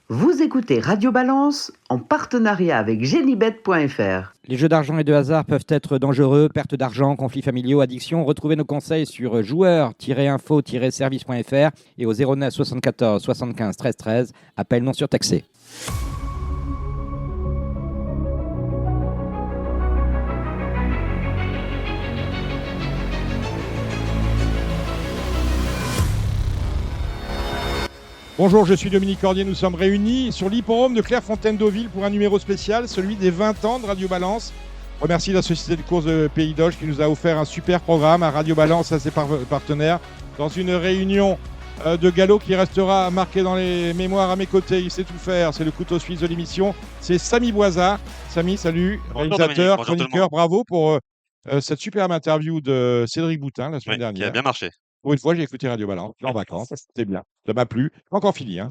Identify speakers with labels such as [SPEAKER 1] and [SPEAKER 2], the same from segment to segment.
[SPEAKER 1] Vous écoutez Radio Balance en partenariat avec Genibet.fr.
[SPEAKER 2] Les jeux d'argent et de hasard peuvent être dangereux, perte d'argent, conflits familiaux, addiction. Retrouvez nos conseils sur joueurs-info-service.fr et au 09 74 75 13 13. Appel non surtaxé.
[SPEAKER 3] Bonjour, je suis Dominique Cordier. Nous sommes réunis sur l'hippodrome de Clairefontaine-Deauville pour un numéro spécial, celui des 20 ans de Radio Balance. Je remercie la société de course de Pays d'Auge qui nous a offert un super programme à Radio Balance, à ses partenaires, dans une réunion de galop qui restera marquée dans les mémoires à mes côtés. Il sait tout faire, c'est le couteau suisse de l'émission. C'est Samy Boisat. Samy, salut,
[SPEAKER 4] Bonjour
[SPEAKER 3] réalisateur,
[SPEAKER 4] Dominique, bonjour
[SPEAKER 3] chroniqueur, bravo pour cette superbe interview de Cédric Boutin la semaine
[SPEAKER 4] qui a
[SPEAKER 3] dernière.
[SPEAKER 4] bien marché.
[SPEAKER 3] Pour une fois, j'ai écouté Radio Balance, en vacances, c'était bien. Ça m'a plu. Pas encore fini. Hein.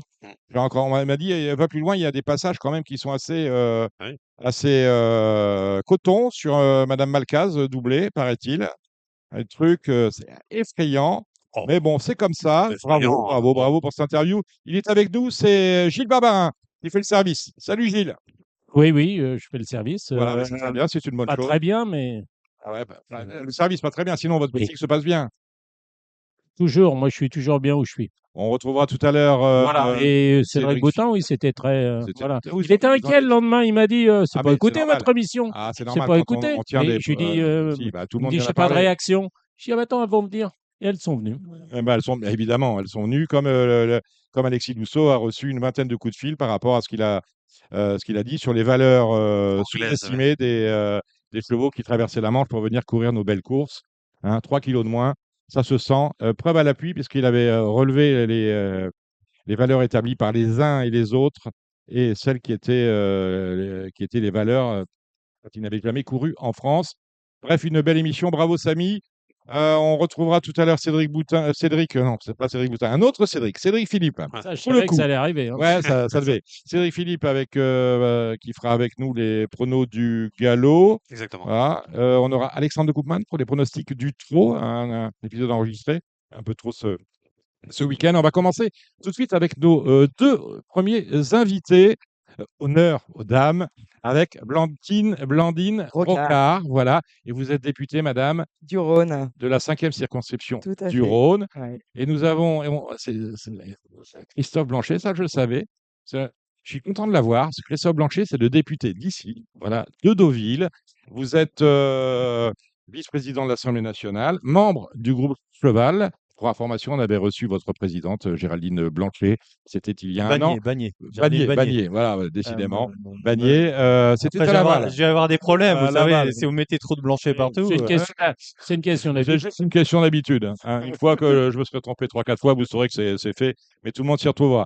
[SPEAKER 3] On m'a dit, va plus loin, il y a des passages quand même qui sont assez coton sur Madame Malcaz, doublé, paraît-il. Un truc, c'est effrayant.
[SPEAKER 4] Oh.
[SPEAKER 3] Mais bon, c'est comme ça. Bravo pour cette interview. Il est avec nous, c'est Gilles Barbarin qui fait le service. Salut Gilles.
[SPEAKER 5] Oui, je fais le service.
[SPEAKER 3] Voilà, c'est très bien, c'est une bonne
[SPEAKER 5] pas
[SPEAKER 3] chose.
[SPEAKER 5] très bien, mais...
[SPEAKER 3] Ah ouais, le service, pas très bien, sinon votre boutique se passe bien.
[SPEAKER 5] Toujours, moi je suis toujours bien où je suis.
[SPEAKER 3] On retrouvera tout à l'heure.
[SPEAKER 5] Voilà. Et Cédric Boutin, oui, c'était très. Voilà. Il était inquiet le lendemain, il m'a dit c'est pas écouter votre émission.
[SPEAKER 3] Ah, c'est
[SPEAKER 5] C'est
[SPEAKER 3] normal.
[SPEAKER 5] pas
[SPEAKER 3] On
[SPEAKER 5] écouter.
[SPEAKER 3] tient des.
[SPEAKER 5] Je lui dis,
[SPEAKER 3] tout le monde
[SPEAKER 5] je
[SPEAKER 3] vient
[SPEAKER 5] n'ai pas de
[SPEAKER 3] parler.
[SPEAKER 5] réaction. Je dis attends, elles vont venir. Et elles sont venues.
[SPEAKER 3] Évidemment, elles sont venues comme Alexis Dousseau a reçu une vingtaine de coups de fil par rapport à ce qu'il a dit sur les valeurs sous-estimées des chevaux qui traversaient la Manche pour venir courir nos belles courses. 3 kilos de moins, ça se sent. Preuve à l'appui, puisqu'il avait relevé les valeurs établies par les uns et les autres et celles qui étaient les valeurs quand il n'avait jamais couru en France. Bref, une belle émission. Bravo Samy. On retrouvera tout à l'heure Cédric Boutin. Non, c'est pas Cédric Boutin. Un autre Cédric Philippe.
[SPEAKER 5] Ça, je savais que ça allait arriver. Hein.
[SPEAKER 3] Ouais, ça devait. Cédric Philippe qui fera avec nous les pronos du galop.
[SPEAKER 4] Exactement.
[SPEAKER 3] Voilà. On aura Alexandre de Koopman pour les pronostics du trot, un épisode enregistré, un peu trop ce week-end. On va commencer tout de suite avec nos deux premiers invités. Honneur aux dames avec Blandine Rocard. Voilà. Et vous êtes députée, madame
[SPEAKER 6] du Rhône.
[SPEAKER 3] De la 5e circonscription
[SPEAKER 6] du
[SPEAKER 3] Rhône.
[SPEAKER 6] Ouais.
[SPEAKER 3] Et nous avons. C'est Christophe Blanchet, ça je le savais. Je suis content de l'avoir. Christophe Blanchet, c'est le député d'ici, voilà, de Deauville. Vous êtes vice-président de l'Assemblée nationale, membre du groupe Cheval. Pour information, on avait reçu votre présidente, Géraldine Blanchet. C'était il y a un an.
[SPEAKER 7] Bagné,
[SPEAKER 3] voilà, décidément. Bagné, c'était
[SPEAKER 7] après,
[SPEAKER 3] à Laval.
[SPEAKER 7] Je vais avoir des problèmes, vous savez, si vous mettez trop de Blanchet partout.
[SPEAKER 5] C'est une question d'habitude.
[SPEAKER 3] C'est juste une question d'habitude. Une fois que je me serai trompé 3-4 fois, vous saurez que c'est fait. Mais tout le monde s'y retrouvera.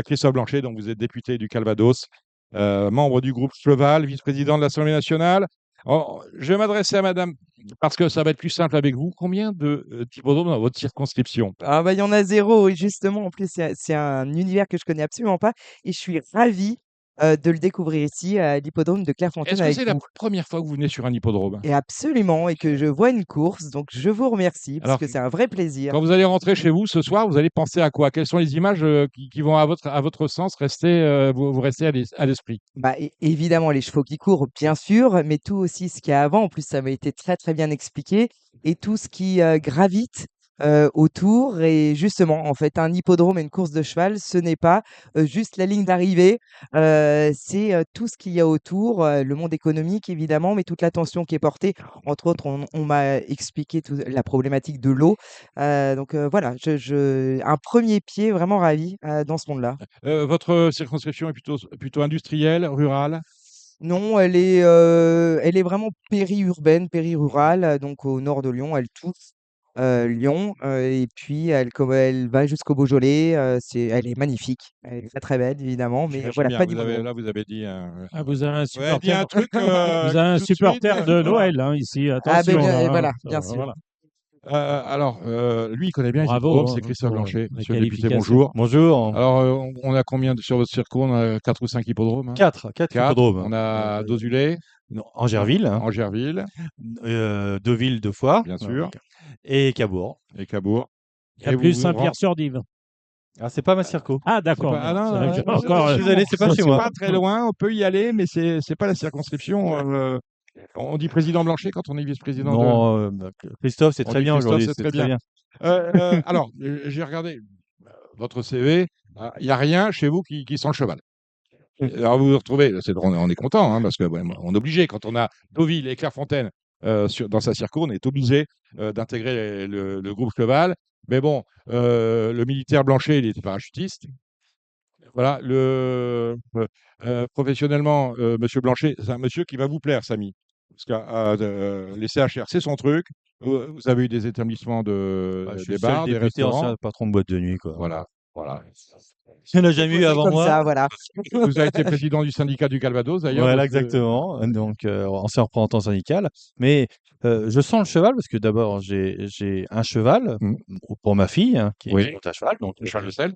[SPEAKER 3] Christophe Blanchet, donc vous êtes député du Calvados, membre du groupe Cheval, vice-président de l'Assemblée nationale. Je vais m'adresser à madame, parce que ça va être plus simple avec vous. Combien de hippodromes dans votre circonscription?
[SPEAKER 6] Ah bah il y en a 0, et justement, en plus, c'est un univers que je connais absolument pas, et je suis ravie de le découvrir ici à l'hippodrome de Clairefontaine
[SPEAKER 3] Est-ce que
[SPEAKER 6] avec
[SPEAKER 3] c'est la
[SPEAKER 6] vous.
[SPEAKER 3] première fois que vous venez sur un hippodrome?
[SPEAKER 6] Et absolument, et que je vois une course, donc je vous remercie, parce
[SPEAKER 3] Alors,
[SPEAKER 6] que c'est un vrai plaisir.
[SPEAKER 3] Quand vous allez rentrer chez vous ce soir, vous allez penser à quoi? Quelles sont les images qui vont, à votre sens, vous rester à l'esprit?
[SPEAKER 6] Bah, évidemment, les chevaux qui courent, bien sûr, mais tout aussi ce qu'il y a avant. En plus, ça m'a été très, très bien expliqué. Et tout ce qui gravite autour. Et justement, en fait, un hippodrome et une course de cheval, ce n'est pas juste la ligne d'arrivée. C'est tout ce qu'il y a autour, le monde économique, évidemment, mais toute l'attention qui est portée. Entre autres, on m'a expliqué la problématique de l'eau. Donc voilà, un premier pied vraiment ravi dans ce monde-là.
[SPEAKER 3] Votre circonscription est plutôt industrielle, rurale?
[SPEAKER 6] Non, elle est vraiment périurbaine, périrurale, donc au nord de Lyon. Elle touche Lyon, et puis elle va jusqu'au Beaujolais. Elle est magnifique. Elle est très, très belle, évidemment, mais voilà,
[SPEAKER 3] Bien.
[SPEAKER 6] pas d'hippodrome.
[SPEAKER 3] Vous avez dit
[SPEAKER 5] vous avez un supporter,
[SPEAKER 3] dit un truc,
[SPEAKER 5] vous avez un
[SPEAKER 3] tout de
[SPEAKER 5] supporter
[SPEAKER 3] suite.
[SPEAKER 5] de Noël ici.
[SPEAKER 6] Ah
[SPEAKER 5] Attention.
[SPEAKER 6] ben,
[SPEAKER 5] hein.
[SPEAKER 6] voilà, bien sûr.
[SPEAKER 5] Voilà.
[SPEAKER 3] Alors, lui, il connaît bien les
[SPEAKER 5] Bravo,
[SPEAKER 3] hippodromes, c'est Christophe
[SPEAKER 5] pour
[SPEAKER 3] Blanchet.
[SPEAKER 5] la
[SPEAKER 3] Monsieur le député,
[SPEAKER 5] qualification.
[SPEAKER 3] bonjour.
[SPEAKER 7] Bonjour.
[SPEAKER 3] Alors, on a combien sur votre circo? On a 4 ou 5 hippodromes?
[SPEAKER 7] 4 hippodromes.
[SPEAKER 3] On a Dozulé,
[SPEAKER 7] Angerville, Deauville 2 fois,
[SPEAKER 3] bien sûr,
[SPEAKER 7] et Cabourg.
[SPEAKER 3] et Cabourg.
[SPEAKER 5] Il y a plus Saint-Pierre-sur-Dive.
[SPEAKER 7] Ah, c'est pas Massirco.
[SPEAKER 5] Ah, d'accord.
[SPEAKER 3] Ah non,
[SPEAKER 5] C'est
[SPEAKER 3] non,
[SPEAKER 5] encore,
[SPEAKER 3] je suis désolé,
[SPEAKER 7] c'est pas chez moi.
[SPEAKER 3] pas très loin, on peut y aller, mais c'est pas la circonscription. On dit président Blanchet quand on est vice-président de.
[SPEAKER 7] Non, Christophe, c'est
[SPEAKER 3] On
[SPEAKER 7] très
[SPEAKER 3] dit
[SPEAKER 7] bien
[SPEAKER 3] Christophe,
[SPEAKER 7] aujourd'hui.
[SPEAKER 3] c'est
[SPEAKER 7] C'est
[SPEAKER 3] très
[SPEAKER 7] très
[SPEAKER 3] bien.
[SPEAKER 7] bien.
[SPEAKER 3] Alors, j'ai regardé votre CV. Il n'y a rien chez vous qui sent le cheval. Alors, vous vous retrouvez, on est content, hein, parce que on est obligé, quand on a Deauville et Clairefontaine dans sa circo, on est obligé d'intégrer le groupe cheval. Mais bon, le militaire Blanchet, il était parachutiste. Voilà, professionnellement, Monsieur Blanchet, c'est un monsieur qui va vous plaire, Samy. Parce que les CHR, c'est son truc. Vous avez eu des établissements
[SPEAKER 7] Je suis
[SPEAKER 3] des
[SPEAKER 7] le seul
[SPEAKER 3] bars, des
[SPEAKER 7] député,
[SPEAKER 3] restaurants.
[SPEAKER 7] ancien patron de boîte de nuit, quoi.
[SPEAKER 3] Voilà, voilà.
[SPEAKER 7] Il n'y en a jamais eu avant
[SPEAKER 6] Comme
[SPEAKER 7] moi.
[SPEAKER 6] ça, voilà.
[SPEAKER 3] Vous avez été président du syndicat du Calvados, d'ailleurs.
[SPEAKER 7] Voilà,
[SPEAKER 3] parce que-
[SPEAKER 7] exactement. Donc, ancien représentant syndical. Mais je sens le cheval parce que d'abord, j'ai un cheval pour ma fille qui
[SPEAKER 3] Oui.
[SPEAKER 7] monte à cheval. Donc,
[SPEAKER 3] Charles de Sel.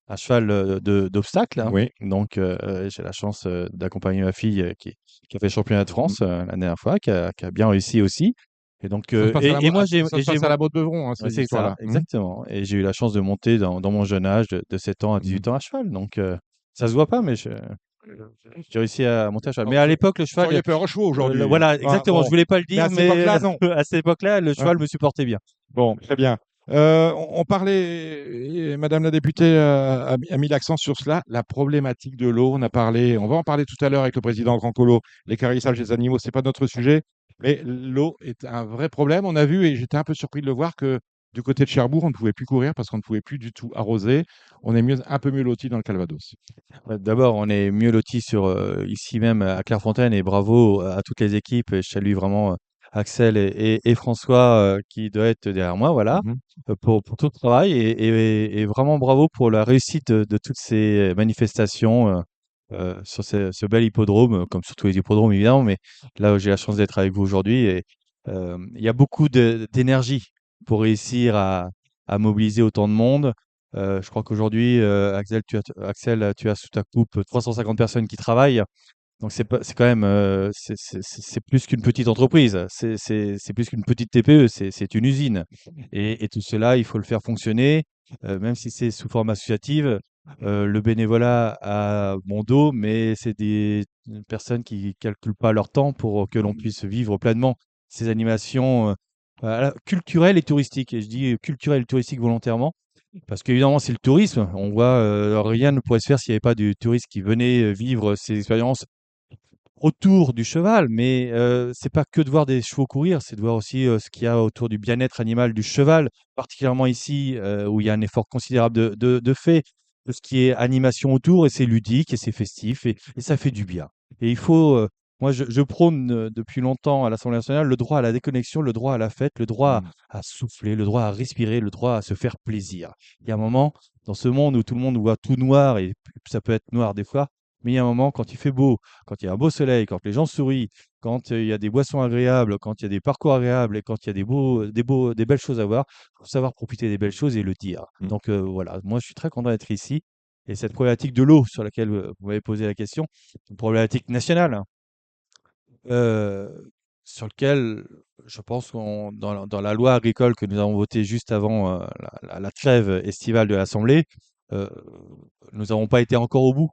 [SPEAKER 7] un cheval d'obstacle. Hein.
[SPEAKER 3] Oui.
[SPEAKER 7] Donc, j'ai la chance d'accompagner ma fille qui a fait le championnat de France la dernière fois, qui a bien réussi aussi. Et donc,
[SPEAKER 3] Ça se passe à la-
[SPEAKER 7] moi,
[SPEAKER 3] ça se passe à la Baute-Beuvron,
[SPEAKER 7] Ouais,
[SPEAKER 3] ces
[SPEAKER 7] c'est ça,
[SPEAKER 3] histoires-là.
[SPEAKER 7] exactement. Et j'ai eu la chance de monter dans mon jeune âge de 7 ans à 18 ans à cheval. Donc, ça se voit pas, mais j'ai réussi à monter à cheval. Mais à l'époque, le
[SPEAKER 3] Vous
[SPEAKER 7] cheval.
[SPEAKER 3] auriez peur au chevaux aujourd'hui.
[SPEAKER 7] Voilà, exactement.
[SPEAKER 3] bon.
[SPEAKER 7] Je voulais pas le
[SPEAKER 3] Mais à
[SPEAKER 7] dire,
[SPEAKER 3] cette
[SPEAKER 7] mais
[SPEAKER 3] époque-là, non.
[SPEAKER 7] à cette époque-là, le cheval me supportait bien.
[SPEAKER 3] Bon, très bien. On parlait, et Madame la députée a mis l'accent sur cela, la problématique de l'eau. On va en parler tout à l'heure avec le président Grand Colo, l'équarrissage des animaux, c'est pas notre sujet, mais l'eau est un vrai problème. On a vu, et j'étais un peu surpris de le voir, que du côté de Cherbourg, on ne pouvait plus courir parce qu'on ne pouvait plus du tout arroser. On est un peu mieux loti dans le Calvados.
[SPEAKER 7] D'abord, on est mieux lotis ici même à Clairefontaine et bravo à toutes les équipes. Et je salue vraiment Axel et François qui doit être derrière moi, voilà, pour tout le travail et vraiment bravo pour la réussite de toutes ces manifestations sur ce bel hippodrome, comme sur tous les hippodromes évidemment, mais là j'ai la chance d'être avec vous aujourd'hui et il y a beaucoup d'énergie pour réussir à mobiliser autant de monde. Je crois qu'aujourd'hui, Axel, tu as sous ta coupe 350 personnes qui travaillent. Donc c'est quand même, c'est plus qu'une petite entreprise. C'est plus qu'une petite TPE. C'est une usine. Et tout cela, il faut le faire fonctionner, même si c'est sous forme associative. Le bénévolat a bon dos, mais c'est des personnes qui calculent pas leur temps pour que l'on puisse vivre pleinement ces animations culturelles et touristiques. Et je dis culturelles et touristiques volontairement. Parce qu'évidemment, c'est le tourisme. On voit, rien ne pourrait se faire s'il n'y avait pas du touriste qui venait vivre ces expériences autour du cheval. Mais c'est pas que de voir des chevaux courir, c'est de voir aussi ce qu'il y a autour du bien-être animal du cheval, particulièrement ici où il y a un effort considérable de fait, de ce qui est animation autour, et c'est ludique et c'est festif et ça fait du bien. Et il faut, moi je prône depuis longtemps à l'Assemblée nationale le droit à la déconnexion, le droit à la fête, le droit à souffler, le droit à respirer, le droit à se faire plaisir. Il y a un moment, dans ce monde où tout le monde voit tout noir, et ça peut être noir des fois, mais il y a un moment quand il fait beau, quand il y a un beau soleil, quand les gens sourient, quand il y a des boissons agréables, quand il y a des parcours agréables et quand il y a des belles choses à voir, il faut savoir profiter des belles choses et le dire. Donc voilà, moi je suis très content d'être ici. Et cette problématique de l'eau sur laquelle vous m'avez posé la question, c'est une problématique nationale, hein, sur laquelle je pense qu'on dans la loi agricole que nous avons votée juste avant la trêve estivale de l'Assemblée, nous n'avons pas été encore au bout.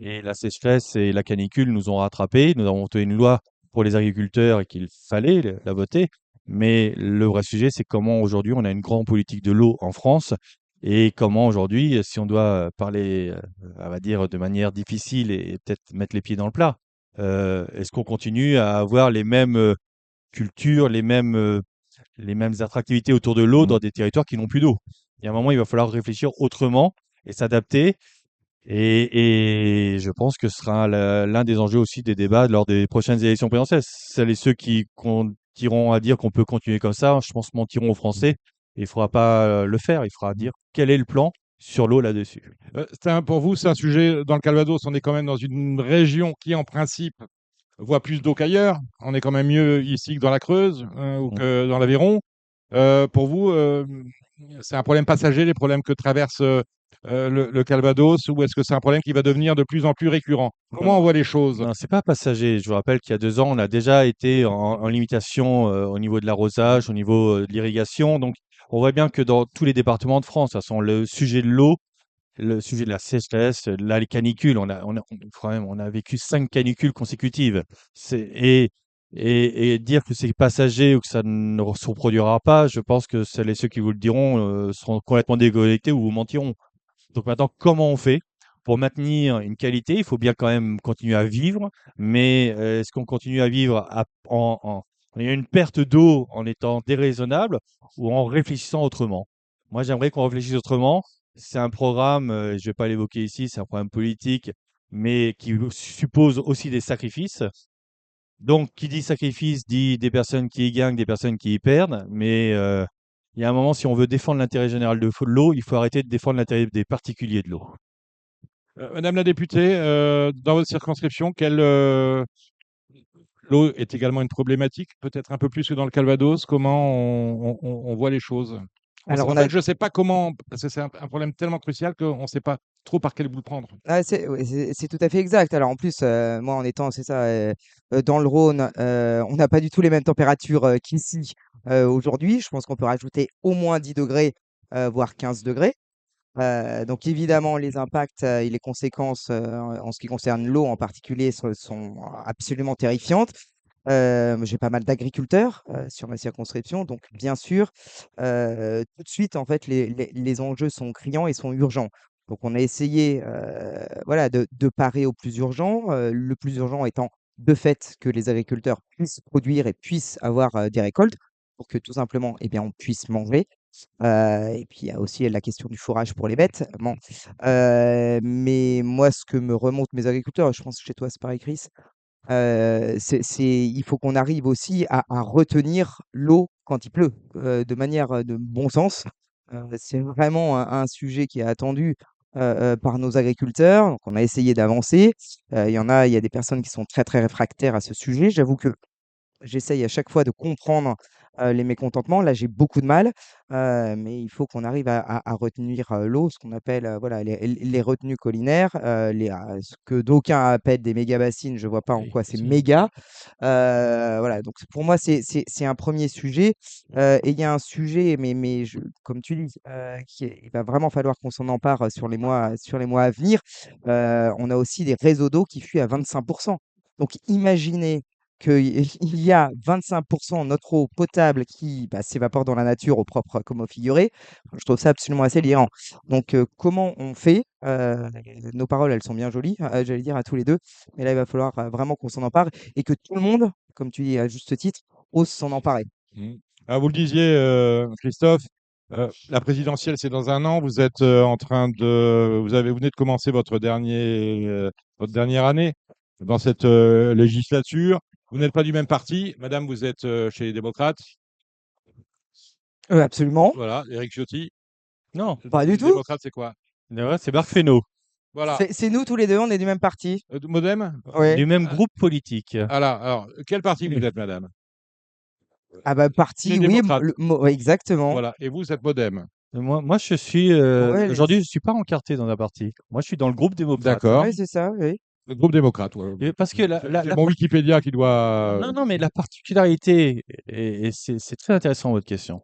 [SPEAKER 7] Et la sécheresse et la canicule nous ont rattrapés. Nous avons voté une loi pour les agriculteurs et qu'il fallait la voter. Mais le vrai sujet, c'est comment aujourd'hui on a une grande politique de l'eau en France et comment aujourd'hui, si on doit parler, on va dire, de manière difficile et peut-être mettre les pieds dans le plat, est-ce qu'on continue à avoir les mêmes cultures, les mêmes attractivités autour de l'eau dans des territoires qui n'ont plus d'eau? Il y a un moment, il va falloir réfléchir autrement et s'adapter. Et je pense que ce sera l'un des enjeux aussi des débats lors des prochaines élections présidentielles. Celles et ceux qui continueront à dire qu'on peut continuer comme ça, je pense, mentiront aux Français. Il ne faudra pas le faire. Il faudra dire quel est le plan sur l'eau là-dessus.
[SPEAKER 3] Pour vous, c'est un sujet dans le Calvados. On est quand même dans une région qui, en principe, voit plus d'eau qu'ailleurs. On est quand même mieux ici que dans la Creuse ou que dans l'Aveyron. Pour vous, c'est un problème passager, les problèmes que traverse le Calvados, ou est-ce que c'est un problème qui va devenir de plus en plus récurrent? Comment on voit les choses?
[SPEAKER 7] Non, c'est pas passager. Je vous rappelle qu'il y a 2 ans, on a déjà été en limitation au niveau de l'arrosage, au niveau de l'irrigation. Donc, on voit bien que dans tous les départements de France, de toute façon, le sujet de l'eau le sujet de la sécheresse, là, les canicules, on a vécu 5 canicules consécutives. Et dire que c'est passager ou que ça ne se reproduira pas, je pense que celles et ceux qui vous le diront seront complètement déconnectés ou vous mentiront. Donc maintenant, comment on fait pour maintenir une qualité? Il faut bien quand même continuer à vivre, mais est-ce qu'on continue à vivre il y a une perte d'eau en étant déraisonnable ou en réfléchissant autrement? Moi, j'aimerais qu'on réfléchisse autrement. C'est un programme, je ne vais pas l'évoquer ici, c'est un programme politique, mais qui suppose aussi des sacrifices. Donc, qui dit sacrifice dit des personnes qui y gagnent, des personnes qui y perdent. Mais il y a un moment, si on veut défendre l'intérêt général de l'eau, il faut arrêter de défendre l'intérêt des particuliers de l'eau.
[SPEAKER 3] Madame la députée, dans votre circonscription, l'eau est également une problématique, peut-être un peu plus que dans le Calvados. Comment on voit les choses?
[SPEAKER 6] Alors,
[SPEAKER 3] En fait, je ne sais pas comment, parce que c'est un problème tellement crucial qu'on ne sait pas trop par quel bout le prendre.
[SPEAKER 6] C'est tout à fait exact. Alors en plus, moi en étant, c'est ça, dans le Rhône, on n'a pas du tout les mêmes températures qu'ici aujourd'hui. Je pense qu'on peut rajouter au moins 10 degrés, voire 15 degrés. Donc évidemment, les impacts et les conséquences en ce qui concerne l'eau en particulier sont absolument terrifiantes. J'ai pas mal d'agriculteurs sur ma circonscription, donc bien sûr, tout de suite, en fait, les enjeux sont criants et sont urgents. Donc on a essayé voilà, de parer au plus urgent, le plus urgent étant de fait que les agriculteurs puissent produire et puissent avoir des récoltes pour que tout simplement, eh bien, on puisse manger. Et puis il y a aussi la question du fourrage pour les bêtes. Bon, mais moi, ce que me remontent mes agriculteurs, je pense que chez toi c'est pareil, Chris, il faut qu'on arrive aussi à retenir l'eau quand il pleut, de manière, de bon sens. C'est vraiment un sujet qui est attendu, par nos agriculteurs. Donc on a essayé d'avancer. Il y a des personnes qui sont très, très réfractaires à ce sujet. J'avoue que j'essaye à chaque fois de comprendre, les mécontentements. Là, j'ai beaucoup de mal, mais il faut qu'on arrive à retenir, l'eau, ce qu'on appelle, voilà, les retenues collinaires, ce que d'aucuns appellent des méga-bassines. Je vois pas en
[SPEAKER 3] Oui,
[SPEAKER 6] quoi c'est
[SPEAKER 3] bien sûr.
[SPEAKER 6] méga. Voilà, donc pour moi, c'est un premier sujet, et il y a un sujet, mais comme tu dis, il va vraiment falloir qu'on s'en empare sur les mois à venir. On a aussi des réseaux d'eau qui fuient à 25. Donc imaginez qu'il y a 25 de notre eau potable qui, bah, s'évapore dans la nature au propre comme au figuré. Je trouve ça absolument assez délirant. Donc, comment on fait? Nos paroles, elles sont bien jolies, j'allais dire à tous les 2, mais là, il va falloir, vraiment qu'on s'en empare et que tout le monde, comme tu dis à juste titre, ose s'en emparer.
[SPEAKER 3] Ah, vous le disiez, Christophe, la présidentielle, c'est dans un an. Vous êtes vous venez de commencer votre dernière année dans cette législature. Vous n'êtes pas du même parti. Madame, vous êtes chez les démocrates.
[SPEAKER 6] Absolument.
[SPEAKER 3] Voilà, Éric Ciotti.
[SPEAKER 7] Non,
[SPEAKER 6] Pas du
[SPEAKER 3] Les
[SPEAKER 6] tout.
[SPEAKER 3] démocrates, c'est quoi?
[SPEAKER 7] c'est Marc Fesneau,
[SPEAKER 3] Voilà.
[SPEAKER 6] C'est nous tous les 2, on est du même parti.
[SPEAKER 3] Modem?
[SPEAKER 6] Ouais.
[SPEAKER 7] du même groupe politique.
[SPEAKER 3] Alors, quel parti vous êtes, madame?
[SPEAKER 6] Ah bah, parti,
[SPEAKER 3] Les
[SPEAKER 6] oui,
[SPEAKER 3] démocrates.
[SPEAKER 6] ouais, exactement.
[SPEAKER 3] Voilà. Et vous êtes Modem.
[SPEAKER 7] Moi, je suis
[SPEAKER 6] Ouais,
[SPEAKER 7] aujourd'hui, je suis pas encarté dans un parti. Moi, je suis dans le groupe démocrate.
[SPEAKER 3] D'accord.
[SPEAKER 6] ouais, c'est ça, oui.
[SPEAKER 3] Le groupe démocrate. Ouais.
[SPEAKER 7] Parce que
[SPEAKER 3] C'est mon Wikipédia qui doit.
[SPEAKER 7] non, mais la particularité, et c'est très intéressant votre question,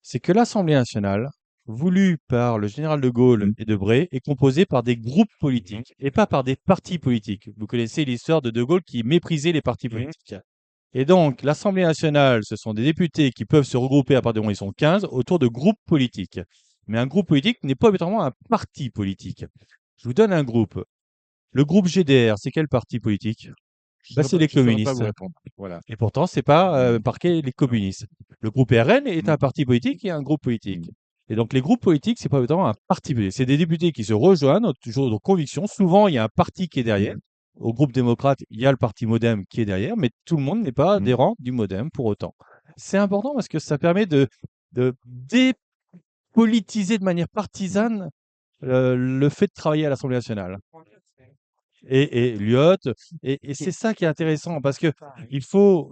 [SPEAKER 7] c'est que l'Assemblée nationale, voulue par le général de Gaulle et Debré, est composée par des groupes politiques et pas par des partis politiques. Vous connaissez l'histoire de Gaulle qui méprisait les partis politiques. Et donc, l'Assemblée nationale, ce sont des députés qui peuvent se regrouper à partir du moment où ils sont 15 autour de groupes politiques. Mais un groupe politique n'est pas obligatoirement un parti politique. Je vous donne un groupe. Le groupe GDR, c'est quel parti politique? C'est les communistes.
[SPEAKER 3] Voilà.
[SPEAKER 7] Et pourtant, c'est pas parqué les communistes. Le groupe RN est un parti politique et un groupe politique. Et donc, les groupes politiques, c'est pas obligatoirement un parti politique. C'est des députés qui se rejoignent, toujours de conviction. Souvent, il y a un parti qui est derrière. Au groupe démocrate, il y a le parti Modem qui est derrière, mais tout le monde n'est pas adhérent du Modem pour autant. C'est important parce que ça permet de dépolitiser de manière partisane le fait de travailler à l'Assemblée nationale. Et Lyot, et c'est ça qui est intéressant parce que il faut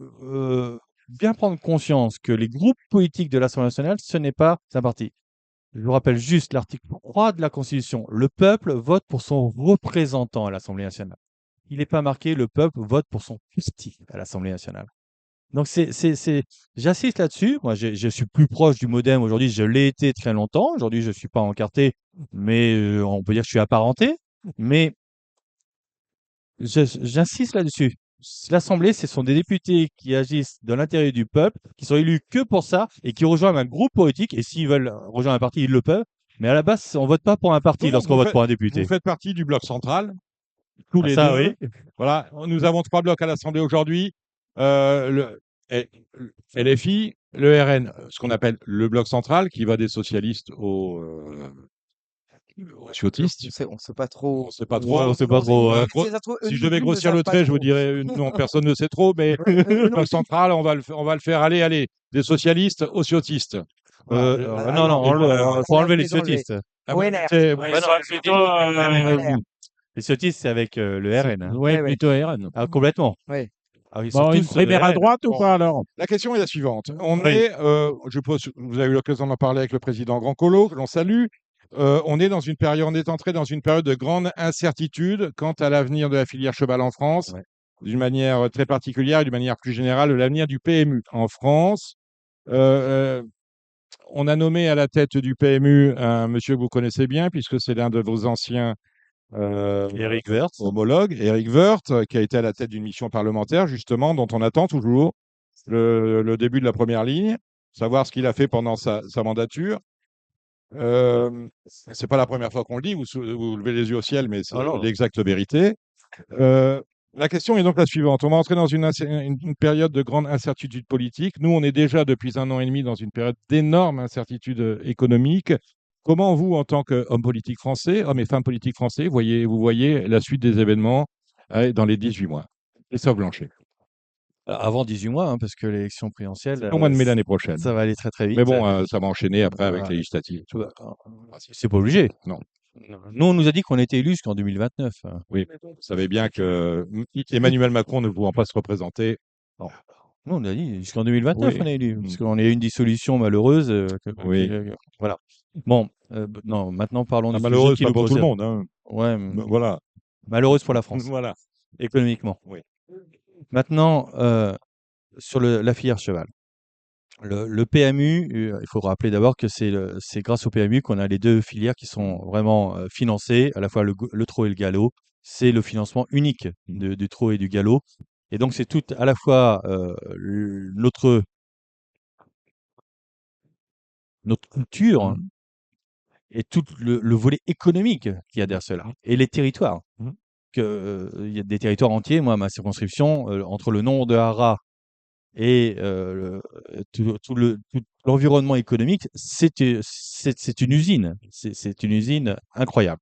[SPEAKER 7] bien prendre conscience que les groupes politiques de l'Assemblée nationale, ce n'est pas un parti. Je vous rappelle juste l'article 3 de la Constitution. Le peuple vote pour son représentant à l'Assemblée nationale. Il n'est pas marqué le peuple vote pour son parti à l'Assemblée nationale. Donc, j'insiste là-dessus. Moi, je suis plus proche du modem aujourd'hui. Je l'ai été très longtemps. Aujourd'hui, je ne suis pas encarté, mais on peut dire que je suis apparenté. Mais j'insiste là-dessus. L'Assemblée, ce sont des députés qui agissent dans l'intérêt du peuple, qui sont élus que pour ça et qui rejoignent un groupe politique. Et s'ils veulent rejoindre un parti, ils le peuvent. Mais à la base, on ne vote pas pour un parti lorsqu'on vote pour un député.
[SPEAKER 3] Vous faites partie du bloc central, tous les
[SPEAKER 7] ça,
[SPEAKER 3] deux.
[SPEAKER 7] oui.
[SPEAKER 3] Voilà, nous avons 3 blocs à l'Assemblée aujourd'hui. Le LFI, le RN, ce qu'on appelle le bloc central, qui va des socialistes aux ciotistes.
[SPEAKER 6] On sait pas trop.
[SPEAKER 3] On sait pas trop.
[SPEAKER 7] On sait pas trop.
[SPEAKER 3] Si je devais grossir le trait, je vous dirais non, personne ne sait trop, mais le bloc central, on va le faire aller, des socialistes aux ciotistes. Voilà.
[SPEAKER 7] Non, faut enlever les ciotistes. Les ciotistes, c'est avec le RN. Hein.
[SPEAKER 5] Oui, plutôt RN.
[SPEAKER 7] Ah, complètement.
[SPEAKER 6] Ouais.
[SPEAKER 7] Ah, ils
[SPEAKER 5] Bon,
[SPEAKER 7] sont
[SPEAKER 5] une
[SPEAKER 7] tous
[SPEAKER 5] primaire à
[SPEAKER 7] RN.
[SPEAKER 5] droite ou pas alors?
[SPEAKER 3] La question est la suivante.
[SPEAKER 7] Oui.
[SPEAKER 3] Je suppose, vous avez eu l'occasion d'en parler avec le président Grand Colo, que l'on salue. On est entré dans une période de grande incertitude quant à l'avenir de la filière cheval en France, d'une manière très particulière et d'une manière plus générale, de l'avenir du PMU en France. On a nommé à la tête du PMU un monsieur que vous connaissez bien, puisque c'est l'un de vos anciens
[SPEAKER 7] Éric Woerth.
[SPEAKER 3] homologues, Éric Woerth, qui a été à la tête d'une mission parlementaire, justement, dont on attend toujours le début de la première ligne, savoir ce qu'il a fait pendant sa mandature. C'est pas la première fois qu'on le dit, vous levez les yeux au ciel, mais c'est l'exacte vérité. La question est donc la suivante. On va entrer dans une période de grande incertitude politique. Nous, on est déjà depuis 1 an et demi dans une période d'énorme incertitude économique. Comment vous, en tant qu'homme politique français, hommes et femmes politiques français, vous voyez la suite des événements dans les 18 mois? Christophe Blanchet.
[SPEAKER 7] Avant 18 mois, hein, parce que l'élection présidentielle,
[SPEAKER 3] Au mois de mai l'année prochaine.
[SPEAKER 7] ça va aller très très vite.
[SPEAKER 3] Mais bon, ça va enchaîner après avec les législatives.
[SPEAKER 7] C'est pas obligé.
[SPEAKER 3] Non.
[SPEAKER 7] Nous, on nous a dit qu'on était élus jusqu'en 2029.
[SPEAKER 3] Oui, vous savez bien que Emmanuel Macron ne pouvant pas se représenter.
[SPEAKER 7] Non. Nous, on a dit jusqu'en 2029,
[SPEAKER 3] Oui.
[SPEAKER 7] on est élus. Parce qu'on a eu une dissolution malheureuse.
[SPEAKER 3] Oui.
[SPEAKER 7] Voilà. Bon, non, maintenant parlons du sujet
[SPEAKER 3] Malheureuse
[SPEAKER 7] qui
[SPEAKER 3] pas
[SPEAKER 7] nous
[SPEAKER 3] pour tout le
[SPEAKER 7] concerne.
[SPEAKER 3] monde. Hein.
[SPEAKER 7] Ouais,
[SPEAKER 3] Voilà.
[SPEAKER 7] malheureuse pour la France,
[SPEAKER 3] Voilà.
[SPEAKER 7] économiquement.
[SPEAKER 3] Oui.
[SPEAKER 7] Maintenant, sur la filière cheval. Le PMU, il faut rappeler d'abord que c'est grâce au PMU qu'on a les deux filières qui sont vraiment financées, à la fois le trot et le galop. C'est le financement unique du trot et du galop. Et donc, c'est tout à la fois notre culture et tout le volet économique qu'il y a derrière cela, et les territoires. Il y a des territoires entiers. Moi, ma circonscription, entre le nombre de haras et tout l'environnement économique, c'est une usine. C'est une usine incroyable.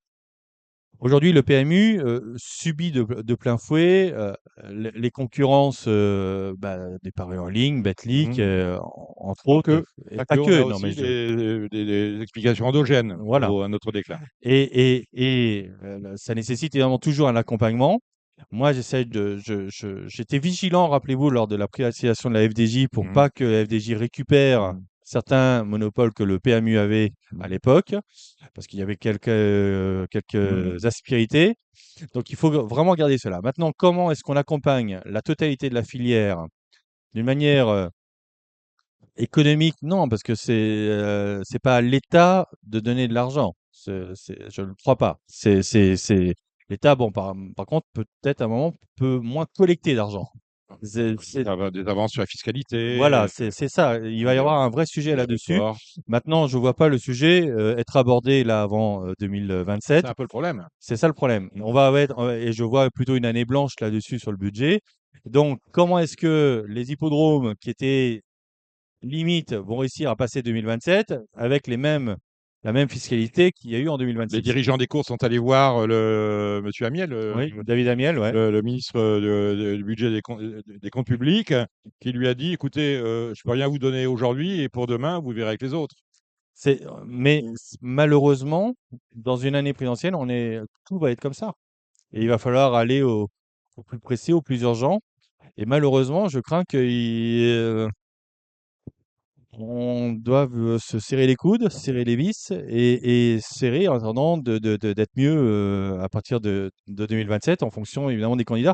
[SPEAKER 7] Aujourd'hui, le PMU subit de plein fouet les concurrences des paris en ligne, Betclic, entre autres.
[SPEAKER 3] Pas que, on a aussi des explications endogènes à notre déclin.
[SPEAKER 7] Et ça nécessite évidemment toujours un accompagnement. Moi, j'étais vigilant, rappelez-vous, lors de la privatisation de la FDJ pour pas que la FDJ récupère certains monopoles que le PMU avait à l'époque, parce qu'il y avait quelques aspérités. Donc, il faut vraiment garder cela. Maintenant, comment est-ce qu'on accompagne la totalité de la filière d'une manière économique? Non, parce que c'est pas à l'État de donner de l'argent. Je ne le crois pas. L'État, bon, par contre, peut-être à un moment, peut moins collecter d'argent.
[SPEAKER 3] Des avances sur la fiscalité.
[SPEAKER 7] Voilà, c'est ça. Il va y avoir un vrai sujet là-dessus. Maintenant, je ne vois pas le sujet être abordé là avant 2027.
[SPEAKER 3] C'est un peu le problème.
[SPEAKER 7] C'est ça le problème. Et je vois plutôt une année blanche là-dessus sur le budget. Donc, comment est-ce que les hippodromes qui étaient limite vont réussir à passer 2027 avec la même fiscalité qu'il y a eu en 2026.
[SPEAKER 3] Les dirigeants des courses sont allés voir monsieur Amiel,
[SPEAKER 7] David Amiel,
[SPEAKER 3] le ministre du budget des comptes publics, qui lui a dit, écoutez, je peux rien vous donner aujourd'hui et pour demain, vous verrez avec les autres.
[SPEAKER 7] Mais malheureusement, dans une année présidentielle, tout va être comme ça. Et il va falloir aller au plus pressé, au plus urgent. Et malheureusement, je crains on doit se serrer les coudes, serrer les vis et serrer en attendant d'être mieux à partir de 2027 en fonction évidemment des candidats.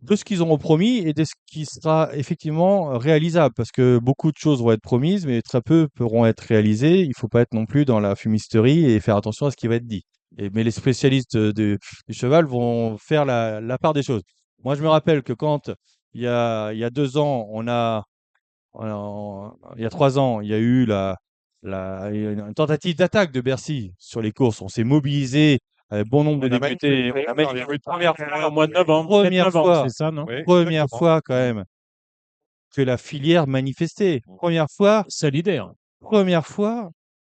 [SPEAKER 7] de ce qu'ils auront promis et de ce qui sera effectivement réalisable. Parce que beaucoup de choses vont être promises, mais très peu pourront être réalisées. Il ne faut pas être non plus dans la fumisterie et faire attention à ce qui va être dit. Mais les spécialistes du cheval vont faire la part des choses. Moi, je me rappelle que quand il y a 2 ans, il y a 3 ans, il y a eu une tentative d'attaque de Bercy sur les courses. On s'est mobilisé, bon nombre de députés. On a manifesté première fois,
[SPEAKER 5] Au mois de novembre,
[SPEAKER 7] première
[SPEAKER 5] 7 novembre,
[SPEAKER 7] fois,
[SPEAKER 5] c'est ça, non?
[SPEAKER 3] Oui,
[SPEAKER 7] première
[SPEAKER 3] exactement.
[SPEAKER 7] fois quand même que la filière manifestait.
[SPEAKER 5] Solidaire.
[SPEAKER 7] Première fois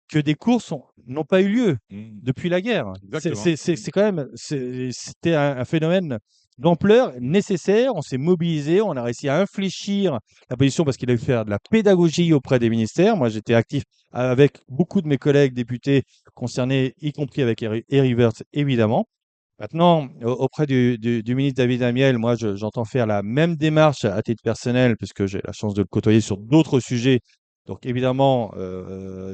[SPEAKER 7] que des courses n'ont pas eu lieu
[SPEAKER 3] Mm.
[SPEAKER 7] depuis la guerre.
[SPEAKER 3] Exactement.
[SPEAKER 7] C'est quand même, c'était un phénomène d'ampleur nécessaire. On s'est mobilisé, on a réussi à infléchir la position parce qu'il a fallu faire de la pédagogie auprès des ministères. Moi, j'étais actif avec beaucoup de mes collègues députés concernés, y compris avec Eric Woerth, évidemment. Maintenant, auprès du ministre David Amiel, moi, j'entends faire la même démarche à titre personnel, puisque j'ai la chance de le côtoyer sur d'autres sujets. Donc, évidemment,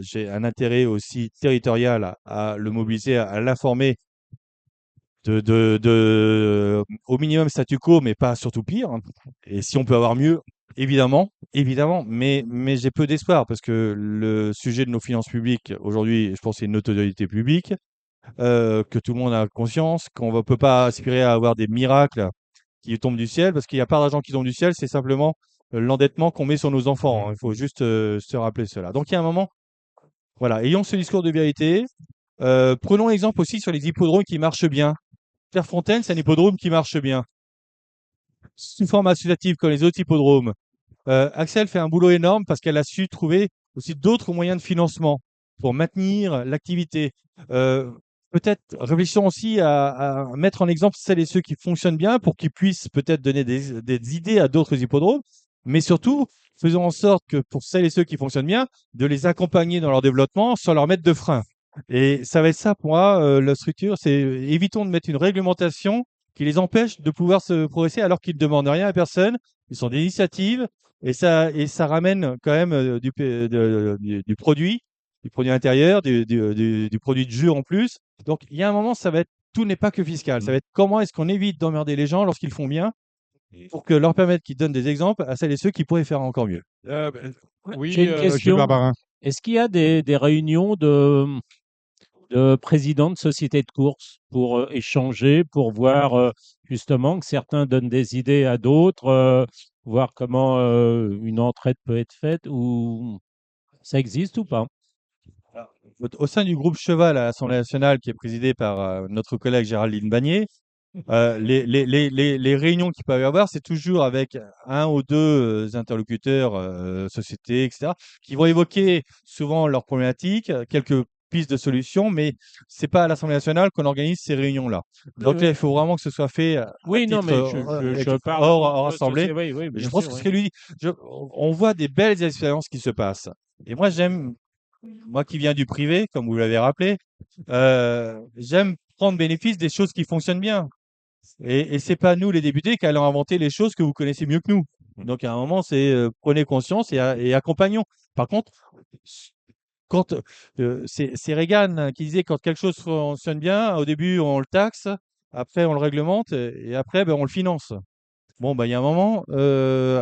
[SPEAKER 7] j'ai un intérêt aussi territorial à le mobiliser, à l'informer au minimum statu quo, mais pas surtout pire. Et si on peut avoir mieux, évidemment, évidemment. Mais j'ai peu d'espoir, parce que le sujet de nos finances publiques, aujourd'hui, je pense que c'est une notoriété publique. Que tout le monde a conscience, qu'on ne peut pas aspirer à avoir des miracles qui tombent du ciel, parce qu'il n'y a pas d'argent qui tombe du ciel, c'est simplement l'endettement qu'on met sur nos enfants, hein. Il faut juste se rappeler cela. Donc il y a un moment, voilà, ayons ce discours de vérité. Prenons exemple aussi sur les hippodromes qui marchent bien. Clairefontaine, c'est un hippodrome qui marche bien. Sous forme associative comme les autres hippodromes. Axel fait un boulot énorme parce qu'elle a su trouver aussi d'autres moyens de financement pour maintenir l'activité. Peut-être réfléchissons aussi à mettre en exemple celles et ceux qui fonctionnent bien pour qu'ils puissent peut-être donner des idées à d'autres hippodromes, mais surtout, faisons en sorte que pour celles et ceux qui fonctionnent bien, de les accompagner dans leur développement sans leur mettre de frein. Et ça va être ça pour moi, la structure, c'est évitons de mettre une réglementation qui les empêche de pouvoir se progresser alors qu'ils ne demandent rien à personne. Ils sont des initiatives et ça ramène quand même du produit intérieur, du produit de jeu en plus. Donc, il y a un moment, tout n'est pas que fiscal. Ça va être comment est-ce qu'on évite d'emmerder les gens lorsqu'ils font bien pour que leur permettre qu'ils donnent des exemples à celles et ceux qui pourraient faire encore mieux.
[SPEAKER 3] Oui,
[SPEAKER 5] J'ai une
[SPEAKER 3] Gilles
[SPEAKER 5] question.
[SPEAKER 3] Barbarin.
[SPEAKER 5] Est-ce qu'il y a des réunions de présidents de sociétés de courses pour échanger, pour voir justement que certains donnent des idées à d'autres, voir comment une entraide peut être faite, ou ça existe ou pas?
[SPEAKER 7] Au sein du groupe Cheval à l'Assemblée nationale, qui est présidé par notre collègue Géraldine Bagné, les réunions qu'il peut y avoir, c'est toujours avec un ou deux interlocuteurs, sociétés, etc., qui vont évoquer souvent leurs problématiques, quelques pistes de solutions, mais c'est pas à l'Assemblée nationale qu'on organise ces réunions-là. Donc là, il faut vraiment que ce soit fait
[SPEAKER 5] Oui, non, mais je parle
[SPEAKER 7] hors assemblée.
[SPEAKER 5] Oui, oui,
[SPEAKER 7] Je
[SPEAKER 5] bien
[SPEAKER 7] pense
[SPEAKER 5] sûr,
[SPEAKER 7] que ce
[SPEAKER 5] oui.
[SPEAKER 7] que lui dit, on voit des belles expériences qui se passent. Et moi, moi qui viens du privé, comme vous l'avez rappelé, j'aime prendre bénéfice des choses qui fonctionnent bien. Et c'est pas nous, les députés, qui allons inventer les choses que vous connaissez mieux que nous. Donc, à un moment, c'est prenez conscience et accompagnons. Par contre, quand c'est Reagan qui disait quand quelque chose fonctionne bien, au début, on le taxe, après, on le réglemente et après, ben, on le finance. Bon, bah, il y a un moment,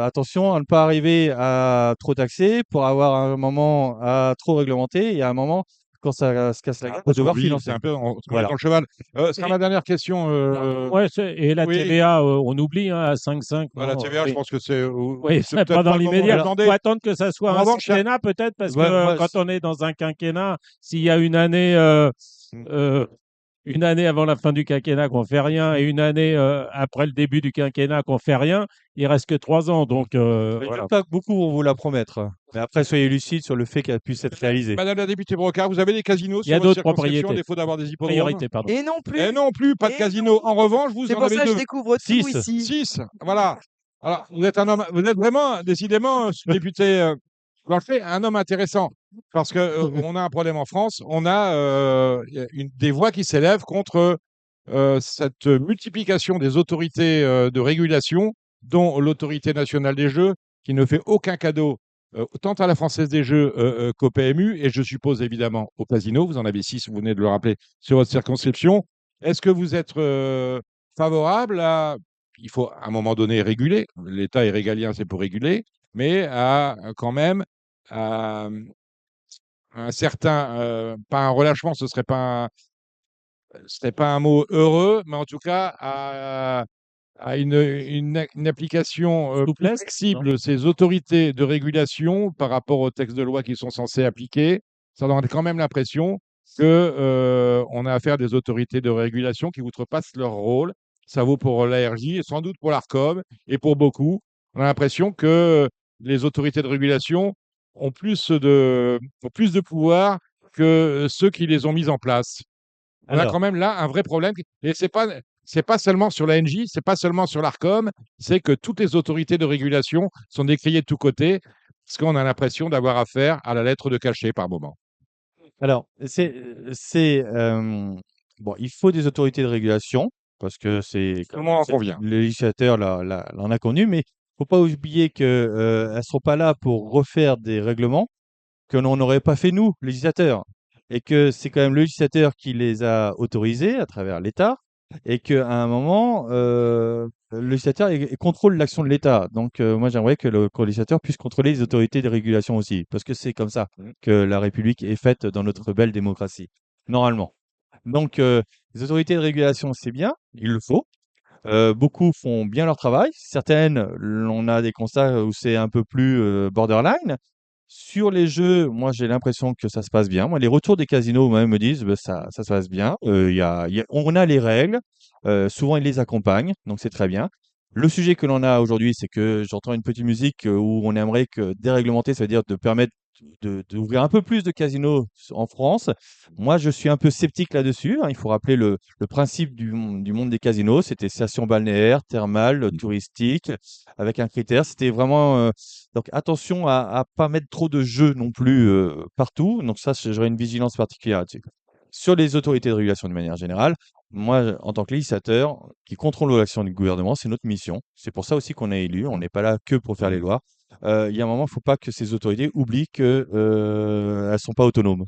[SPEAKER 7] attention à ne pas arriver à trop taxer pour avoir un moment à trop réglementer et à un moment, quand ça se casse la gueule, devoir
[SPEAKER 3] Oui,
[SPEAKER 7] financer.
[SPEAKER 3] c'est un peu
[SPEAKER 7] Voilà.
[SPEAKER 3] dans le cheval. Ce sera ma dernière question.
[SPEAKER 5] Ouais, et la
[SPEAKER 3] oui.
[SPEAKER 5] TVA, on oublie hein, à 5,5.
[SPEAKER 3] La TVA, je pense que c'est
[SPEAKER 5] Oui,
[SPEAKER 3] c'est peut-être
[SPEAKER 5] pas dans
[SPEAKER 3] le moment
[SPEAKER 5] l'immédiat.
[SPEAKER 3] de
[SPEAKER 5] Il
[SPEAKER 3] demander.
[SPEAKER 5] faut attendre que ça soit
[SPEAKER 3] En
[SPEAKER 5] un
[SPEAKER 3] revanche,
[SPEAKER 5] quinquennat peut-être, parce
[SPEAKER 7] Ouais,
[SPEAKER 5] que
[SPEAKER 7] moi,
[SPEAKER 5] quand on est dans un quinquennat, s'il y a une année avant la fin du quinquennat qu'on fait rien et une année après le début du quinquennat qu'on fait rien, il reste que 3 ans. Donc
[SPEAKER 7] je
[SPEAKER 5] voilà.
[SPEAKER 7] doute pas que beaucoup vont vous la promettre. Mais après, soyez lucide sur le fait qu'elle puisse être réalisée.
[SPEAKER 3] Madame la députée Brocard, vous avez des casinos
[SPEAKER 5] Il y a
[SPEAKER 3] sur votre
[SPEAKER 5] d'autres
[SPEAKER 3] circonscription,
[SPEAKER 5] propriétés.
[SPEAKER 3] à défaut d'avoir des hippodromes?
[SPEAKER 5] Priorité, pardon.
[SPEAKER 6] Et non plus.
[SPEAKER 3] Et non plus, pas de
[SPEAKER 6] Et
[SPEAKER 3] casino. En revanche, vous
[SPEAKER 6] C'est
[SPEAKER 3] en
[SPEAKER 6] pour
[SPEAKER 3] avez
[SPEAKER 6] ça que je
[SPEAKER 3] deux.
[SPEAKER 6] découvre tout
[SPEAKER 7] 6.
[SPEAKER 6] ici.
[SPEAKER 3] 6. Voilà. Alors, vous êtes un homme, vous êtes vraiment, décidément, député Blanchet, un homme intéressant. Parce que on a un problème en France. On a des voix qui s'élèvent contre cette multiplication des autorités de régulation, dont l'autorité nationale des jeux, qui ne fait aucun cadeau tant à la Française des Jeux qu'au PMU, et je suppose évidemment au casino. Vous en avez 6, vous venez de le rappeler, sur votre circonscription. Est-ce que vous êtes favorable à il faut à un moment donné réguler. L'État est régalien, c'est pour réguler, mais à quand même à un certain, pas un relâchement, ce serait pas un mot heureux, mais en tout cas à une application
[SPEAKER 5] Souplesse,
[SPEAKER 3] flexible de ces autorités de régulation par rapport aux textes de loi qui sont censés appliquer. Ça donne quand même l'impression que on a affaire à des autorités de régulation qui outrepassent leur rôle. Ça vaut pour l'ARJ et sans doute pour l'ARCOM et pour beaucoup. On a l'impression que les autorités de régulation ont plus de pouvoir que ceux qui les ont mises en place. On a
[SPEAKER 5] Alors,
[SPEAKER 3] quand même là un vrai problème. Et c'est pas seulement sur l'ANJ, c'est pas seulement sur l'ARCOM, c'est que toutes les autorités de régulation sont décriées de tous côtés, parce qu'on a l'impression d'avoir affaire à la lettre de cachet par moment.
[SPEAKER 7] Alors, bon, il faut des autorités de régulation parce que
[SPEAKER 3] Tout le monde en convient.
[SPEAKER 7] le législateur l'en a connu, mais faut pas oublier que elles sont pas là pour refaire des règlements que l'on n'aurait pas fait nous, législateurs, et que c'est quand même le législateur qui les a autorisés à travers l'État, et qu'à un moment, le législateur contrôle l'action de l'État. Donc, moi, j'aimerais que le législateur puisse contrôler les autorités de régulation aussi, parce que c'est comme ça que la République est faite dans notre belle démocratie, normalement. Donc, les autorités de régulation, c'est bien, il le faut. Beaucoup font bien leur travail. Certaines, on a des constats où c'est un peu plus borderline. Sur les jeux, moi, j'ai l'impression que ça se passe bien. Moi, les retours des casinos, moi, me disent bah, ça se passe bien. On a les règles. Souvent, ils les accompagnent, donc c'est très bien. Le sujet que l'on a aujourd'hui, c'est que j'entends une petite musique où on aimerait que déréglementer, ça veut dire de permettre d'ouvrir un peu plus de casinos en France. Moi, je suis un peu sceptique là-dessus, hein. Il faut rappeler le principe du monde des casinos. C'était station balnéaire, thermale, touristique, avec un critère. C'était vraiment. Donc, attention à pas mettre trop de jeux non plus partout. Donc, ça, j'aurais une vigilance particulière là-dessus. Sur les autorités de régulation de manière générale, moi, en tant que législateur qui contrôle l'action du gouvernement, c'est notre mission. C'est pour ça aussi qu'on est élu. On n'est pas là que pour faire les lois. Il y a un moment, il ne faut pas que ces autorités oublient qu'elles ne sont pas autonomes.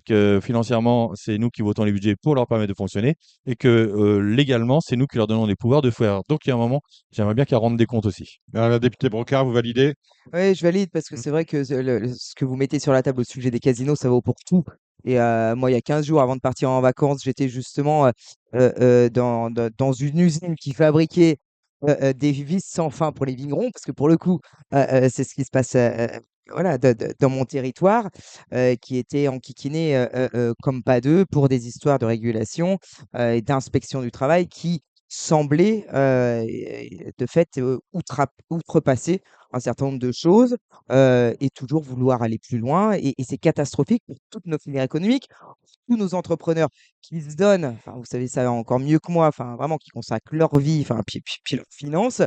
[SPEAKER 7] Que financièrement, c'est nous qui votons les budgets pour leur permettre de fonctionner et que légalement, c'est nous qui leur donnons des pouvoirs de faire. Donc, il y a un moment, j'aimerais bien qu'elles rendent des comptes aussi.
[SPEAKER 3] La députée Brocard, vous validez?
[SPEAKER 6] Oui, je valide parce que c'est vrai que ce que vous mettez sur la table au sujet des casinos, ça vaut pour tout. Et moi, il y a 15 jours avant de partir en vacances, j'étais justement dans une usine qui fabriquait des vis sans fin pour les vignerons, parce que pour le coup, c'est ce qui se passe voilà, dans mon territoire, qui était enquiquiné comme pas deux pour des histoires de régulation et d'inspection du travail qui semblaient de fait outrepasser un certain nombre de choses et toujours vouloir aller plus loin. Et c'est catastrophique pour toutes nos filières économiques, tous nos entrepreneurs qui se donnent, enfin, vous savez ça encore mieux que moi, enfin, vraiment qui consacrent leur vie, enfin, puis leurs finances,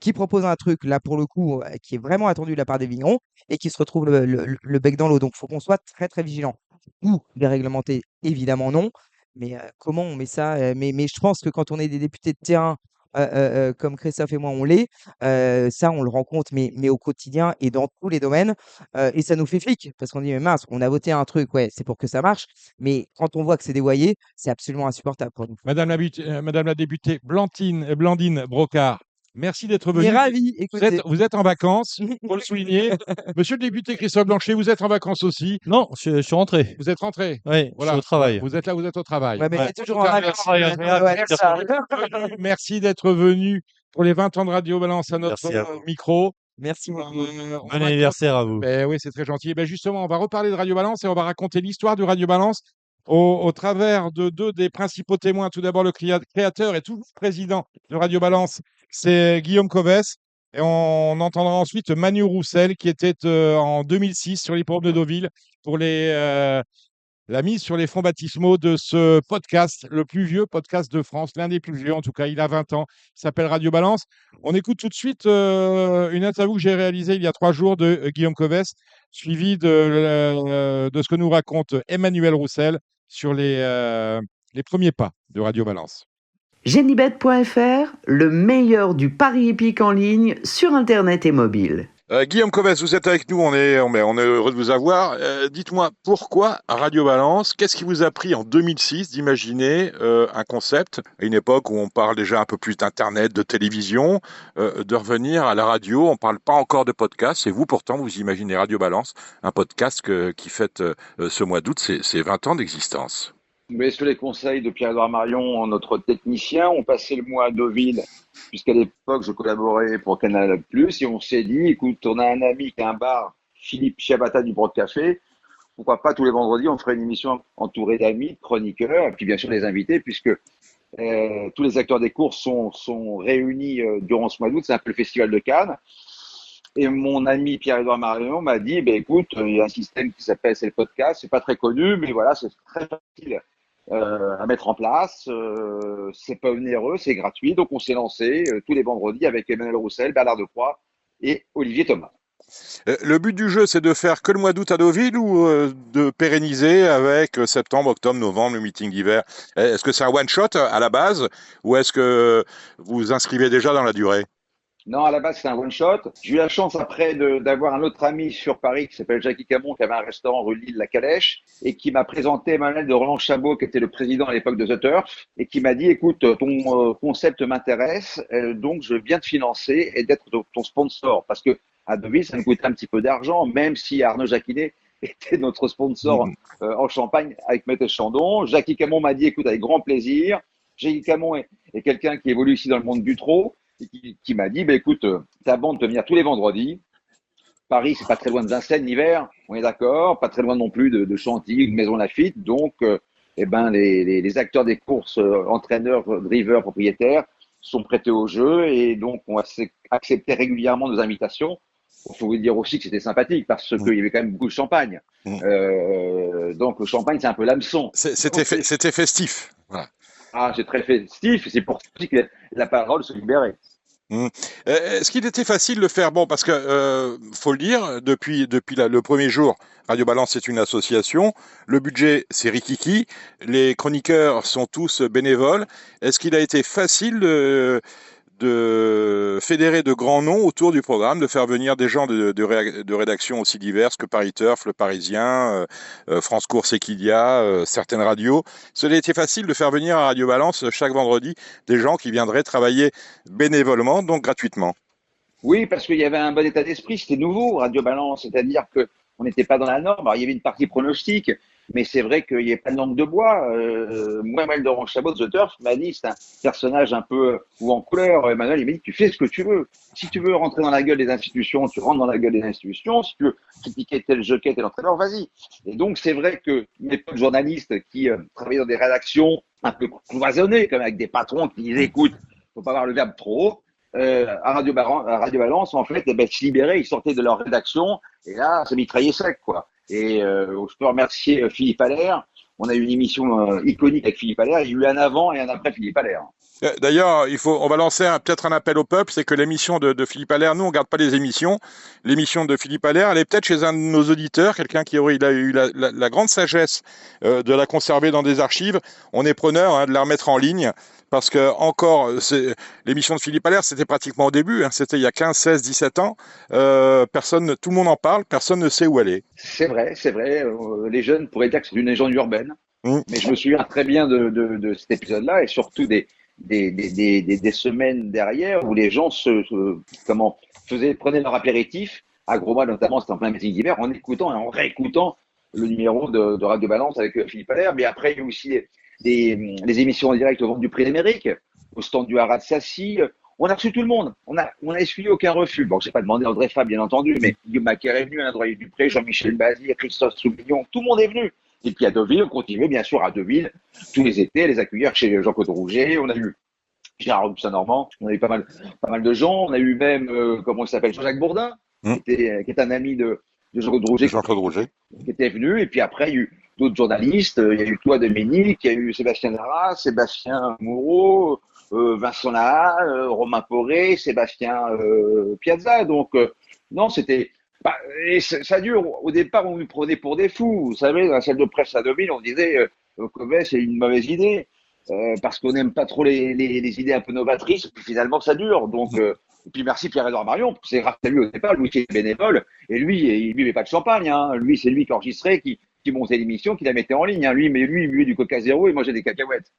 [SPEAKER 6] qui proposent un truc, là, pour le coup, qui est vraiment attendu de la part des vignerons et qui se retrouvent le bec dans l'eau. Donc, il faut qu'on soit très, très vigilant. Ou les réglementer, évidemment non. Mais comment on met ça mais je pense que quand on est des députés de terrain, comme Christophe et moi, on l'est, ça, on le rencontre, mais au quotidien et dans tous les domaines. Et ça nous fait flic, parce qu'on dit, mais mince, on a voté un truc, ouais, c'est pour que ça marche. Mais quand on voit que c'est dévoyé, c'est absolument insupportable pour nous.
[SPEAKER 3] Madame la députée Blandine Brocard, merci d'être
[SPEAKER 6] On est
[SPEAKER 3] venue.
[SPEAKER 6] ravis, écoutez.
[SPEAKER 3] Vous êtes en vacances, pour le souligner. Monsieur le député Christophe Blanchet, vous êtes en vacances aussi.
[SPEAKER 7] Non, je suis rentré.
[SPEAKER 3] Vous êtes rentré.
[SPEAKER 7] Oui, je suis au travail.
[SPEAKER 3] Vous êtes là, vous êtes au travail.
[SPEAKER 6] Ouais, mais
[SPEAKER 7] Ouais.
[SPEAKER 6] c'est toujours en
[SPEAKER 3] En tout cas,
[SPEAKER 6] vacances.
[SPEAKER 3] Merci d'être venu pour les 20 ans de Radio Balance à notre
[SPEAKER 7] Merci à vous.
[SPEAKER 3] micro.
[SPEAKER 6] Merci beaucoup.
[SPEAKER 3] On
[SPEAKER 7] Bon
[SPEAKER 3] va-
[SPEAKER 7] anniversaire à vous.
[SPEAKER 3] Ben oui, c'est très gentil. Ben justement, on va reparler de Radio Balance et on va raconter l'histoire de Radio Balance au travers de deux des principaux témoins. Tout d'abord, le créateur et toujours président de Radio Balance, c'est Guillaume Covès. Et on entendra ensuite Manu Roussel, qui était en 2006 sur l'hippodrome de Deauville pour la mise sur les fonds baptismaux de ce podcast, le plus vieux podcast de France, l'un des plus vieux en tout cas, il a 20 ans, il s'appelle Radio Balance. On écoute tout de suite une interview que j'ai réalisée il y a 3 jours de Guillaume Covès, suivie de ce que nous raconte Emmanuel Roussel sur les premiers pas de Radio Balance.
[SPEAKER 1] Genibet.fr, le meilleur du pari hippique en ligne sur Internet et mobile.
[SPEAKER 3] Guillaume Comès, vous êtes avec nous, on est heureux de vous avoir. Dites-moi, pourquoi Radio Balance? Qu'est-ce qui vous a pris en 2006 d'imaginer un concept, à une époque où on parle déjà un peu plus d'Internet, de télévision, de revenir à la radio? On ne parle pas encore de podcast, et vous, pourtant, vous imaginez Radio Balance, un podcast qui fête ce mois d'août ses 20 ans d'existence.
[SPEAKER 4] Mais sous les conseils de Pierre-Edouard Marion, notre technicien, on passait le mois à Deauville, puisqu'à l'époque, je collaborais pour Canal+, et on s'est dit, écoute, on a un ami qui a un bar, Philippe Chiabata du Broad Café, pourquoi pas tous les vendredis, on ferait une émission entourée d'amis, de chroniqueurs, et puis bien sûr des invités, puisque tous les acteurs des courses sont réunis durant ce mois d'août, c'est un peu le festival de Cannes. Et mon ami Pierre-Edouard Marion m'a dit, écoute, il y a un système qui s'appelle, c'est le podcast, c'est pas très connu, mais voilà, c'est très facile à mettre en place. C'est pas onéreux, c'est gratuit. Donc on s'est lancé tous les vendredis avec Emmanuel Roussel, Bernard Decroix et Olivier Thomas.
[SPEAKER 3] Le but du jeu, c'est de faire que le mois d'août à Deauville ou de pérenniser avec septembre, octobre, novembre, le meeting d'hiver? Est-ce que c'est un one-shot à la base ou est-ce que vous inscrivez déjà dans la durée?
[SPEAKER 4] Non, à la base, c'est un one-shot. J'ai eu la chance après d'avoir un autre ami sur Paris qui s'appelle Jackie Camon, qui avait un restaurant rue Lille, La Calèche, et qui m'a présenté Emmanuel de Roland Chabot, qui était le président à l'époque de The Turf, et qui m'a dit, écoute, ton concept m'intéresse, donc je viens te financer et d'être ton sponsor. Parce que à Deauville, ça me coûtait un petit peu d'argent, même si Arnaud Jacquinet était notre sponsor en Champagne avec Maître Chandon. Jackie Camon m'a dit, écoute, avec grand plaisir. Jackie Camon est quelqu'un qui évolue ici dans le monde du trot, et qui m'a dit, écoute, ta bande peut venir tous les vendredis. Paris, c'est pas très loin de Vincennes l'hiver, on est d'accord, pas très loin non plus de Chantilly ou de Maison Lafitte. Donc, les acteurs des courses, entraîneurs, drivers, propriétaires, sont prêtés au jeu et donc on a accepté régulièrement nos invitations. Il faut vous dire aussi que c'était sympathique parce qu'il y avait quand même beaucoup de champagne. Donc le champagne, c'est un peu l'hameçon.
[SPEAKER 3] C'était festif. Voilà.
[SPEAKER 4] Ah, c'est très festif, c'est pour ça que la parole se libérait.
[SPEAKER 3] Est-ce qu'il était facile de faire? Bon, parce que faut le dire, depuis le premier jour, Radio Balance c'est une association. Le budget c'est rikiki. Les chroniqueurs sont tous bénévoles. Est-ce qu'il a été facile de fédérer de grands noms autour du programme, de faire venir des gens de rédactions aussi diverses que Paris Turf, Le Parisien, France Course Equidia, certaines radios? Cela a été facile de faire venir à Radio Balance chaque vendredi des gens qui viendraient travailler bénévolement, donc gratuitement.
[SPEAKER 4] Oui, parce qu'il y avait un bon état d'esprit, c'était nouveau, Radio Balance, c'est-à-dire qu'on n'était pas dans la norme. Alors, il y avait une partie pronostic, mais c'est vrai qu'il n'y avait pas de langue de bois. Moi, Emmanuel de Chabot de The Turf m'a dit, c'est un personnage un peu ou en couleur. Emmanuel, il m'a dit, tu fais ce que tu veux. Si tu veux rentrer dans la gueule des institutions, tu rentres dans la gueule des institutions. Si tu veux critiquer tel jockey, tel entraîneur, vas-y. Et donc, c'est vrai que mes potes journalistes qui travaillaient dans des rédactions un peu cloisonnées, comme avec des patrons qui disaient, écoute, faut pas avoir le verbe trop haut. À Radio Balance, en fait, se libéraient, ils sortaient de leur rédaction, et là, ça mitraillait sec, quoi. Et je peux remercier Philippe Allaire. On a eu une émission iconique avec Philippe Allaire. Il y a eu un avant et un après Philippe Allaire.
[SPEAKER 3] D'ailleurs, on va lancer peut-être un appel au peuple, c'est que l'émission de Philippe Allaire, nous on garde pas les émissions. L'émission de Philippe Allaire, elle est peut-être chez un de nos auditeurs, quelqu'un qui il a eu la grande sagesse de la conserver dans des archives. On est preneur de la remettre en ligne. Parce que l'émission de Philippe Allaire, c'était pratiquement au début, c'était il y a 15, 16, 17 ans. Tout le monde en parle, personne ne sait où elle est.
[SPEAKER 4] C'est vrai. Les jeunes pourraient dire que c'est une légende urbaine. Mais je me souviens très bien de cet épisode-là et surtout des semaines derrière où les gens prenaient leur apéritif, à Grosbois notamment, c'était en plein meeting d'hiver, en écoutant et en réécoutant le numéro de Radio Balance avec Philippe Allaire. Mais après, il y a aussi les émissions en direct au Ventre du Prix d'Amérique, au stand du Haras Sassi. On a reçu tout le monde. On a essuyé aucun refus. Bon, j'ai pas demandé à André Fab, bien entendu, mais Guillaume Macaire est venu, Alain Droyer-Dupré, Jean-Michel Bazir, Christophe Soumillon, tout le monde est venu. Et puis à Deauville, on continuait bien sûr à Deauville tous les étés à les accueillir chez Jean-Claude Rouget. On a eu Gérard Robson-Normand, on a eu pas mal de gens. On a eu même, comment il s'appelle, Jean-Jacques Bourdin, qui est un ami de Jean-Claude Rouget, qui était venu. Et puis après, il y a eu d'autres journalistes. Il y a eu toi, Dominique, il y a eu Sébastien Darras, Sébastien Moreau, Vincent Lahalle, Romain Poré, Sébastien Piazza. Donc, non, c'était... et ça dure. Au départ, on nous prenait pour des fous. Vous savez, dans la salle de presse à Deauville, on disait Covet, c'est une mauvaise idée. Parce qu'on n'aime pas trop les idées un peu novatrices. Puis finalement, ça dure. Donc, Et puis merci Pierre-Édouard Marion, c'est grâce à lui au départ, lui qui est bénévole, et lui, il buvait pas de champagne, hein. Lui, c'est lui qui enregistrait, qui montait l'émission, qui la mettait en ligne, hein. Lui, mais lui, il buvait du Coca Zéro et moi j'ai des cacahuètes.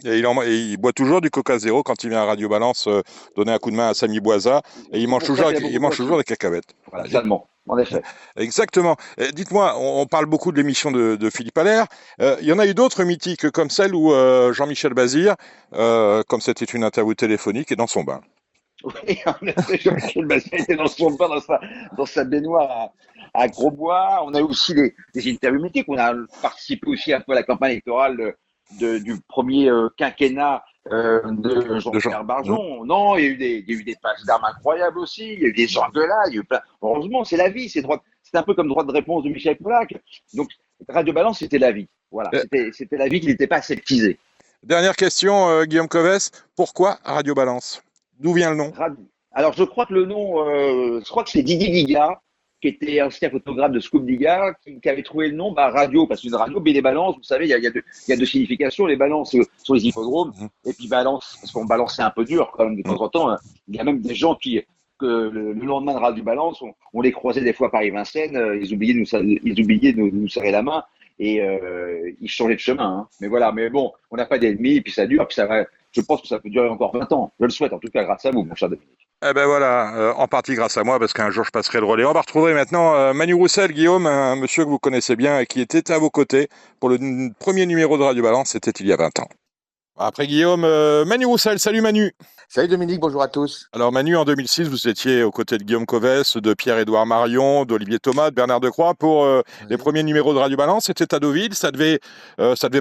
[SPEAKER 3] Et il boit toujours du Coca Zéro quand il vient à Radio Balance donner un coup de main à Samy Boisa. Et il mange toujours des cacahuètes.
[SPEAKER 4] Voilà, seulement, en effet.
[SPEAKER 3] Exactement. Dites-moi, on parle beaucoup de l'émission de Philippe Allaire. Il y en a eu d'autres mythiques comme celle où Jean-Michel Bazir, comme c'était une interview téléphonique, est dans son bain.
[SPEAKER 4] Oui, en effet, Jean-Michel Bazir était dans son bain, dans sa baignoire à Grosbois. On a eu aussi des interviews mythiques. On a participé aussi un peu à la campagne électorale du premier quinquennat de Jean-Pierre Barjon. Non, il y a eu des passes d'armes incroyables aussi. Il y a eu des engueulades. Il y a eu plein. Heureusement, c'est la vie. C'est un peu comme droit de réponse de Michel Pollack. Donc, Radio Balance, c'était la vie. Voilà, c'était la vie qui n'était pas aseptisée.
[SPEAKER 3] Dernière question, Guillaume Covès. Pourquoi Radio Balance? D'où vient le nom?
[SPEAKER 4] Alors, je crois que le nom, je crois que c'est Didier Diga, qui était ancien photographe de Scoop Diga, qui avait trouvé le nom radio, parce qu'une radio, les balances, vous savez, il y a deux significations, les balances sur les hippodromes, et puis balance, parce qu'on balançait un peu dur quand même de temps en temps. Hein. Il y a même des gens que le lendemain de Radio Balance, on les croisait des fois à Paris-Vincennes, ils oubliaient de nous serrer la main, et ils changeaient de chemin. Hein. Mais voilà, mais bon, on n'a pas d'ennemis, puis ça dure, puis ça va. Je pense que ça peut durer encore 20 ans. Je le souhaite, en tout cas, grâce à vous, mon cher Dominique.
[SPEAKER 3] Eh ben voilà, en partie grâce à moi, parce qu'un jour je passerai le relais. On va retrouver maintenant Manu Roussel, Guillaume, un monsieur que vous connaissez bien et qui était à vos côtés pour le premier numéro de Radio Balance, c'était il y a 20 ans. Après Guillaume, Manu Roussel, salut Manu.
[SPEAKER 8] Salut Dominique, bonjour à tous.
[SPEAKER 3] Alors Manu, en 2006, vous étiez aux côtés de Guillaume Covès, de Pierre-Édouard Marion, d'Olivier Thomas, de Bernard Decroix pour les premiers numéros de Radio Balance. C'était à Deauville, ça devait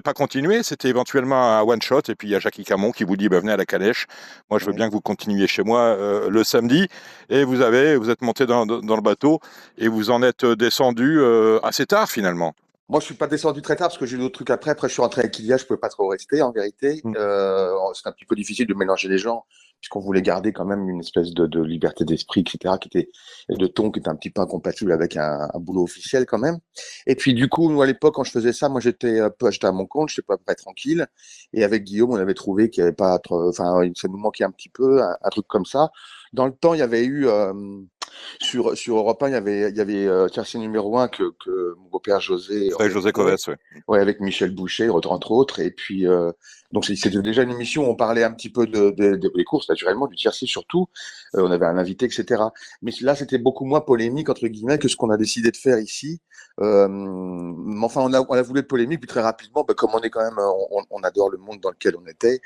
[SPEAKER 3] pas continuer, c'était éventuellement un one-shot. Et puis il y a Jackie Camon qui vous dit venez à la calèche. Moi, je veux bien que vous continuiez chez moi le samedi. Et vous êtes monté dans le bateau et vous en êtes descendu assez tard finalement.
[SPEAKER 8] Moi, je suis pas descendu très tard parce que j'ai eu d'autres trucs après. Après, je suis rentré avec Ilia, je pouvais pas trop rester, en vérité. C'est un petit peu difficile de mélanger les gens puisqu'on voulait garder quand même une espèce de liberté d'esprit, etc., et de ton qui était un petit peu incompatible avec un boulot officiel quand même. Et puis, du coup, nous, à l'époque, quand je faisais ça, moi, j'étais à mon compte, j'étais pas très tranquille. Et avec Guillaume, on avait trouvé qu'il y avait pas ça nous manquait un petit peu, un truc comme ça. Dans le temps, il y avait eu, sur Europe 1, il y avait Tiercé numéro 1 que mon beau-père José.
[SPEAKER 3] José Covès, oui.
[SPEAKER 8] Ouais, avec Michel Boucher, entre autres. Et puis, donc c'était déjà une émission où on parlait un petit peu des courses, naturellement, du tiercé surtout. On avait un invité, etc. Mais là, c'était beaucoup moins polémique, entre guillemets, que ce qu'on a décidé de faire ici. Mais enfin, on a voulu être polémique, puis très rapidement, comme on est quand même, on adore le monde dans lequel on était,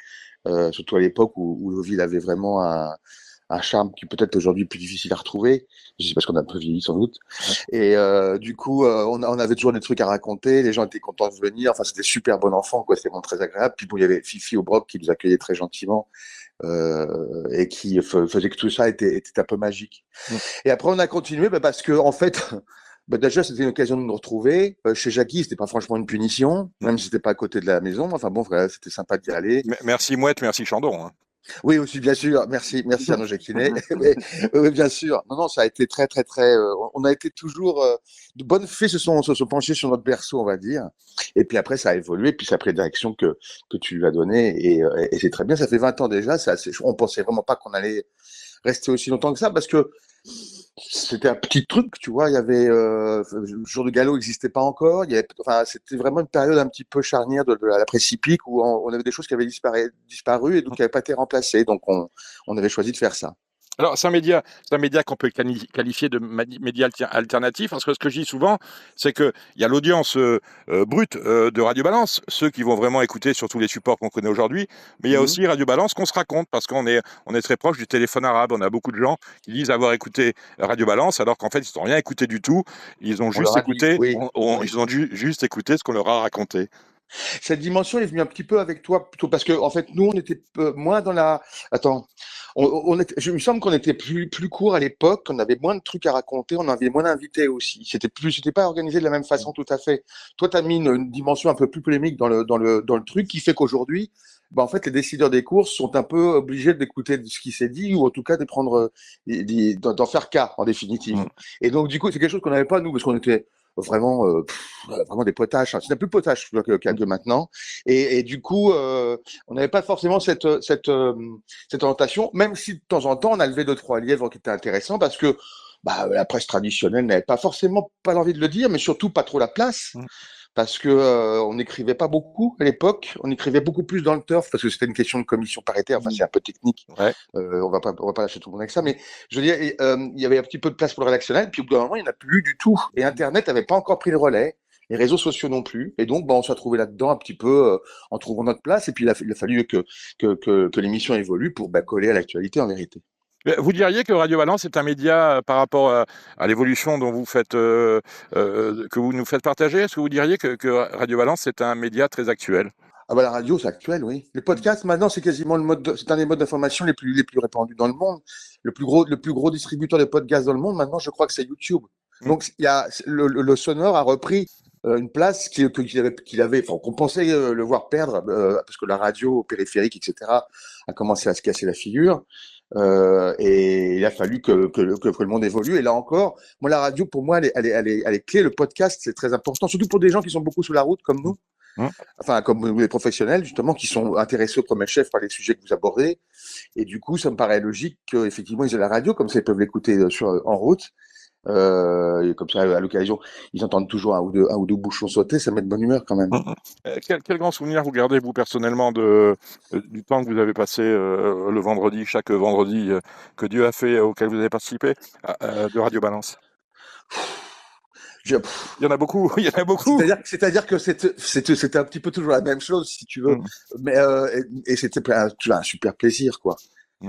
[SPEAKER 8] surtout à l'époque où Deauville avait vraiment un charme qui peut-être aujourd'hui est plus difficile à retrouver. Je sais parce qu'on a un peu vieilli sans doute. Et du coup, on avait toujours des trucs à raconter. Les gens étaient contents de venir. Enfin, c'était super bon enfant, quoi. C'était vraiment très agréable. Puis bon, il y avait Fifi Aubrac qui nous accueillait très gentiment et qui faisait que tout ça était un peu magique. Et après, on a continué parce que en fait. Déjà, c'était une occasion de nous retrouver. Chez Jackie, c'était pas franchement une punition, même si c'était pas à côté de la maison. Enfin bon, c'était sympa d'y aller.
[SPEAKER 3] Merci Mouette, merci Chandon. Hein.
[SPEAKER 8] Oui, aussi, bien sûr. Merci Arnaud Jacquinet. Oui, bien sûr. Non, ça a été très. On a été toujours de bonnes fées se sont penchées sur notre berceau, on va dire. Et puis après, ça a évolué, puis ça a pris la direction que tu lui as donnée, et c'est très bien. Ça fait 20 ans déjà. On pensait vraiment pas qu'on allait rester aussi longtemps que ça, parce que c'était un petit truc, tu vois. Il y avait le jour de galop n'existait pas encore. C'était vraiment une période un petit peu charnière de l'après-Sippique où on avait des choses qui avaient disparu et donc qui n'avaient pas été remplacées. Donc on avait choisi de faire ça.
[SPEAKER 3] Alors, c'est un média qu'on peut qualifier de média alternatif, parce que ce que je dis souvent, c'est qu'il y a l'audience brute de Radio Balance, ceux qui vont vraiment écouter sur tous les supports qu'on connaît aujourd'hui, mais il y a aussi Radio Balance qu'on se raconte, parce qu'on est très proche du téléphone arabe. On a beaucoup de gens qui disent avoir écouté Radio Balance, alors qu'en fait, ils n'ont rien écouté du tout. Ils ont juste écouté, ils ont juste écouté ce qu'on leur a raconté.
[SPEAKER 8] Cette dimension est venue un petit peu avec toi, plutôt parce que en fait, nous, on était moins dans la. Attends, je me semble qu'on était plus court à l'époque, qu'on avait moins de trucs à raconter, on avait moins d'invités aussi. C'était pas organisé de la même façon, tout à fait. Toi, tu as mis une dimension un peu plus polémique dans le truc, qui fait qu'aujourd'hui, en fait, les décideurs des courses sont un peu obligés d'écouter ce qui s'est dit, ou en tout cas de prendre, d'en faire cas, en définitive. Et donc, du coup, c'est quelque chose qu'on n'avait pas nous, parce qu'on était vraiment, vraiment des potaches. Hein. C'était plus potache que maintenant. Et du coup, on n'avait pas forcément cette orientation, même si de temps en temps, on a levé 2-3 lièvres qui étaient intéressants parce que la presse traditionnelle n'avait pas forcément pas l'envie de le dire, mais surtout pas trop la place. Parce que on n'écrivait pas beaucoup à l'époque, on écrivait beaucoup plus dans le turf parce que c'était une question de commission paritaire. Enfin, c'est un peu technique.
[SPEAKER 3] Ouais.
[SPEAKER 8] On va pas lâcher tout le monde avec ça, mais je veux dire, il y avait un petit peu de place pour le rédactionnel, puis au bout d'un moment, il n'y en a plus du tout. Et Internet n'avait pas encore pris le relais, les réseaux sociaux non plus, et donc on s'est retrouvé là-dedans un petit peu en trouvant notre place. Et puis il a fallu que l'émission évolue pour coller à l'actualité en vérité.
[SPEAKER 3] Vous diriez que Radio Balance est un média par rapport à l'évolution dont vous faites, que vous nous faites partager. Est-ce que vous diriez que Radio Balance est un média très actuel?
[SPEAKER 8] Ah la radio, c'est actuel, oui. Les podcasts, maintenant, c'est quasiment c'est un des modes d'information les plus répandus dans le monde. Le plus gros distributeur de podcasts dans le monde, maintenant, je crois que c'est YouTube. Donc, il y a, le sonore a repris une place qu'il avait, enfin, qu'on pensait le voir perdre, parce que la radio périphérique, etc., a commencé à se casser la figure. Et il a fallu que le monde évolue. Et là encore, moi, la radio, pour moi, elle est clé. Le podcast, c'est très important, surtout pour des gens qui sont beaucoup sur la route, comme nous. Enfin, comme les professionnels, justement, qui sont intéressés au premier chef par les sujets que vous abordez. Et du coup, ça me paraît logique qu'effectivement, ils aient la radio, comme ça, ils peuvent l'écouter en route. Et comme ça, à l'occasion, ils entendent toujours un ou deux bouchons sauter, ça met de bonne humeur quand même.
[SPEAKER 3] Quel grand souvenir vous gardez, vous, personnellement, du temps que vous avez passé le vendredi, chaque vendredi, que Dieu a fait, auquel vous avez participé, de Radio Balance? Il y en a beaucoup, il y en a beaucoup.
[SPEAKER 8] C'est-à-dire que c'était un petit peu toujours la même chose, si tu veux. Mais, et c'était un super plaisir, quoi.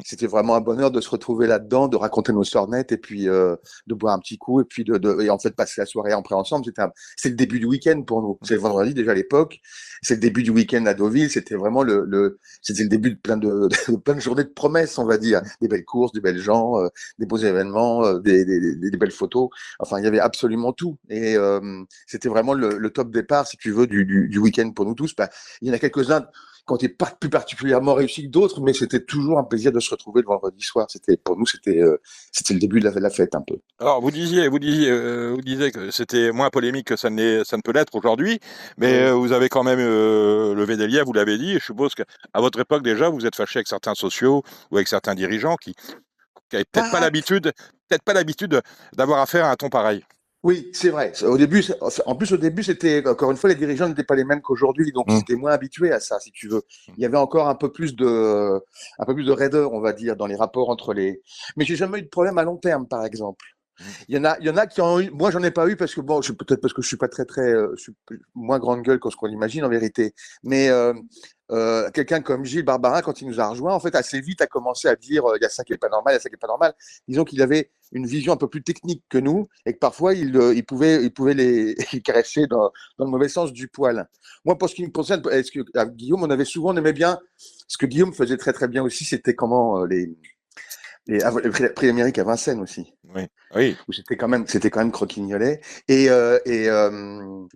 [SPEAKER 8] C'était vraiment un bonheur de se retrouver là-dedans, de raconter nos sornettes et puis de boire un petit coup et puis et en fait passer la soirée après ensemble. C'est le début du week-end pour nous. C'est le vendredi déjà à l'époque. C'est le début du week-end à Deauville. C'était vraiment c'était le début de plein de journées de promesses, on va dire. Des belles courses, des belles gens, des beaux événements, des belles photos. Enfin, il y avait absolument tout. Et c'était vraiment le top départ, si tu veux, du week-end pour nous tous. Il y en a quelques-uns qui n'étaient pas plus particulièrement réussis que d'autres, mais c'était toujours un plaisir de se retrouver le vendredi soir. Pour nous, c'était le début de la fête un peu.
[SPEAKER 3] Alors, vous disiez que c'était moins polémique que ça ne peut l'être aujourd'hui, mais vous avez quand même levé des liens, vous l'avez dit, et je suppose qu'à votre époque déjà, vous êtes fâché avec certains sociaux ou avec certains dirigeants qui n'avaient peut-être pas l'habitude d'avoir affaire à un ton pareil.
[SPEAKER 8] Oui, c'est vrai. Au début, c'était, encore une fois, les dirigeants n'étaient pas les mêmes qu'aujourd'hui, donc ils étaient moins habitués à ça, si tu veux. Il y avait encore un peu plus de raideur, on va dire, dans les rapports entre les. Mais j'ai jamais eu de problème à long terme, par exemple. Il y en a qui ont eu. Moi, j'en ai pas eu parce que peut-être parce que je suis pas très, je suis moins grande gueule que ce qu'on imagine en vérité. Mais quelqu'un comme Gilles Barbarin, quand il nous a rejoint, en fait, assez vite a commencé à dire il y a ça qui est pas normal, il y a ça qui est pas normal. Disons qu'il avait une vision un peu plus technique que nous et que parfois il pouvait les caresser dans le mauvais sens du poil. Moi, pour ce qui me concerne, Guillaume, on aimait bien ce que Guillaume faisait très très bien aussi, c'était comment les prix d'Amérique à Vincennes aussi.
[SPEAKER 3] Oui.
[SPEAKER 8] Où c'était quand même croquignolet. Et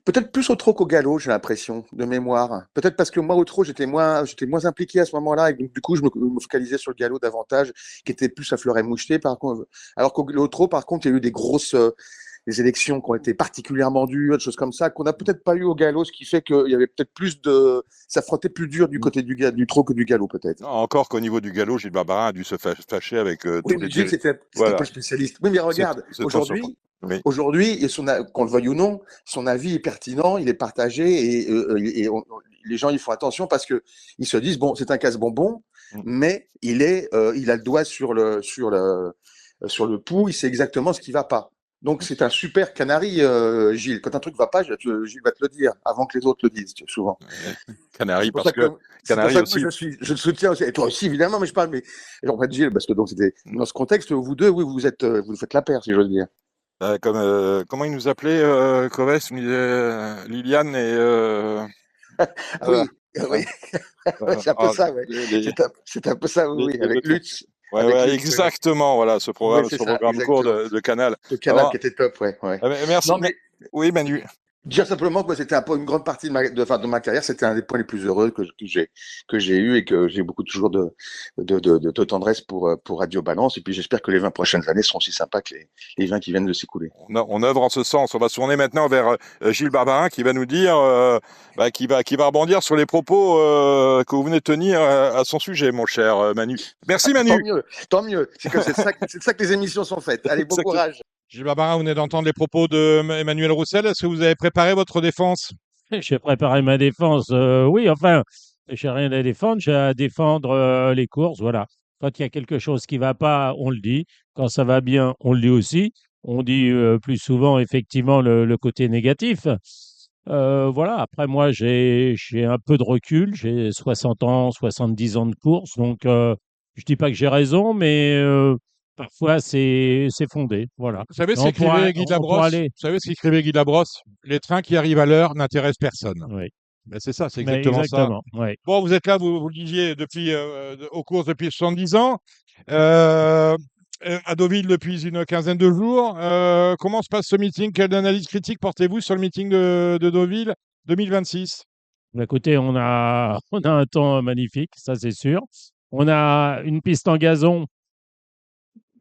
[SPEAKER 8] peut-être plus au trot qu'au galop, j'ai l'impression, de mémoire. Peut-être parce que moi, au trot, j'étais moins impliqué à ce moment-là. Et donc, du coup, je me focalisais sur le galop davantage, qui était plus à fleuret moucheté, par contre. Alors qu'au trot, par contre, il y a eu des grosses, des élections qui ont été particulièrement dures, des choses comme ça, qu'on n'a peut-être pas eu au galop, ce qui fait qu'il y avait peut-être ça frottait plus dur du côté du trot que du galop, peut-être.
[SPEAKER 3] Encore qu'au niveau du galop, Gilles Barbarin a dû se fâcher avec
[SPEAKER 8] oui, mais Gilles, c'était pas le spécialiste. Oui, mais regarde, aujourd'hui, qu'on le veuille ou non, son avis est pertinent, il est partagé et les gens, ils font attention parce que ils se disent, bon, c'est un casse-bonbon, mais il a le doigt sur le pouls, il sait exactement ce qui va pas. Donc, c'est un super canari, Gilles. Quand un truc va pas, Gilles va te le dire avant que les autres le disent, souvent.
[SPEAKER 3] Canari, parce que Canari aussi.
[SPEAKER 8] Je le soutiens aussi. Et toi aussi, évidemment, mais je parle, mais en fait, Gilles, parce que donc c'était dans ce contexte, vous deux, oui, vous faites la paire, si j'ose dire.
[SPEAKER 3] Comment il nous appelait, Coves, Liliane et.
[SPEAKER 8] Oui. C'est un peu ça, oui. C'est un peu ça, oui, avec Lutz.
[SPEAKER 3] Ouais, exactement, voilà, ce programme court de Canal.
[SPEAKER 8] De Canal qui était top, ouais.
[SPEAKER 3] Merci.
[SPEAKER 8] Non, mais...
[SPEAKER 3] Oui, Manu.
[SPEAKER 8] Dire simplement que c'était une grande partie de ma carrière, c'était un des points les plus heureux que j'ai eu et que j'ai beaucoup toujours de tendresse pour Radio Balance. Et puis j'espère que les 20 prochaines années seront aussi sympas que les 20 qui viennent de s'écouler.
[SPEAKER 3] On œuvre en ce sens. On va se tourner maintenant vers Gilles Barbarin qui va nous dire, qui va rebondir sur les propos que vous venez de tenir à son sujet, mon cher Manu. Merci Manu.
[SPEAKER 8] Tant mieux. C'est de ça que les émissions sont faites. Allez, bon courage.
[SPEAKER 3] Gilles Barbarin, vous venez d'entendre les propos de Emmanuel Roussel. Est-ce que vous avez préparé votre défense?
[SPEAKER 5] J'ai préparé ma défense. Oui, enfin, j'ai rien à défendre. J'ai à défendre les courses. Voilà. Quand il y a quelque chose qui va pas, on le dit. Quand ça va bien, on le dit aussi. On dit plus souvent, effectivement, le côté négatif. Voilà. Après, moi, j'ai un peu de recul. J'ai 60 ans, 70 ans de course. Donc, je dis pas que j'ai raison, mais parfois, c'est fondé. Voilà.
[SPEAKER 3] Vous savez ce qu'écrivait Guy Delabrosse? Vous savez ce qu'écrivait Guy Delabrosse? Les trains qui arrivent à l'heure n'intéressent personne.
[SPEAKER 5] Oui.
[SPEAKER 3] Ben c'est ça, c'est exactement ça.
[SPEAKER 5] Oui.
[SPEAKER 3] Bon, vous êtes là, vous le disiez, aux courses depuis 70 ans. À Deauville depuis une quinzaine de jours. Comment se passe ce meeting? Quelle analyse critique portez-vous sur le meeting de Deauville 2026?
[SPEAKER 5] Écoutez, on a un temps magnifique, ça c'est sûr. On a une piste en gazon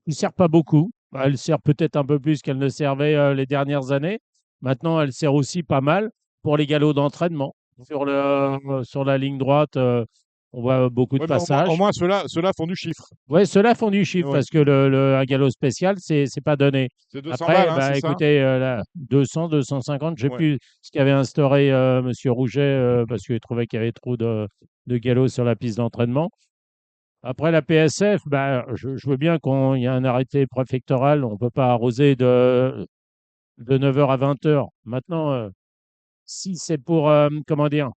[SPEAKER 5] qui ne sert pas beaucoup. Elle sert peut-être un peu plus qu'elle ne servait les dernières années. Maintenant, elle sert aussi pas mal pour les galops d'entraînement. Sur la ligne droite, on voit beaucoup de passages.
[SPEAKER 3] Au moins, ceux-là font du chiffre.
[SPEAKER 5] Oui, ceux-là font du chiffre parce que un galop spécial, c'est pas donné.
[SPEAKER 3] C'est 200
[SPEAKER 5] Après,
[SPEAKER 3] balles,
[SPEAKER 5] écoutez, 200, 250, je ne sais plus ce qu'avait instauré M. Rouget parce qu'il trouvait qu'il y avait trop de galops sur la piste d'entraînement. Après, la PSF, je veux bien qu'il y ait un arrêté préfectoral. On ne peut pas arroser de 9h à 20h. Maintenant, si c'est pour, comment dire,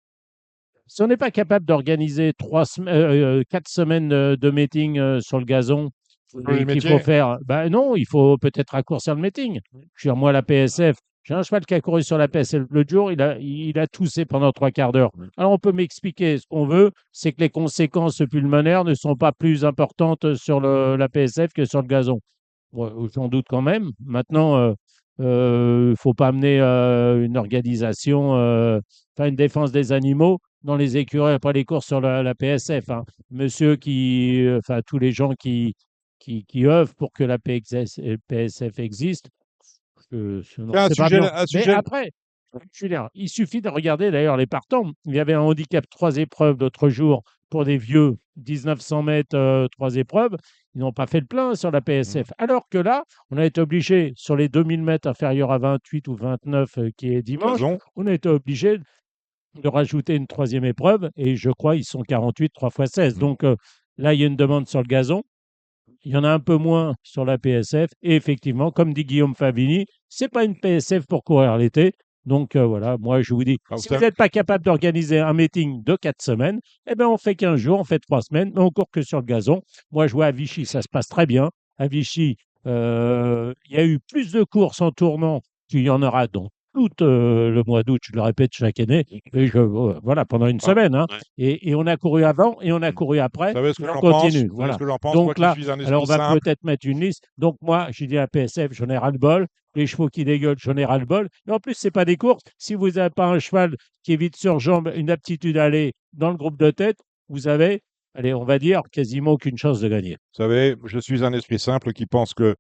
[SPEAKER 5] si on n'est pas capable d'organiser 4 semaines de meeting sur le gazon, et qu'il faut faire, non, il faut peut-être raccourcir le meeting. Je veux dire, moi, la PSF, j'ai un cheval qui a couru sur la PSF l'autre jour, il a toussé pendant 3/4 d'heure. Alors, on peut m'expliquer ce qu'on veut, c'est que les conséquences pulmonaires ne sont pas plus importantes sur la PSF que sur le gazon. Bon, j'en doute quand même. Maintenant, il ne faut pas amener une organisation, une défense des animaux dans les écuries après les courses sur la PSF. Hein. Monsieur tous les gens qui œuvrent pour que la PSF existe, c'est pas bien. Mais après, Julien, il suffit de regarder d'ailleurs les partants. Il y avait un handicap 3 épreuves l'autre jour pour des vieux 1900 mètres, 3 épreuves. Ils n'ont pas fait le plein sur la PSF. Alors que là, on a été obligé, sur les 2000 mètres inférieurs à 28 ou 29 qui est dimanche, on a été obligé de rajouter une 3e épreuve. Et je crois ils sont 48, 3 x 16. Donc là, il y a une demande sur le gazon. Il y en a un peu moins sur la PSF. Et effectivement, comme dit Guillaume Favini, ce n'est pas une PSF pour courir l'été. Donc voilà, moi je vous dis, si vous n'êtes pas capable d'organiser un meeting de 4 semaines, on fait 15 jours, on fait 3 semaines, mais on court que sur le gazon. Moi je vois à Vichy, ça se passe très bien. À Vichy, il y a eu plus de courses en tournant qu'il y en aura dans tout le mois d'août, je le répète chaque année, et voilà, pendant une semaine. Hein. Et on a couru avant et on a couru après.
[SPEAKER 3] On
[SPEAKER 5] continue. Voilà.
[SPEAKER 3] Donc
[SPEAKER 5] là, alors on va peut-être mettre une liste. Donc moi, j'ai dit à PSF, j'en ai ras-le-bol. Les chevaux qui dégueulent, j'en ai ras-le-bol. Et en plus, ce n'est pas des courses. Si vous n'avez pas un cheval qui est vite sur jambe, une aptitude à aller dans le groupe de tête, vous avez, allez, on va dire, quasiment aucune chance de gagner.
[SPEAKER 3] Vous savez, je suis un esprit simple qui pense que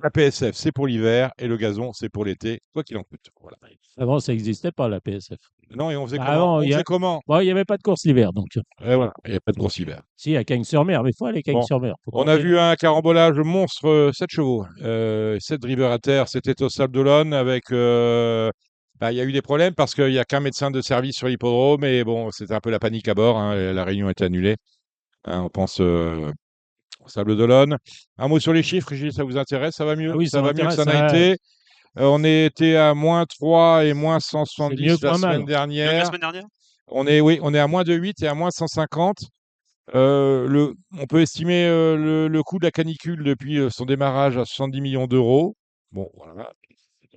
[SPEAKER 3] la PSF, c'est pour l'hiver et le gazon, c'est pour l'été, quoi qu'il en coûte. Voilà.
[SPEAKER 5] Avant, ça n'existait pas, la PSF.
[SPEAKER 3] Non, et on faisait comment?
[SPEAKER 5] Il n'y avait pas de course l'hiver, donc.
[SPEAKER 3] Et voilà, il n'y avait pas de course l'hiver.
[SPEAKER 5] Si, à Cagnes-sur-Mer, mais il faut aller à Cagnes-sur-Mer.
[SPEAKER 3] On a vu un carambolage monstre, 7 chevaux, 7 drivers à terre. C'était au Sable d'Olonne avec... il y a eu des problèmes parce qu'il n'y a qu'un médecin de service sur l'hippodrome et bon, c'était un peu la panique à bord. Hein, la réunion est annulée. Hein, on pense... Sable d'Olonne. Un mot sur les chiffres, Gilles, ça vous intéresse? Ça va mieux?
[SPEAKER 5] Oui,
[SPEAKER 3] ça va mieux que ça n'a été. On était à moins 3 et moins 170 la semaine dernière. On est à moins de 8 et à moins 150. On peut estimer le coût de la canicule depuis son démarrage à 70 millions d'euros. Bon, voilà.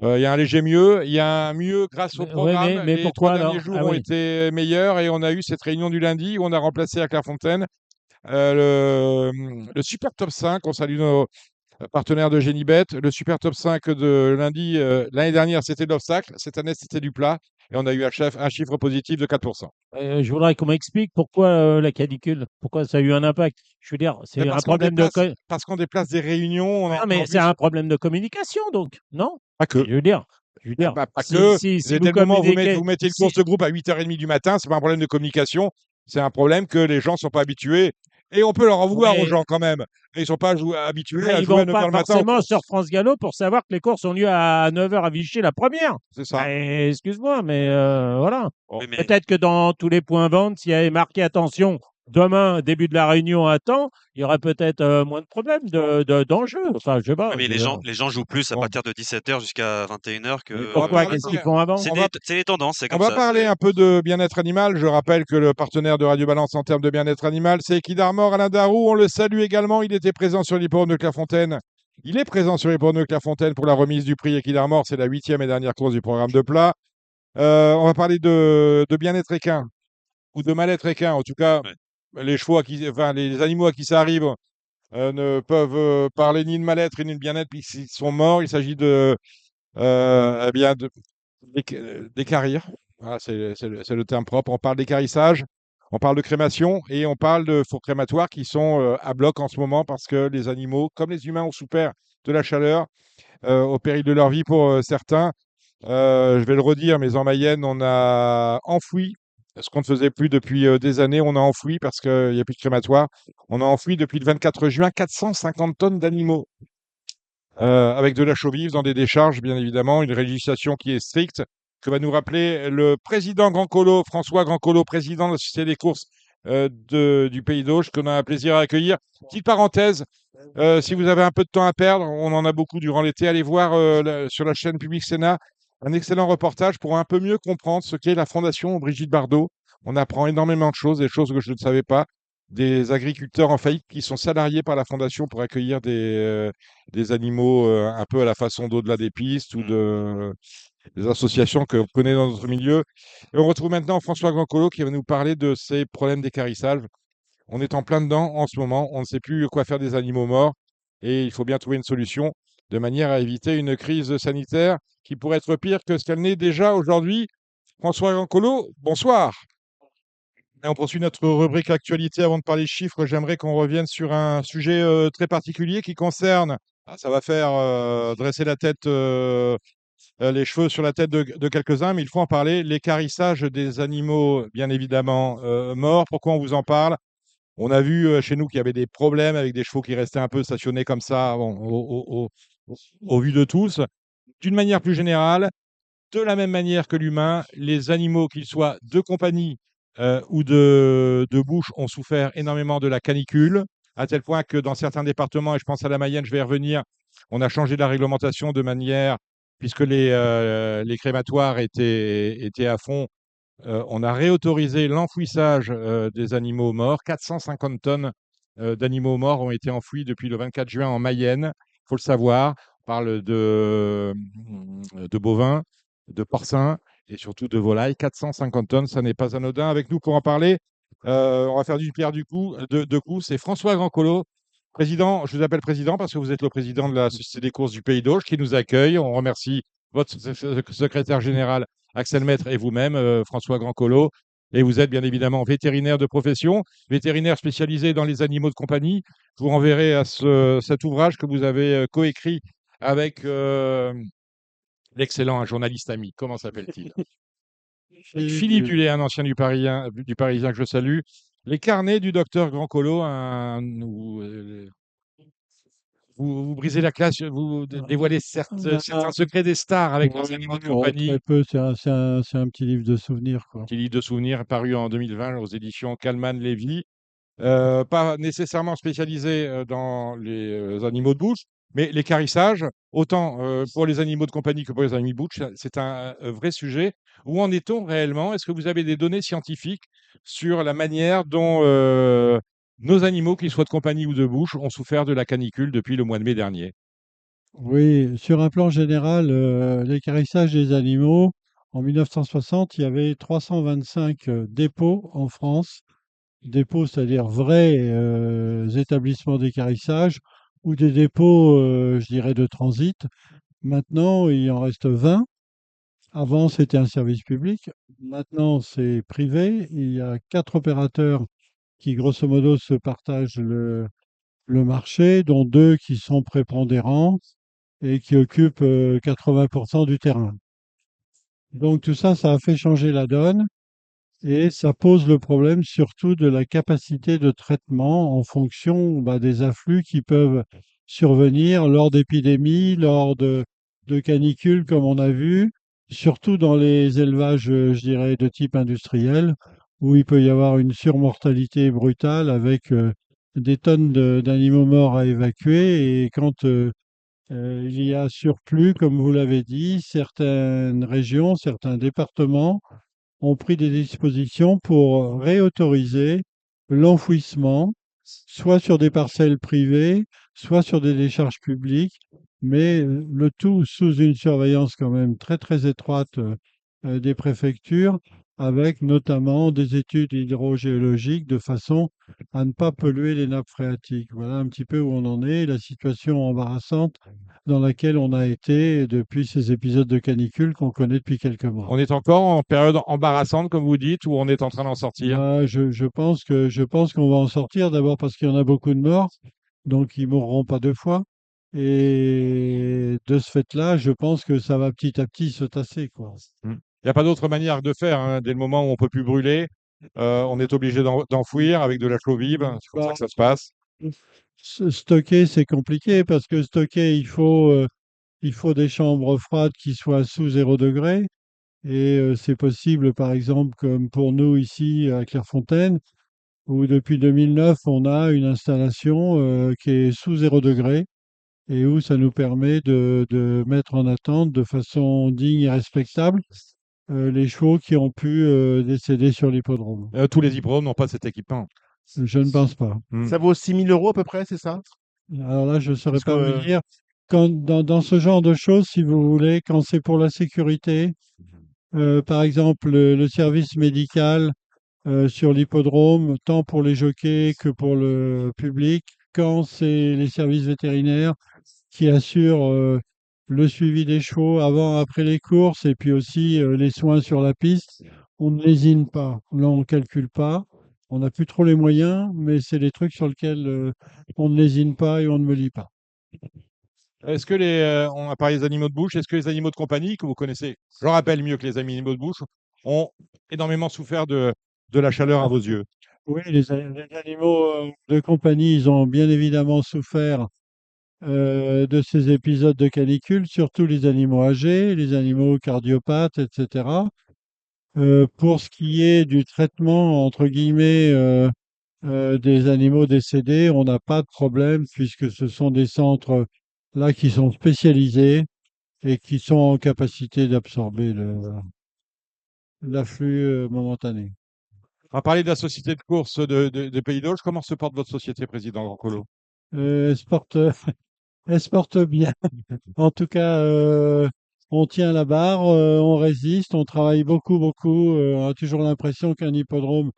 [SPEAKER 3] Il y a un léger mieux. Il y a un mieux grâce au programme.
[SPEAKER 5] Mais
[SPEAKER 3] les
[SPEAKER 5] pourquoi
[SPEAKER 3] 3 derniers jours ont été meilleurs et on a eu cette réunion du lundi où on a remplacé à Clairefontaine le super top 5. On salue partenaire de Genibet. Le super top 5 de lundi, l'année dernière, c'était de l'obstacle. Cette année, c'était du plat. Et on a eu un chiffre positif de 4%.
[SPEAKER 5] Je voudrais qu'on m'explique pourquoi la canicule, pourquoi ça a eu un impact. Je veux dire, c'est un problème de.
[SPEAKER 3] Parce qu'on déplace des réunions.
[SPEAKER 5] Non, mais c'est un problème de communication, donc, non?
[SPEAKER 3] Pas que.
[SPEAKER 5] Je veux dire,
[SPEAKER 3] Pas
[SPEAKER 5] si,
[SPEAKER 3] que.
[SPEAKER 5] si
[SPEAKER 3] Dès le moment où vous mettez une
[SPEAKER 5] si-
[SPEAKER 3] course de groupe à 8h30 du matin, c'est pas un problème de communication. C'est un problème que les gens sont pas habitués. Et on peut leur en vouloir aux gens quand même. Ils ne sont pas habitués à
[SPEAKER 5] ils
[SPEAKER 3] jouer à
[SPEAKER 5] vont
[SPEAKER 3] 9h
[SPEAKER 5] pas
[SPEAKER 3] le matin.
[SPEAKER 5] forcément sur France Gallo pour savoir que les courses ont lieu à 9h à Vichy la première.
[SPEAKER 3] C'est ça.
[SPEAKER 5] Excuse-moi, mais voilà.
[SPEAKER 9] Oui, mais
[SPEAKER 5] Peut-être que dans tous les points vente, s'il y avait marqué attention, demain, début de la réunion à temps, il y aurait peut-être moins de problèmes d'enjeux. Enfin, je sais pas.
[SPEAKER 9] oui, mais les gens jouent plus à partir de 17h jusqu'à 21h que.
[SPEAKER 5] Pourquoi? Qu'est-ce qu'ils font avant?
[SPEAKER 9] C'est les tendances, c'est
[SPEAKER 3] On
[SPEAKER 9] comme
[SPEAKER 3] va
[SPEAKER 9] ça.
[SPEAKER 3] parler un peu de bien-être animal. Je rappelle que le partenaire de Radio Balance en termes de bien-être animal, c'est Equidarmor, Alain Darou. On le salue également. Il était présent sur l'hippodrome de Clairefontaine. Il est présent sur l'hippodrome de Clairefontaine pour la remise du prix Equidarmor. C'est la 8e et dernière course du programme de plat. On va parler de bien-être équin ou de mal-être équin. En tout cas, les les animaux à qui ça arrive ne peuvent parler ni de mal-être ni de bien-être puisqu'ils sont morts. Il s'agit eh bien, d'équarrir. Voilà, c'est le terme propre. On parle d'équarrissage, on parle de crémation et on parle de fours crématoires qui sont à bloc en ce moment parce que les animaux, comme les humains, ont souffert de la chaleur au péril de leur vie pour certains. Je vais le redire, mais en Mayenne, on a enfoui ce qu'on ne faisait plus depuis des années. On a enfoui parce qu'il n'y a plus de crématoire. On a enfoui depuis le 24 juin 450 tonnes d'animaux avec de la chaux vive dans des décharges, bien évidemment, une législation qui est stricte, que va nous rappeler le président Grand Colo, François Grand Colo, président de la Société des courses du Pays d'Auge, qu'on a un plaisir à accueillir. Petite parenthèse, si vous avez un peu de temps à perdre, on en a beaucoup durant l'été, allez voir sur la chaîne Public Sénat un excellent reportage pour un peu mieux comprendre ce qu'est la Fondation Brigitte Bardot. On apprend énormément de choses, des choses que je ne savais pas. Des agriculteurs en faillite qui sont salariés par la Fondation pour accueillir des animaux un peu à la façon d'au-delà des pistes ou des associations que vous connaissez dans notre milieu. Et on retrouve maintenant François Grandcolo qui va nous parler de ces problèmes d'équarrissage. On est en plein dedans en ce moment, on ne sait plus quoi faire des animaux morts et il faut bien trouver une solution de manière à éviter une crise sanitaire qui pourrait être pire que ce qu'elle n'est déjà aujourd'hui. François Grandcolo, bonsoir. Et on poursuit notre rubrique actualité. Avant de parler chiffres, j'aimerais qu'on revienne sur un sujet très particulier qui concerne, ça va faire dresser la tête, les cheveux sur la tête de quelques-uns, mais il faut en parler, l'équarrissage des animaux, bien évidemment, morts. Pourquoi on vous en parle? On a vu chez nous qu'il y avait des problèmes avec des chevaux qui restaient un peu stationnés comme ça, bon, au vu de tous. D'une manière plus générale, de la même manière que l'humain, les animaux, qu'ils soient de compagnie ou de bouche, ont souffert énormément de la canicule, à tel point que dans certains départements, et je pense à la Mayenne, je vais y revenir, on a changé la réglementation de manière, puisque les crématoires étaient à fond, on a réautorisé l'enfouissage des animaux morts. 450 tonnes d'animaux morts ont été enfouis depuis le 24 juin en Mayenne, il faut le savoir. On parle de bovins, de porcins et surtout de volailles. 450 tonnes, ça n'est pas anodin. Avec nous pour en parler, on va faire du pierre du coup, de coup. C'est François Grandcolo, président. Je vous appelle président parce que vous êtes le président de la Société des courses du Pays d'Auge qui nous accueille. On remercie votre secrétaire général Axel Maître et vous-même, François Grandcolo. Et vous êtes bien évidemment vétérinaire de profession, vétérinaire spécialisé dans les animaux de compagnie. Je vous renverrai à cet ouvrage que vous avez coécrit avec l'excellent journaliste ami. Comment s'appelle-t-il? Philippe Hullet, un ancien du Parisien que je salue. Les carnets du docteur Grandcolo, vous brisez la classe, vous dévoilez certains secrets des stars avec leurs animaux de compagnie.
[SPEAKER 10] Très peu, c'est un petit livre de souvenirs, quoi.
[SPEAKER 3] Petit livre de souvenirs paru en 2020 aux éditions Kalman Lévy. Pas nécessairement spécialisé dans les animaux de bouche, mais l'équarrissage, autant pour les animaux de compagnie que pour les animaux de bouche, c'est un vrai sujet. Où en est-on réellement? Est-ce que vous avez des données scientifiques sur la manière dont nos animaux, qu'ils soient de compagnie ou de bouche, ont souffert de la canicule depuis le mois de mai dernier?
[SPEAKER 10] Oui, sur un plan général, l'équarrissage des animaux, en 1960, il y avait 325 dépôts en France. Dépôts, c'est-à-dire vrais établissements d'équarrissage, ou des dépôts, je dirais, de transit. Maintenant, il en reste 20. Avant, c'était un service public. Maintenant, c'est privé. Il y a 4 opérateurs qui, grosso modo, se partagent le marché, dont 2 qui sont prépondérants et qui occupent 80% du terrain. Donc tout ça, ça a fait changer la donne et ça pose le problème surtout de la capacité de traitement en fonction des afflux qui peuvent survenir lors d'épidémies, lors de canicules comme on a vu, surtout dans les élevages, je dirais, de type industriel, où il peut y avoir une surmortalité brutale avec des tonnes d'animaux morts à évacuer. Et quand il y a surplus, comme vous l'avez dit, certaines régions, certains départements ont pris des dispositions pour réautoriser l'enfouissement, soit sur des parcelles privées, soit sur des décharges publiques, mais le tout sous une surveillance quand même très très étroite des préfectures, avec notamment des études hydrogéologiques de façon à ne pas polluer les nappes phréatiques. Voilà un petit peu où on en est, la situation embarrassante dans laquelle on a été depuis ces épisodes de canicule qu'on connaît depuis quelques mois.
[SPEAKER 3] On est encore en période embarrassante, comme vous dites, ou on est en train d'en sortir?
[SPEAKER 10] Je pense qu'on va en sortir, d'abord parce qu'il y en a beaucoup de morts, donc ils mourront pas 2 fois. Et de ce fait-là, je pense que ça va petit à petit se tasser, quoi.
[SPEAKER 3] Il n'y a pas d'autre manière de faire, hein. Dès le moment où on peut plus brûler, on est obligé d'enfouir avec de la chaux vive. C'est comme ça
[SPEAKER 10] Bah,
[SPEAKER 3] que ça se passe.
[SPEAKER 10] stocker, c'est compliqué parce que stocker, il faut des chambres froides qui soient sous 0 degré. Et c'est possible, par exemple, comme pour nous ici à Clairefontaine, où depuis 2009, on a une installation qui est sous 0 degré et où ça nous permet de mettre en attente de façon digne et respectable les chevaux qui ont pu décéder sur l'hippodrome.
[SPEAKER 3] Tous les hippodromes n'ont pas cet équipement.
[SPEAKER 10] Je ne pense pas.
[SPEAKER 11] Ça vaut 6 000 € à peu près, c'est ça?
[SPEAKER 10] Alors là, je ne saurais
[SPEAKER 11] Parce
[SPEAKER 10] pas vous
[SPEAKER 11] que
[SPEAKER 10] dire. Dans ce genre de choses, si vous voulez, quand c'est pour la sécurité, par exemple, le service médical sur l'hippodrome, tant pour les jockeys que pour le public, quand c'est les services vétérinaires qui assurent le suivi des chevaux avant, après les courses et puis aussi les soins sur la piste, on ne lésine pas. Là, on ne calcule pas. On n'a plus trop les moyens, mais c'est les trucs sur lesquels on ne lésine pas et on ne me lit pas.
[SPEAKER 3] Est-ce que on a parlé des animaux de bouche, est-ce que les animaux de compagnie que vous connaissez, je rappelle mieux que les animaux de bouche, ont énormément souffert de la chaleur à vos yeux?
[SPEAKER 10] Oui, les animaux de compagnie, ils ont bien évidemment souffert de ces épisodes de canicule, surtout les animaux âgés, les animaux cardiopathes, etc. Pour ce qui est du traitement, entre guillemets, des animaux décédés, on n'a pas de problème puisque ce sont des centres là qui sont spécialisés et qui sont en capacité d'absorber l'afflux momentané.
[SPEAKER 3] On va parler de la société de course de Pays d'Auge. Comment se porte votre société, président Grandcolo?
[SPEAKER 10] Elle se porte, elle se porte bien. En tout cas, on tient la barre, on résiste, on travaille beaucoup, beaucoup. On a toujours l'impression qu'un hippodrome,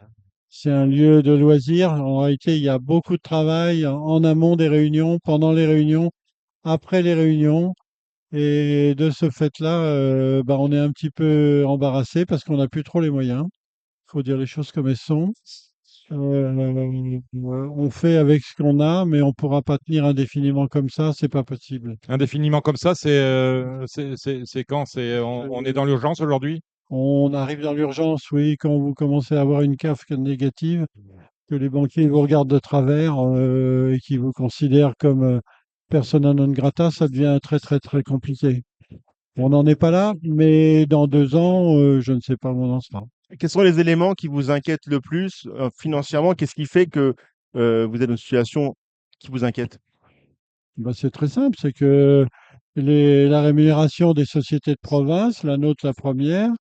[SPEAKER 10] c'est un lieu de loisir. En réalité, il y a beaucoup de travail en amont des réunions, pendant les réunions, après les réunions. Et de ce fait-là, on est un petit peu embarrassé parce qu'on n'a plus trop les moyens. Il faut dire les choses comme elles sont. On fait avec ce qu'on a, mais on ne pourra pas tenir indéfiniment comme ça, c'est pas possible.
[SPEAKER 3] Indéfiniment comme ça, c'est quand? On est dans l'urgence aujourd'hui?
[SPEAKER 10] On arrive dans l'urgence, oui, quand vous commencez à avoir une CAF négative, que les banquiers vous regardent de travers et qui vous considèrent comme persona non grata, ça devient très très très compliqué. On n'en est pas là, mais dans 2 ans, je ne sais pas où on en sera.
[SPEAKER 11] quels sont les éléments qui vous inquiètent le plus financièrement? Qu'est-ce qui fait que vous êtes dans une situation qui vous inquiète?
[SPEAKER 10] C'est très simple, c'est que la rémunération des sociétés de province, la nôtre la première,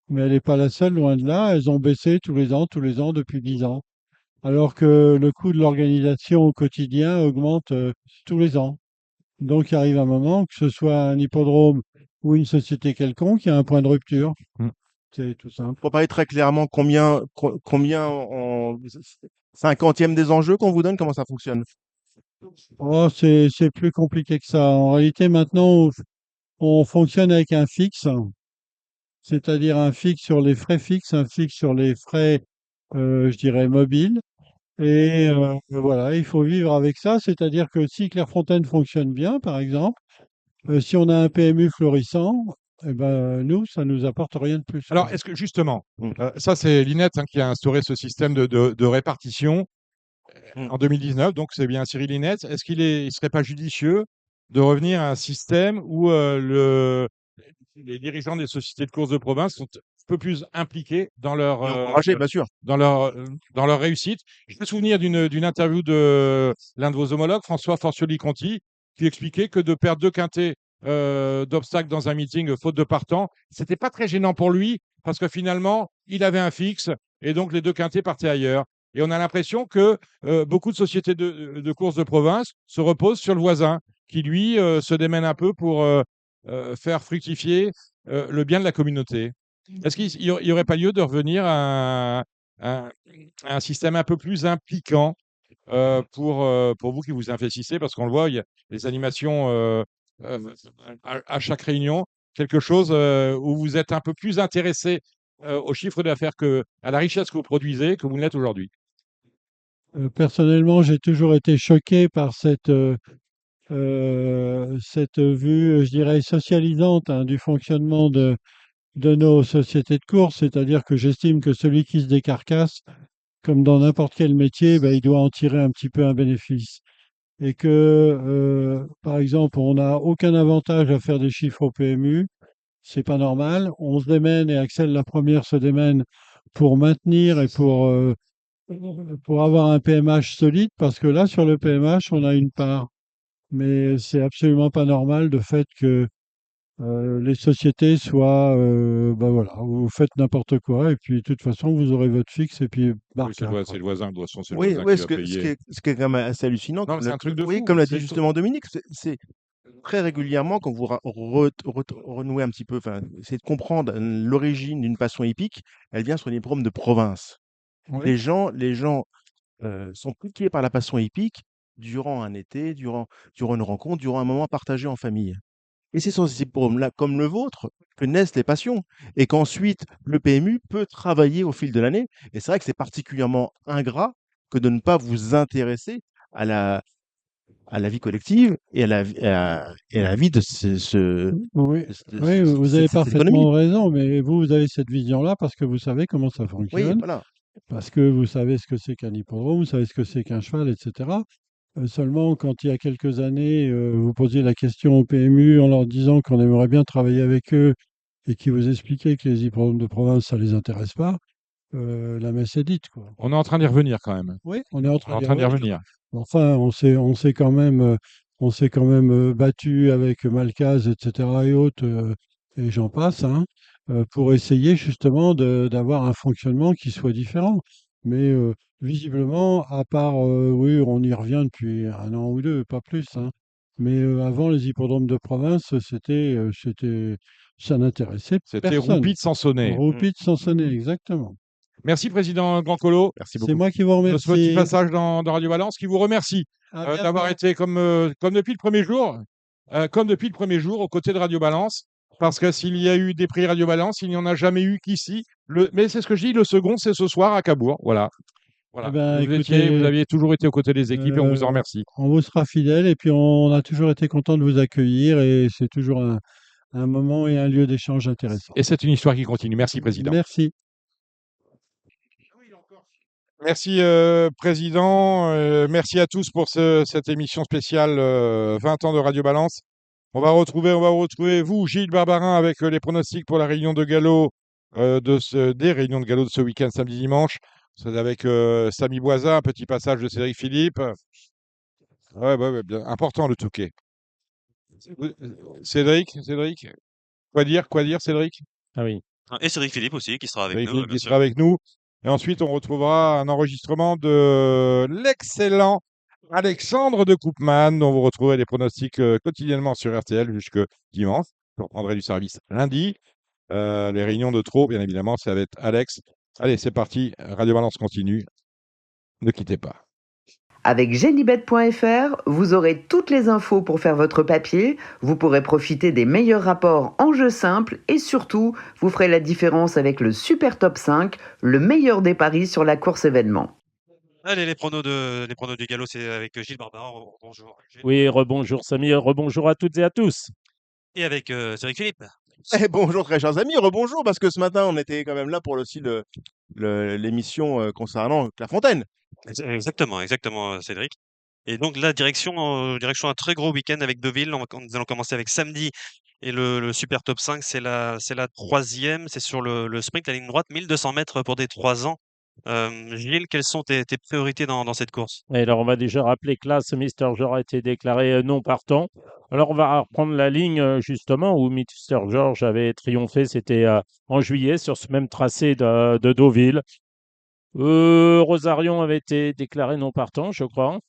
[SPEAKER 10] mais elle n'est pas la seule, loin de là, elles ont baissé tous les ans depuis 10 ans. Alors que le coût de l'organisation au quotidien augmente tous les ans. Donc il arrive un moment, que ce soit un hippodrome ou une société quelconque, il y a un point de rupture. C'est tout simple.
[SPEAKER 11] Pour parler très clairement, combien en 50e des enjeux qu'on vous donne, comment ça fonctionne?
[SPEAKER 10] Oh, c'est plus compliqué que ça. En réalité, maintenant, on fonctionne avec un fixe, c'est-à-dire un fixe sur les frais fixes, un fixe sur les frais, je dirais, mobiles. Et voilà, il faut vivre avec ça. C'est-à-dire que si Clairefontaine fonctionne bien, par exemple, si on a un PMU florissant, eh ben, nous, ça nous apporte rien de plus,
[SPEAKER 3] Alors,
[SPEAKER 10] quoi.
[SPEAKER 3] est-ce que justement, ça c'est Linette qui a instauré ce système de répartition en 2019, donc c'est bien Cyril Linette. Est-ce il serait pas judicieux de revenir à un système où les dirigeants des sociétés de courses de province sont un peu plus impliqués dans leur,
[SPEAKER 11] Encouragé, bien sûr.
[SPEAKER 3] dans leur réussite? Je me souviens d'une interview de l'un de vos homologues, François Forcioli-Conti, qui expliquait que de perdre 2 quintets d'obstacles dans un meeting, faute de partant, c'était pas très gênant pour lui, parce que finalement, il avait un fixe, et donc les 2 quintets partaient ailleurs. Et on a l'impression que beaucoup de sociétés de courses de province se reposent sur le voisin, qui lui se démène un peu pour faire fructifier le bien de la communauté. Est-ce qu'il n'y aurait pas lieu de revenir à un système un peu plus impliquant pour vous qui vous investissez? Parce qu'on le voit, il y a les animations euh, à chaque réunion, quelque chose où vous êtes un peu plus intéressé au chiffre d'affaires à la richesse que vous produisez que vous ne l'êtes aujourd'hui.
[SPEAKER 10] Personnellement, j'ai toujours été choqué par cette vue, je dirais, socialisante, hein, du fonctionnement de nos sociétés de course. C'est-à-dire que j'estime que celui qui se décarcasse, comme dans n'importe quel métier, ben, il doit en tirer un petit peu un bénéfice. Et que, par exemple, on n'a aucun avantage à faire des chiffres au PMU, c'est pas normal. On se démène et Axel la première se démène pour maintenir et pour avoir un PMH solide, parce que là, sur le PMH, on a une part. Mais c'est absolument pas normal de fait que les sociétés soient, bah voilà, vous faites n'importe quoi et puis de toute façon, vous aurez votre fixe et puis
[SPEAKER 3] Oui, c'est
[SPEAKER 10] barca,
[SPEAKER 3] c'est
[SPEAKER 10] quoi.
[SPEAKER 3] le voisin, de toute façon, c'est le
[SPEAKER 11] Oui,
[SPEAKER 3] voisin
[SPEAKER 11] oui,
[SPEAKER 3] qui va payer.
[SPEAKER 11] ce qui est quand même assez hallucinant,
[SPEAKER 3] Non, mais c'est un truc de
[SPEAKER 11] oui,
[SPEAKER 3] fou.
[SPEAKER 11] comme l'a dit justement Dominique, c'est très régulièrement quand vous renouez un petit peu, enfin, c'est de comprendre l'origine d'une passion hippique, elle vient sur les hippodromes de province.
[SPEAKER 10] Oui.
[SPEAKER 11] Les gens sont piqués par la passion hippique durant un été, durant une rencontre, durant un moment partagé en famille. Et c'est sur ces hippodromes-là, comme le vôtre, que naissent les passions. Et qu'ensuite, le PMU peut travailler au fil de l'année. Et c'est vrai que c'est particulièrement ingrat que de ne pas vous intéresser à à la vie collective et et à la vie de
[SPEAKER 10] Oui, oui,
[SPEAKER 11] de
[SPEAKER 10] vous avez
[SPEAKER 11] cette économie.
[SPEAKER 10] parfaitement raison, mais vous avez cette vision-là parce que vous savez comment ça
[SPEAKER 11] Oui,
[SPEAKER 10] fonctionne,
[SPEAKER 11] voilà.
[SPEAKER 10] parce que vous savez ce que c'est qu'un hippodrome, vous savez ce que c'est qu'un cheval, etc. Seulement, quand il y a quelques années, vous posiez la question au PMU en leur disant qu'on aimerait bien travailler avec eux et qu'ils vous expliquaient que les hippodromes de province, ça les intéresse pas, la messe est dite, quoi.
[SPEAKER 3] On est en train d'y revenir quand même.
[SPEAKER 10] Oui, on est en
[SPEAKER 3] On est
[SPEAKER 10] train
[SPEAKER 3] en
[SPEAKER 10] d'y
[SPEAKER 3] train d'y
[SPEAKER 10] revenir.
[SPEAKER 3] revenir.
[SPEAKER 10] Enfin, on s'est quand même battu avec Malcaz, etc. et autres, et j'en passe, hein, pour essayer justement d'avoir un fonctionnement qui soit différent. Mais visiblement, à part, oui, on y revient depuis un an ou deux, pas plus, hein. Mais avant, les hippodromes de province, ça n'intéressait
[SPEAKER 3] C'était
[SPEAKER 10] personne.
[SPEAKER 3] Roupie de Sansonnet.
[SPEAKER 10] Roupie de Sansonnet, exactement.
[SPEAKER 3] Merci, Président Grand Colo,
[SPEAKER 11] Merci
[SPEAKER 10] C'est
[SPEAKER 11] beaucoup.
[SPEAKER 10] moi qui vous
[SPEAKER 3] de ce petit
[SPEAKER 10] remercie.
[SPEAKER 3] passage dans Radio Valence, qui vous remercie
[SPEAKER 10] À
[SPEAKER 3] d'avoir
[SPEAKER 10] bientôt.
[SPEAKER 3] été comme depuis le premier jour, aux côtés de Radio Balance. Parce que s'il y a eu des prix Radio Balance, il n'y en a jamais eu qu'ici. Mais c'est ce que je dis, le second, c'est ce soir à Cabourg. Voilà.
[SPEAKER 10] Eh
[SPEAKER 3] Voilà.
[SPEAKER 10] ben,
[SPEAKER 3] Vous
[SPEAKER 10] écoutez,
[SPEAKER 3] aviez toujours été aux côtés des équipes et on vous en remercie.
[SPEAKER 10] on vous sera fidèle et puis on a toujours été content de vous accueillir et c'est toujours un moment et un lieu d'échange intéressant.
[SPEAKER 3] Et c'est une histoire qui continue. Merci, Président.
[SPEAKER 10] Merci.
[SPEAKER 3] Merci, Président. Merci à tous pour cette émission spéciale 20 ans de Radio Balance. On va vous retrouver, vous, Gilles Barbarin, avec les pronostics pour la réunion de galop des réunions de galop de ce week-end, samedi, dimanche. C'est avec Samy Boisa, un petit passage de Cédric Philippe. Ouais, bien. Important le Touquet. Cédric, quoi dire, Cédric?
[SPEAKER 5] Ah oui.
[SPEAKER 9] Et Cédric Philippe aussi, qui sera avec
[SPEAKER 3] Cédric
[SPEAKER 9] nous,
[SPEAKER 3] Philippe
[SPEAKER 9] bien
[SPEAKER 3] qui
[SPEAKER 9] sûr.
[SPEAKER 3] sera avec nous. Et ensuite, on retrouvera un enregistrement de l'excellent Alexandre de Koopman, dont vous retrouverez les pronostics quotidiennement sur RTL jusque dimanche. Je reprendrai du service lundi. Les réunions de trop, bien évidemment, c'est avec Alex. Allez, c'est parti. Radio Balance continue. Ne quittez pas.
[SPEAKER 1] Avec Genibet.fr, vous aurez toutes les infos pour faire votre papier, vous pourrez profiter des meilleurs rapports en jeu simple et surtout, vous ferez la différence avec le Super Top 5, le meilleur des paris sur la course événement.
[SPEAKER 9] Allez, les pronos du galop, c'est avec Gilles Barbara. Bonjour. Gilles.
[SPEAKER 5] Oui, rebonjour Samy, rebonjour à toutes et à tous.
[SPEAKER 9] Et avec Cédric Philippe.
[SPEAKER 11] Eh, bonjour très chers amis, rebonjour, parce que ce matin on était quand même là pour aussi l'émission concernant Clairefontaine.
[SPEAKER 9] Exactement, Cédric. Et donc là, direction un très gros week-end avec Deauville. Nous allons commencer avec samedi et le Super Top 5, c'est la troisième, c'est sur le sprint, la ligne droite, 1200 mètres pour des 3 ans. Gilles, quelles sont tes priorités dans cette course?
[SPEAKER 5] Et alors, on va déjà rappeler que là, ce Mister George a été déclaré non partant. Alors, on va reprendre la ligne justement où Mister George avait triomphé. C'était en juillet sur ce même tracé de Deauville. Rosarion avait été déclaré non partant, je crois.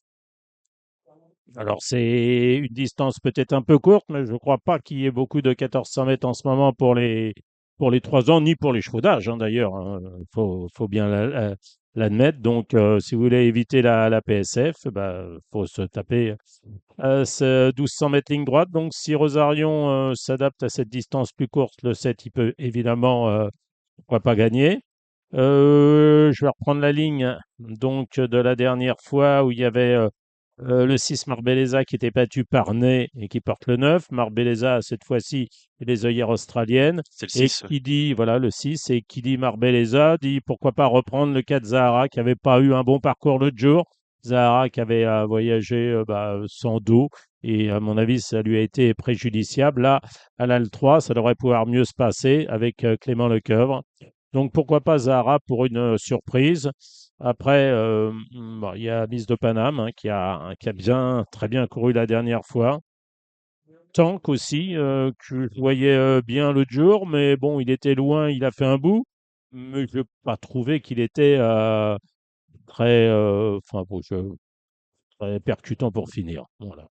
[SPEAKER 5] Alors, c'est une distance peut-être un peu courte, mais je ne crois pas qu'il y ait beaucoup de 1400 mètres en ce moment pour les 3 ans, ni pour les chevaux d'âge, d'ailleurs. Il faut bien l'admettre. Donc, si vous voulez éviter la PSF, faut se taper ce 1200 mètres ligne droite. Donc, si Rosarion s'adapte à cette distance plus courte, le 7, il peut évidemment, pourquoi pas gagner. Je vais reprendre la ligne donc de la dernière fois où il y avait le 6 Marbelleza qui était battu par Ney et qui porte le 9. Marbelleza, cette fois-ci, les œillères australiennes.
[SPEAKER 9] C'est le
[SPEAKER 5] Et
[SPEAKER 9] 6.
[SPEAKER 5] qui dit, voilà, le 6, et qui dit Marbelleza, dit pourquoi pas reprendre le 4 Zahara qui n'avait pas eu un bon parcours l'autre jour. Zahara qui avait voyagé sans dos. Et à mon avis, ça lui a été préjudiciable. Là, à l'AL 3, ça devrait pouvoir mieux se passer avec Clément Lecoeuvre. Donc pourquoi pas Zahara pour une surprise. Après, il y a Miss de Paname qui a très bien couru la dernière fois. Tank aussi, que je voyais bien l'autre jour, mais bon, il était loin, il a fait un bout, mais je n'ai pas trouvé qu'il était très, très percutant pour finir. Voilà.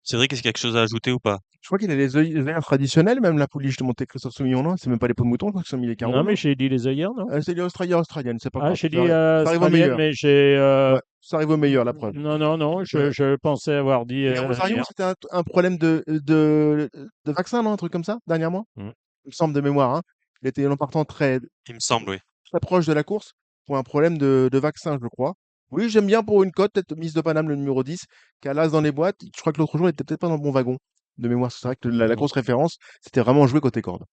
[SPEAKER 9] Cédric, est-ce qu'il y a quelque chose à ajouter ou pas?
[SPEAKER 11] Je crois qu'il a les œillères traditionnelles, même la pouliche de monter Christophe Soumillon, non? C'est même pas les peaux de mouton, je crois qu'ils sont mis les carreaux,
[SPEAKER 5] Non, mais
[SPEAKER 11] non?
[SPEAKER 5] j'ai dit les œillères, non?
[SPEAKER 11] C'est les australiennes, c'est pas
[SPEAKER 5] Ah,
[SPEAKER 11] grave.
[SPEAKER 5] j'ai dit
[SPEAKER 11] Ça arrive au
[SPEAKER 5] australienne,
[SPEAKER 11] meilleur.
[SPEAKER 5] mais j'ai.
[SPEAKER 11] Ouais, ça arrive au meilleur, la preuve.
[SPEAKER 5] Non, je pensais avoir dit.
[SPEAKER 11] Et Rosarion,
[SPEAKER 5] hier.
[SPEAKER 11] c'était un problème de vaccin, non? Un truc comme ça, dernièrement?
[SPEAKER 5] Mm.
[SPEAKER 11] Il me semble de mémoire, hein. Il était non partant
[SPEAKER 9] Il me semble, oui.
[SPEAKER 11] très proche de la course pour un problème de vaccin, je crois. Oui, j'aime bien pour une cote, peut-être Miss de Paname, le numéro 10, qui a l'as dans les boîtes. Je crois que l'autre jour, il était peut-être pas dans le bon wagon de mémoire. C'est vrai que la course référence, c'était vraiment joué côté corde.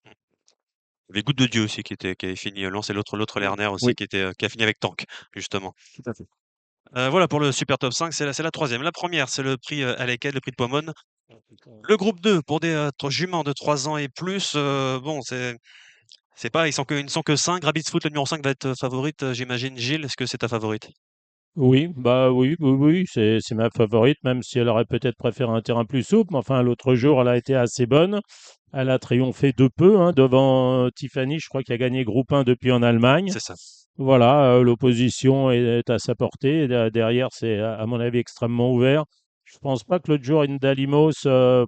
[SPEAKER 9] Il y avait Goutte de Dieu aussi qui avait fini lance et l'autre Lerner aussi
[SPEAKER 11] Oui.
[SPEAKER 9] qui a fini avec Tank, justement.
[SPEAKER 11] Tout à fait.
[SPEAKER 9] Voilà pour le Super Top 5, c'est la troisième. La première, c'est le prix Aleked, le prix de Pomone. Le groupe 2, pour des juments de 3 ans et plus, bon, c'est pas, ils ne sont que 5. Rabbit's Foot, le numéro 5, va être favorite, j'imagine. Gilles, est-ce que c'est ta favorite?
[SPEAKER 5] Oui, oui, c'est ma favorite, même si elle aurait peut-être préféré un terrain plus souple. Mais enfin, l'autre jour, elle a été assez bonne. Elle a triomphé de peu devant Tiffany, je crois, qui a gagné groupe 1 depuis en Allemagne.
[SPEAKER 9] C'est ça.
[SPEAKER 5] Voilà, l'opposition est à sa portée. Et derrière, c'est à mon avis extrêmement ouvert. Je pense pas que l'autre jour, Indalimos, je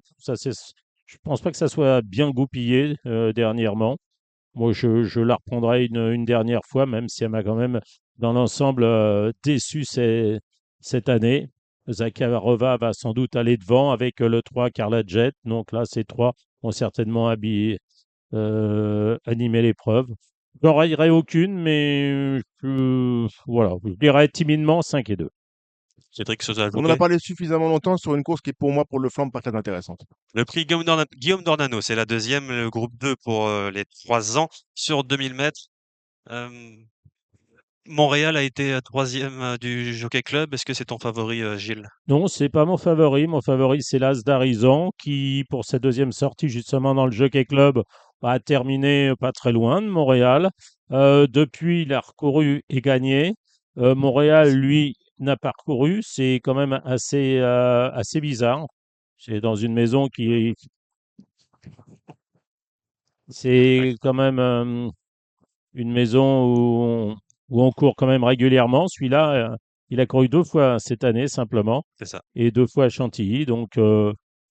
[SPEAKER 5] pense pas que ça soit bien goupillé dernièrement. Moi, je la reprendrai une dernière fois, même si elle m'a quand même, dans l'ensemble, déçu cette année. Zakharova va sans doute aller devant avec le 3 Carla Jet. Donc là, ces trois ont certainement animé l'épreuve. Je n'en raillerai aucune, mais voilà, je dirais timidement 5 et 2.
[SPEAKER 9] Cédric, quelque chose à
[SPEAKER 11] On en a
[SPEAKER 9] ajouter?
[SPEAKER 11] parlé suffisamment longtemps sur une course qui, pour moi, pour le flanc, pas très intéressante.
[SPEAKER 9] Le prix Guillaume Dornano, c'est la deuxième, le groupe 2 pour les 3 ans sur 2000 mètres. Montréal a été troisième du Jockey Club. Est-ce que c'est ton favori, Gilles?
[SPEAKER 5] Non, c'est pas mon favori. Mon favori, c'est l'As d'Arizan qui, pour sa deuxième sortie justement dans le Jockey Club, a terminé pas très loin de Montréal. Depuis, il a recouru et gagné. Montréal, lui, n'a pas recouru. C'est quand même assez bizarre. C'est dans une maison c'est quand même une maison où on court quand même régulièrement. Celui-là, il a couru 2 fois cette année simplement
[SPEAKER 9] C'est ça.
[SPEAKER 5] et 2 fois à Chantilly. Donc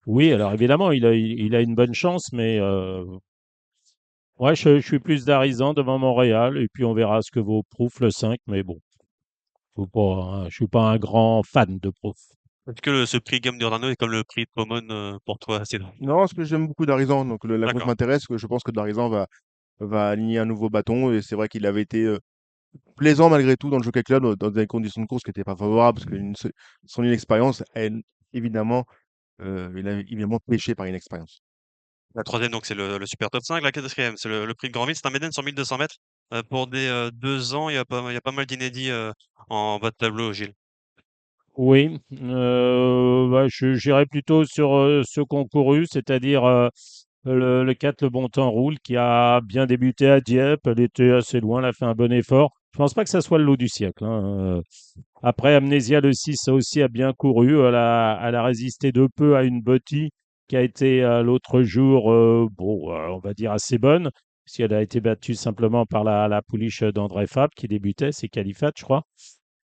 [SPEAKER 5] oui, alors évidemment, il a une bonne chance, mais ouais, je suis plus d'Arizan devant Montréal et puis on verra ce que vaut Proof le 5, mais bon. Je suis pas un grand fan de Prof.
[SPEAKER 9] Est-ce que ce prix Guillaume Dornano est comme le prix Pomone pour toi, Cédric?
[SPEAKER 11] Non, parce que j'aime beaucoup Darizan, donc la course
[SPEAKER 9] D'accord.
[SPEAKER 11] m'intéresse, que je pense que Darizan va aligner un nouveau bâton, et c'est vrai qu'il avait été plaisant malgré tout dans le Jockey Club, dans des conditions de course qui n'étaient pas favorables, parce que son inexpérience, évidemment, il a évidemment pêché par inexpérience.
[SPEAKER 9] La troisième, donc, c'est le Super Top 5. La quatrième, c'est le prix de Grandville. C'est un Méden sur 1200 mètres. Pour des 2 ans, il y a pas mal d'inédits en bas de tableau, Gilles.
[SPEAKER 5] Oui, bah, j'irais plutôt sur ceux qui ont couru, c'est-à-dire le 4, le Bon Temps Roule, qui a bien débuté à Dieppe. Elle était assez loin, elle a fait un bon effort. Je pense pas que ça soit le lot du siècle, hein. Après, Amnésia, le 6, aussi a bien couru. Elle a résisté de peu à une Botti qui a été l'autre jour, bon, on va dire assez bonne, si elle a été battue simplement par la pouliche d'André Fab qui débutait, c'est Califat, je crois.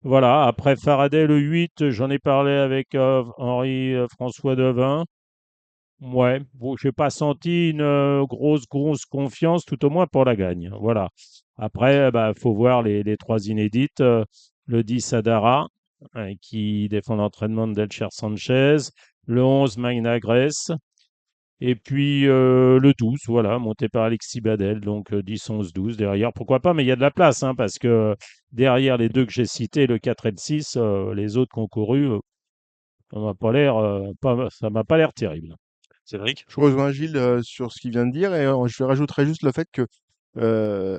[SPEAKER 5] Voilà, après Faraday, le 8, j'en ai parlé avec Henri-François Devin. Ouais, bon, j'ai pas senti une grosse confiance, tout au moins pour la gagne. Voilà. Après, bah, faut voir les trois inédites. Le 10, Adara, qui défend l'entraînement de Delcher Sanchez. Le 11, Magna Grace. Et puis le 12, voilà, monté par Alexis Badel, donc 10, 11, 12 derrière. Pourquoi pas, mais il y a de la place, hein, parce que derrière les deux que j'ai cités, le 4 et le 6, les autres qui ont couru, ça m'a pas l'air terrible.
[SPEAKER 9] Cédric?
[SPEAKER 11] Je rejoins Gilles sur ce qu'il vient de dire, et je rajouterais juste le fait que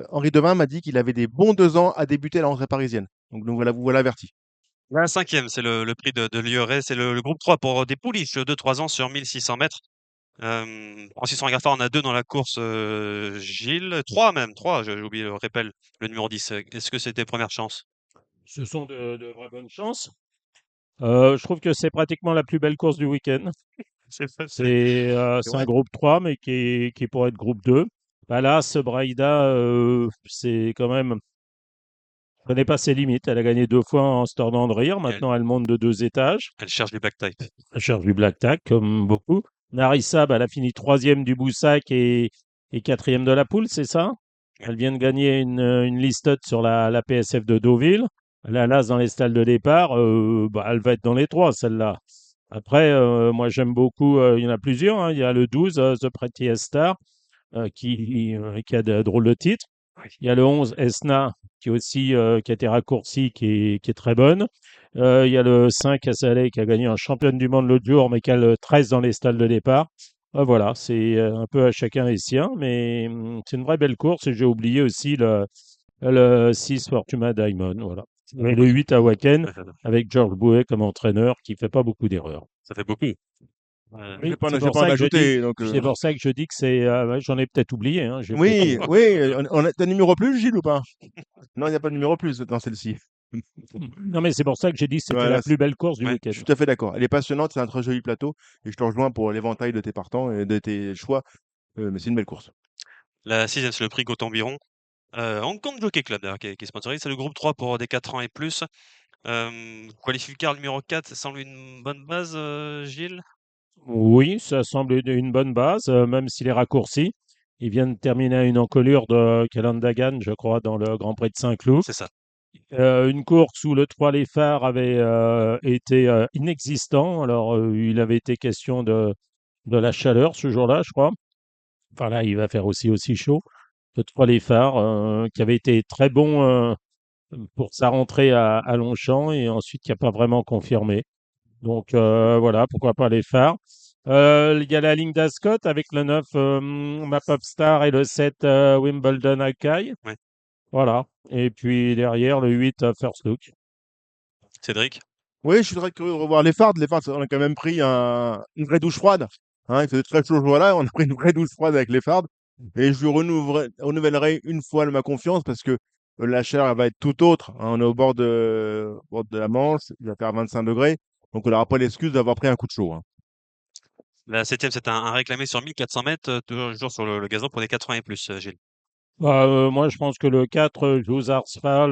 [SPEAKER 11] Henri Devin m'a dit qu'il avait des bons 2 ans à débuter à la rentrée parisienne. Donc voilà, vous voilà averti.
[SPEAKER 9] La cinquième, c'est le prix de Lioré. C'est le groupe 3 pour des pouliches de 3 ans sur 1600 mètres. Francis Rangaffard en a 2 dans la course, Gilles. 3 même, 3, j'ai oublié le Répel, le numéro 10. Est-ce que c'était première chance?
[SPEAKER 5] Ce sont de vraies bonnes chances. Je trouve que c'est pratiquement la plus belle course du week-end.
[SPEAKER 9] C'est fait,
[SPEAKER 11] C'est
[SPEAKER 5] C'est un
[SPEAKER 11] vrai.
[SPEAKER 5] groupe 3, mais qui pourrait être groupe 2. Bah là, ce Braïda, c'est quand même. Elle connaît pas ses limites. Elle a gagné 2 fois en se tordant de rire.
[SPEAKER 9] Elle,
[SPEAKER 5] Maintenant, elle monte de 2 étages.
[SPEAKER 9] elle cherche du black type.
[SPEAKER 5] Elle cherche du black tag, comme beaucoup. Narissa, bah, elle a fini troisième du Boussac et quatrième de la poule, c'est ça?
[SPEAKER 9] Ouais.
[SPEAKER 5] Elle vient de gagner une listed sur la PSF de Deauville. Elle a l'as dans les stalles de départ. Bah, elle va être dans les trois, celle-là. Après, moi, j'aime beaucoup. Il y en a plusieurs, hein. Il y a le 12, The Prettiest Star, qui a de drôles de titres. Il y a le 11, Esna, qui, aussi, qui a été raccourci, qui est très bonne. Il y a le 5, Assalé, qui a gagné un championne du monde l'autre jour, mais qui a le 13 dans les stalles de départ. Voilà, c'est un peu à chacun les siens, mais c'est une vraie belle course. Et j'ai oublié aussi le 6, Fortuna Diamond. Voilà. Et le 8 à Wacken, avec George Bouet comme entraîneur, qui fait pas beaucoup d'erreurs.
[SPEAKER 9] Ça fait beaucoup.
[SPEAKER 11] Je vais
[SPEAKER 5] Oui,
[SPEAKER 11] pas,
[SPEAKER 5] c'est
[SPEAKER 11] je vais
[SPEAKER 5] pour
[SPEAKER 11] pas en
[SPEAKER 5] ça que je dis,
[SPEAKER 11] ajouter. Donc,
[SPEAKER 5] c'est pour ça que je dis que c'est. Ouais, j'en ai peut-être oublié, hein, j'ai peut-être
[SPEAKER 11] oui,
[SPEAKER 5] oublié.
[SPEAKER 11] oui. T'as numéro plus, Gilles, ou pas? Non, il n'y a pas de numéro plus dans celle-ci.
[SPEAKER 5] Non, mais c'est pour ça que j'ai dit que c'était la
[SPEAKER 11] Voilà,
[SPEAKER 5] plus belle course du
[SPEAKER 9] Ouais.
[SPEAKER 5] week-end.
[SPEAKER 11] je suis tout à fait d'accord. Elle est passionnante, c'est un très joli plateau, et je te rejoins pour l'éventail de tes partants et de tes choix. Mais c'est une belle course.
[SPEAKER 9] La sixième, c'est le prix Gauthier-Biron. Hong Kong Jockey Club, d'ailleurs, qui est sponsorisé. C'est le groupe 3 pour des 4 ans et plus. Qualificateur numéro 4, ça semble une bonne base, Gilles?
[SPEAKER 5] Oui, ça semble une bonne base, même s'il est raccourci. Il vient de terminer à une encolure de Calandagan, je crois, dans le Grand Prix de Saint-Cloud.
[SPEAKER 9] C'est ça.
[SPEAKER 5] Une course où le 3 Les Phares avait été inexistant. Alors, il avait été question de la chaleur ce jour-là, je crois. Enfin, là, il va faire aussi chaud. Le 3 Les Phares, qui avait été très bon pour sa rentrée à Longchamp et ensuite qui n'a pas vraiment confirmé. Donc voilà, pourquoi pas les phares. Il y a la ligne d'Ascot avec le 9 Map of Star et le 7 Wimbledon Akai.
[SPEAKER 9] Ouais.
[SPEAKER 5] Voilà. Et puis derrière le 8 First Look.
[SPEAKER 9] Cédric?
[SPEAKER 11] Oui, je suis très curieux de revoir les fards. Les fards, on a quand même pris une vraie douche froide. Hein, il faisait très chaud ce jour-là, on a pris une vraie douche froide avec les fards. Et je lui renouvellerai une fois ma confiance, parce que la chaleur elle va être tout autre. Hein. On est au bord de la Manche, il va faire 25 degrés. Donc on n'aura pas l'excuse d'avoir pris un coup de chaud. Hein.
[SPEAKER 9] La septième, c'est un réclamé sur 1400 mètres, toujours sur le gazon pour des 4 ans et plus, Gilles.
[SPEAKER 5] Bah, moi, je pense que le 4, Josar Sfal,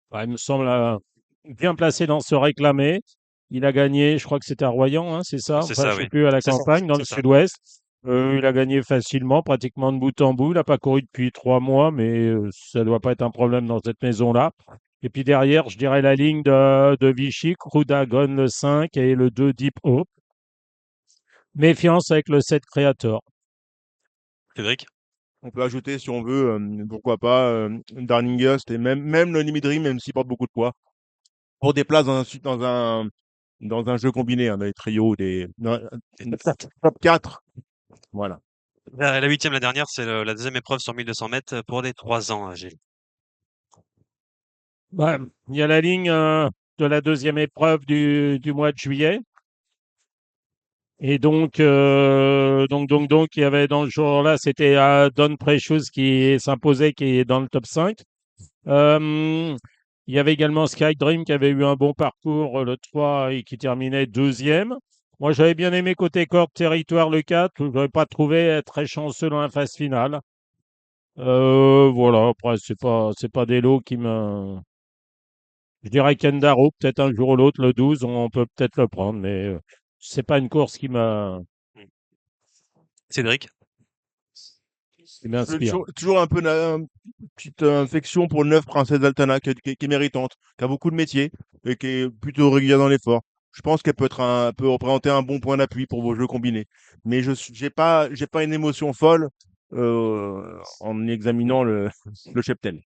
[SPEAKER 5] bah, il me semble bien placé dans ce réclamé. Il a gagné, je crois que c'était à Royan, hein, c'est ça?
[SPEAKER 9] C'est
[SPEAKER 5] Enfin,
[SPEAKER 9] ça,
[SPEAKER 5] je sais
[SPEAKER 9] oui.
[SPEAKER 5] plus, à la
[SPEAKER 9] C'est ça,
[SPEAKER 5] campagne, dans le
[SPEAKER 9] c'est ça.
[SPEAKER 5] sud-ouest. Il a gagné facilement, pratiquement de bout en bout. Il n'a pas couru depuis 3 mois, mais ça ne doit pas être un problème dans cette maison-là. Et puis derrière, je dirais la ligne de Vichy, Crew Dragon le 5 et le 2 Deep Hope. Méfiance avec le 7 Creator.
[SPEAKER 9] Cédric?
[SPEAKER 11] On peut ajouter, si on veut, pourquoi pas, Darling Gust et même le Limit Dream, même s'il porte beaucoup de poids. Pour des places dans un jeu combiné, hein, dans les trios, top 4. Voilà.
[SPEAKER 9] La huitième, la dernière, c'est la deuxième épreuve sur 1200 mètres pour les 3 ans, Gilles.
[SPEAKER 5] Bah, il y a la ligne de la deuxième épreuve du mois de juillet. Et donc, il y avait dans le jour-là, c'était Don Precious qui s'imposait, qui est dans le top 5. Il y avait également Skydream qui avait eu un bon parcours le 3 et qui terminait deuxième. Moi, j'avais bien aimé côté Corp Territoire le 4. Je n'avais pas trouvé très chanceux dans la phase finale. Voilà, après, c'est pas des lots qui me. Je dirais Kendaro, peut-être un jour ou l'autre, le 12, on peut peut-être le prendre, mais c'est pas une course qui
[SPEAKER 9] Cédric?
[SPEAKER 5] m'inspire.
[SPEAKER 11] Toujours un peu une petite infection pour le 9 Princesse d'Altana qui est méritante, qui a beaucoup de métiers et qui est plutôt régulière dans l'effort. Je pense qu'elle peut représenter un bon point d'appui pour vos jeux combinés. Mais j'ai pas une émotion folle en examinant le cheptel.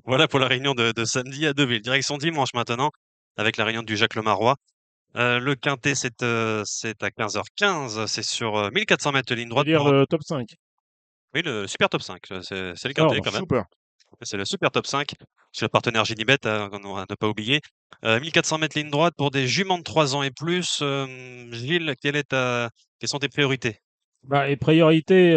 [SPEAKER 9] Voilà pour la réunion de samedi à Deauville. Direction dimanche maintenant, avec la réunion du Jacques Lemarrois. Le quintet, c'est à 15h15. C'est sur 1400 mètres de ligne droite.
[SPEAKER 5] C'est-à-dire le top 5.
[SPEAKER 9] Oui, le super top 5. C'est le
[SPEAKER 5] Ça
[SPEAKER 9] quintet
[SPEAKER 5] va.
[SPEAKER 9] quand même.
[SPEAKER 11] Super.
[SPEAKER 9] C'est le super top 5. C'est le partenaire Ginibet, à ne pas oublier. 1400 mètres ligne droite pour des juments de 3 ans et plus. Gilles, quelles sont tes priorités?
[SPEAKER 5] Bah, et priorité,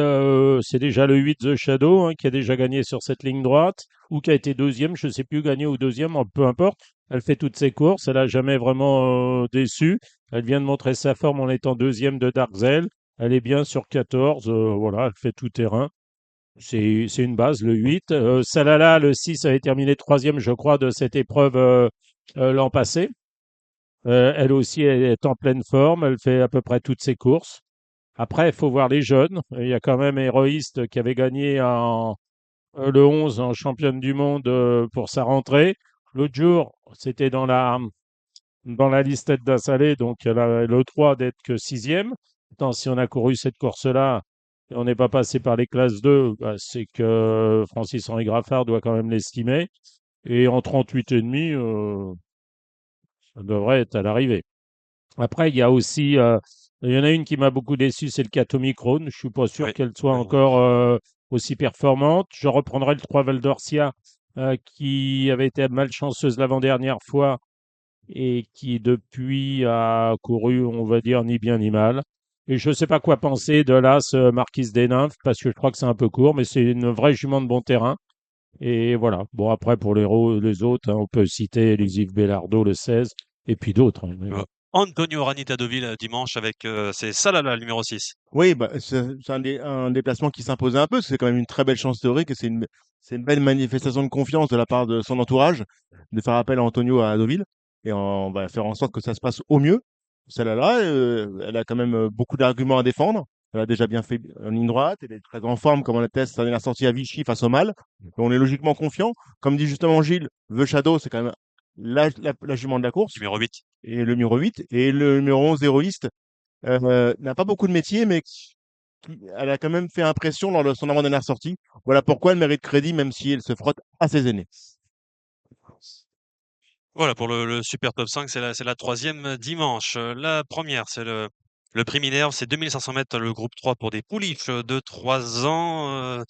[SPEAKER 5] c'est déjà le 8 The Shadow, hein, qui a déjà gagné sur cette ligne droite, ou qui a été deuxième, je ne sais plus, gagné ou deuxième, peu importe. Elle fait toutes ses courses, elle n'a jamais vraiment déçu. Elle vient de montrer sa forme en étant deuxième de Darkzell. Elle est bien sur 14, voilà, elle fait tout terrain. C'est une base, le 8. Salala, le 6, avait terminé troisième, je crois, de cette épreuve l'an passé. Elle aussi est en pleine forme, elle fait à peu près toutes ses courses. Après, il faut voir les jeunes. Il y a quand même Héroïste qui avait gagné le 11 en championne du monde pour sa rentrée. L'autre jour, c'était dans la listette d'Assalé, donc elle a le 3 d'être que sixième. Tant si on a couru cette course-là et on n'est pas passé par les classes 2, bah, c'est que Francis-Henri Graffard doit quand même l'estimer. Et en 38,5, ça devrait être à l'arrivée. Après, il y a aussi, il y en a une qui m'a beaucoup déçu, c'est le Catomicron. Je suis pas sûr
[SPEAKER 9] Oui.
[SPEAKER 5] qu'elle soit encore aussi performante. Je reprendrai le 3 Val d'Orcia, qui avait été malchanceuse l'avant-dernière fois et qui depuis a couru, on va dire, ni bien ni mal. Et je ne sais pas quoi penser de l'As Marquise des Nymphes, parce que je crois que c'est un peu court, mais c'est une vraie jument de bon terrain. Et voilà. Bon, après, pour les autres, hein, on peut citer Elisif Bellardo, le 16, et puis d'autres, hein.
[SPEAKER 9] Antonio Ranita Deauville dimanche avec c'est Salala, le numéro 6.
[SPEAKER 11] Oui, bah, c'est un déplacement qui s'imposait un peu. C'est quand même une très belle chance théorique et c'est une belle manifestation de confiance de la part de son entourage de faire appel à Antonio à Deauville et on va faire en sorte que ça se passe au mieux. Celle-là, elle a quand même beaucoup d'arguments à défendre. Elle a déjà bien fait en ligne droite. Elle est très en forme, comme on le teste. Elle a sorti à Vichy face au mal. On est logiquement confiant. Comme dit justement Gilles, The Shadow, c'est quand même la jument de la course.
[SPEAKER 9] Numéro 8.
[SPEAKER 11] Et le numéro 8. Et le numéro 11, Héroïste, n'a pas beaucoup de métiers, mais elle a quand même fait impression lors de son avant-dernière sortie. Voilà pourquoi elle mérite crédit, même si elle se frotte à ses aînés.
[SPEAKER 9] Voilà pour le super top 5, c'est la troisième dimanche. La première, c'est le prix Minerve, c'est 2500 mètres, le groupe 3 pour des pouliches de 3 ans.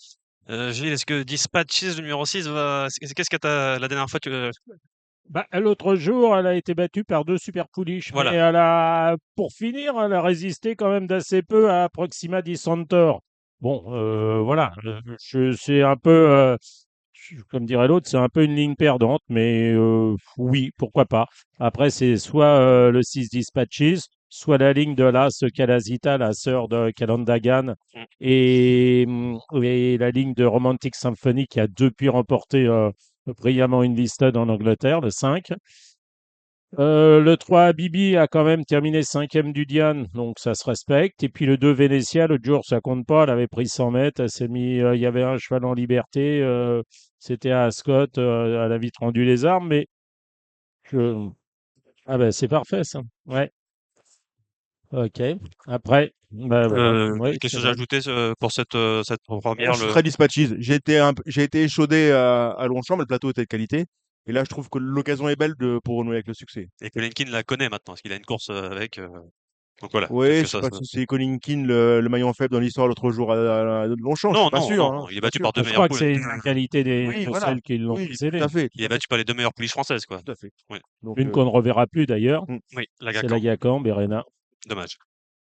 [SPEAKER 9] Gilles, est-ce que Dispatches, le numéro 6, qu'est-ce que la dernière fois
[SPEAKER 5] Bah, l'autre jour, elle a été battue par deux super pouliches,
[SPEAKER 9] Voilà.
[SPEAKER 5] mais pour finir, elle a résisté quand même d'assez peu à Proxima di Centaur. Bon, voilà, c'est un peu, comme dirait l'autre, c'est un peu une ligne perdante, mais oui, pourquoi pas. Après, c'est soit le 6 Dispatches, soit la ligne de l'As Calazita, la sœur de Calandagan, et la ligne de Romantic Symphony qui a depuis remporté brillamment une liste en Angleterre, le 5. Le 3 Bibi a quand même terminé 5e du Diane, donc ça se respecte. Et puis le 2 Vénétia, l'autre jour, ça compte pas. Elle avait pris 100 mètres. Elle s'est mis, il y avait un cheval en liberté. C'était à Ascot. Elle a vite rendu les armes. Mais je... Ah ben c'est parfait ça. Ouais. Ok. Après, bah voilà. Oui,
[SPEAKER 9] Quelque
[SPEAKER 5] c'est
[SPEAKER 9] chose à
[SPEAKER 5] vrai.
[SPEAKER 9] ajouter pour cette
[SPEAKER 11] Moi,
[SPEAKER 9] première
[SPEAKER 11] je suis très dispatchiste. J'ai été échaudé à Longchamp, mais le plateau était de qualité. Et là, je trouve que l'occasion est belle pour renouer avec le succès.
[SPEAKER 9] Et que Lenkin la connaît maintenant, parce qu'il a une course avec. Donc voilà, peut-être
[SPEAKER 11] Oui,
[SPEAKER 9] que
[SPEAKER 11] je sais
[SPEAKER 9] ça.
[SPEAKER 11] pas si c'est Colin Keane le maillon faible dans l'histoire l'autre jour à Longchamp, je suis
[SPEAKER 9] Non,
[SPEAKER 11] pas
[SPEAKER 9] non,
[SPEAKER 11] sûr,
[SPEAKER 9] non,
[SPEAKER 11] hein,
[SPEAKER 9] non.
[SPEAKER 11] je
[SPEAKER 9] Il est
[SPEAKER 11] suis pas
[SPEAKER 9] battu
[SPEAKER 11] sûr.
[SPEAKER 9] par deux
[SPEAKER 5] Je
[SPEAKER 9] meilleures
[SPEAKER 5] crois que
[SPEAKER 9] poules.
[SPEAKER 5] c'est une qualité
[SPEAKER 11] Oui,
[SPEAKER 5] de
[SPEAKER 11] voilà.
[SPEAKER 5] celles qui l'ont
[SPEAKER 11] Oui,
[SPEAKER 5] précédé.
[SPEAKER 11] tout à fait,
[SPEAKER 9] Il
[SPEAKER 11] tout
[SPEAKER 9] est
[SPEAKER 11] à fait,
[SPEAKER 9] battu par les deux meilleures pouliches françaises, quoi.
[SPEAKER 11] tout à fait.
[SPEAKER 9] Oui,
[SPEAKER 11] Donc,
[SPEAKER 5] Une qu'on ne reverra plus d'ailleurs,
[SPEAKER 9] oui, la
[SPEAKER 5] c'est la
[SPEAKER 9] Gacan.
[SPEAKER 5] Gacan, Berena.
[SPEAKER 9] Dommage.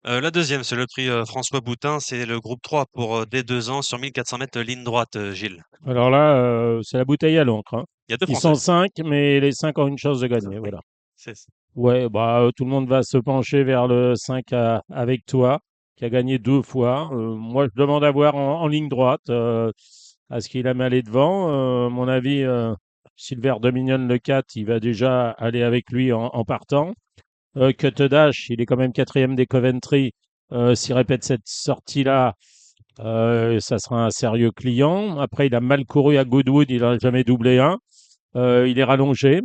[SPEAKER 9] La deuxième, c'est le prix François Boutin. C'est le groupe 3 pour dès 2 ans sur 1400 mètres ligne droite, Gilles.
[SPEAKER 5] Alors là, c'est la bouteille à l'encre, hein.
[SPEAKER 9] Il y a deux
[SPEAKER 5] Ils
[SPEAKER 9] Français.
[SPEAKER 5] sont 5, mais les 5 ont une chance de gagner.
[SPEAKER 9] Oui,
[SPEAKER 5] Voilà.
[SPEAKER 9] c'est
[SPEAKER 5] Ouais, bah, tout le monde va se pencher vers le 5 avec toi, qui a gagné 2 fois. Moi, je demande à voir en ligne droite, à ce qu'il aime aller devant. Mon avis, Silver Dominion, le 4, il va déjà aller avec lui en partant. Cut Dash, il est quand même 4e des Coventry. S'il répète cette sortie-là, ça sera un sérieux client. Après, il a mal couru à Goodwood, il n'a jamais doublé un. Il est rallongé.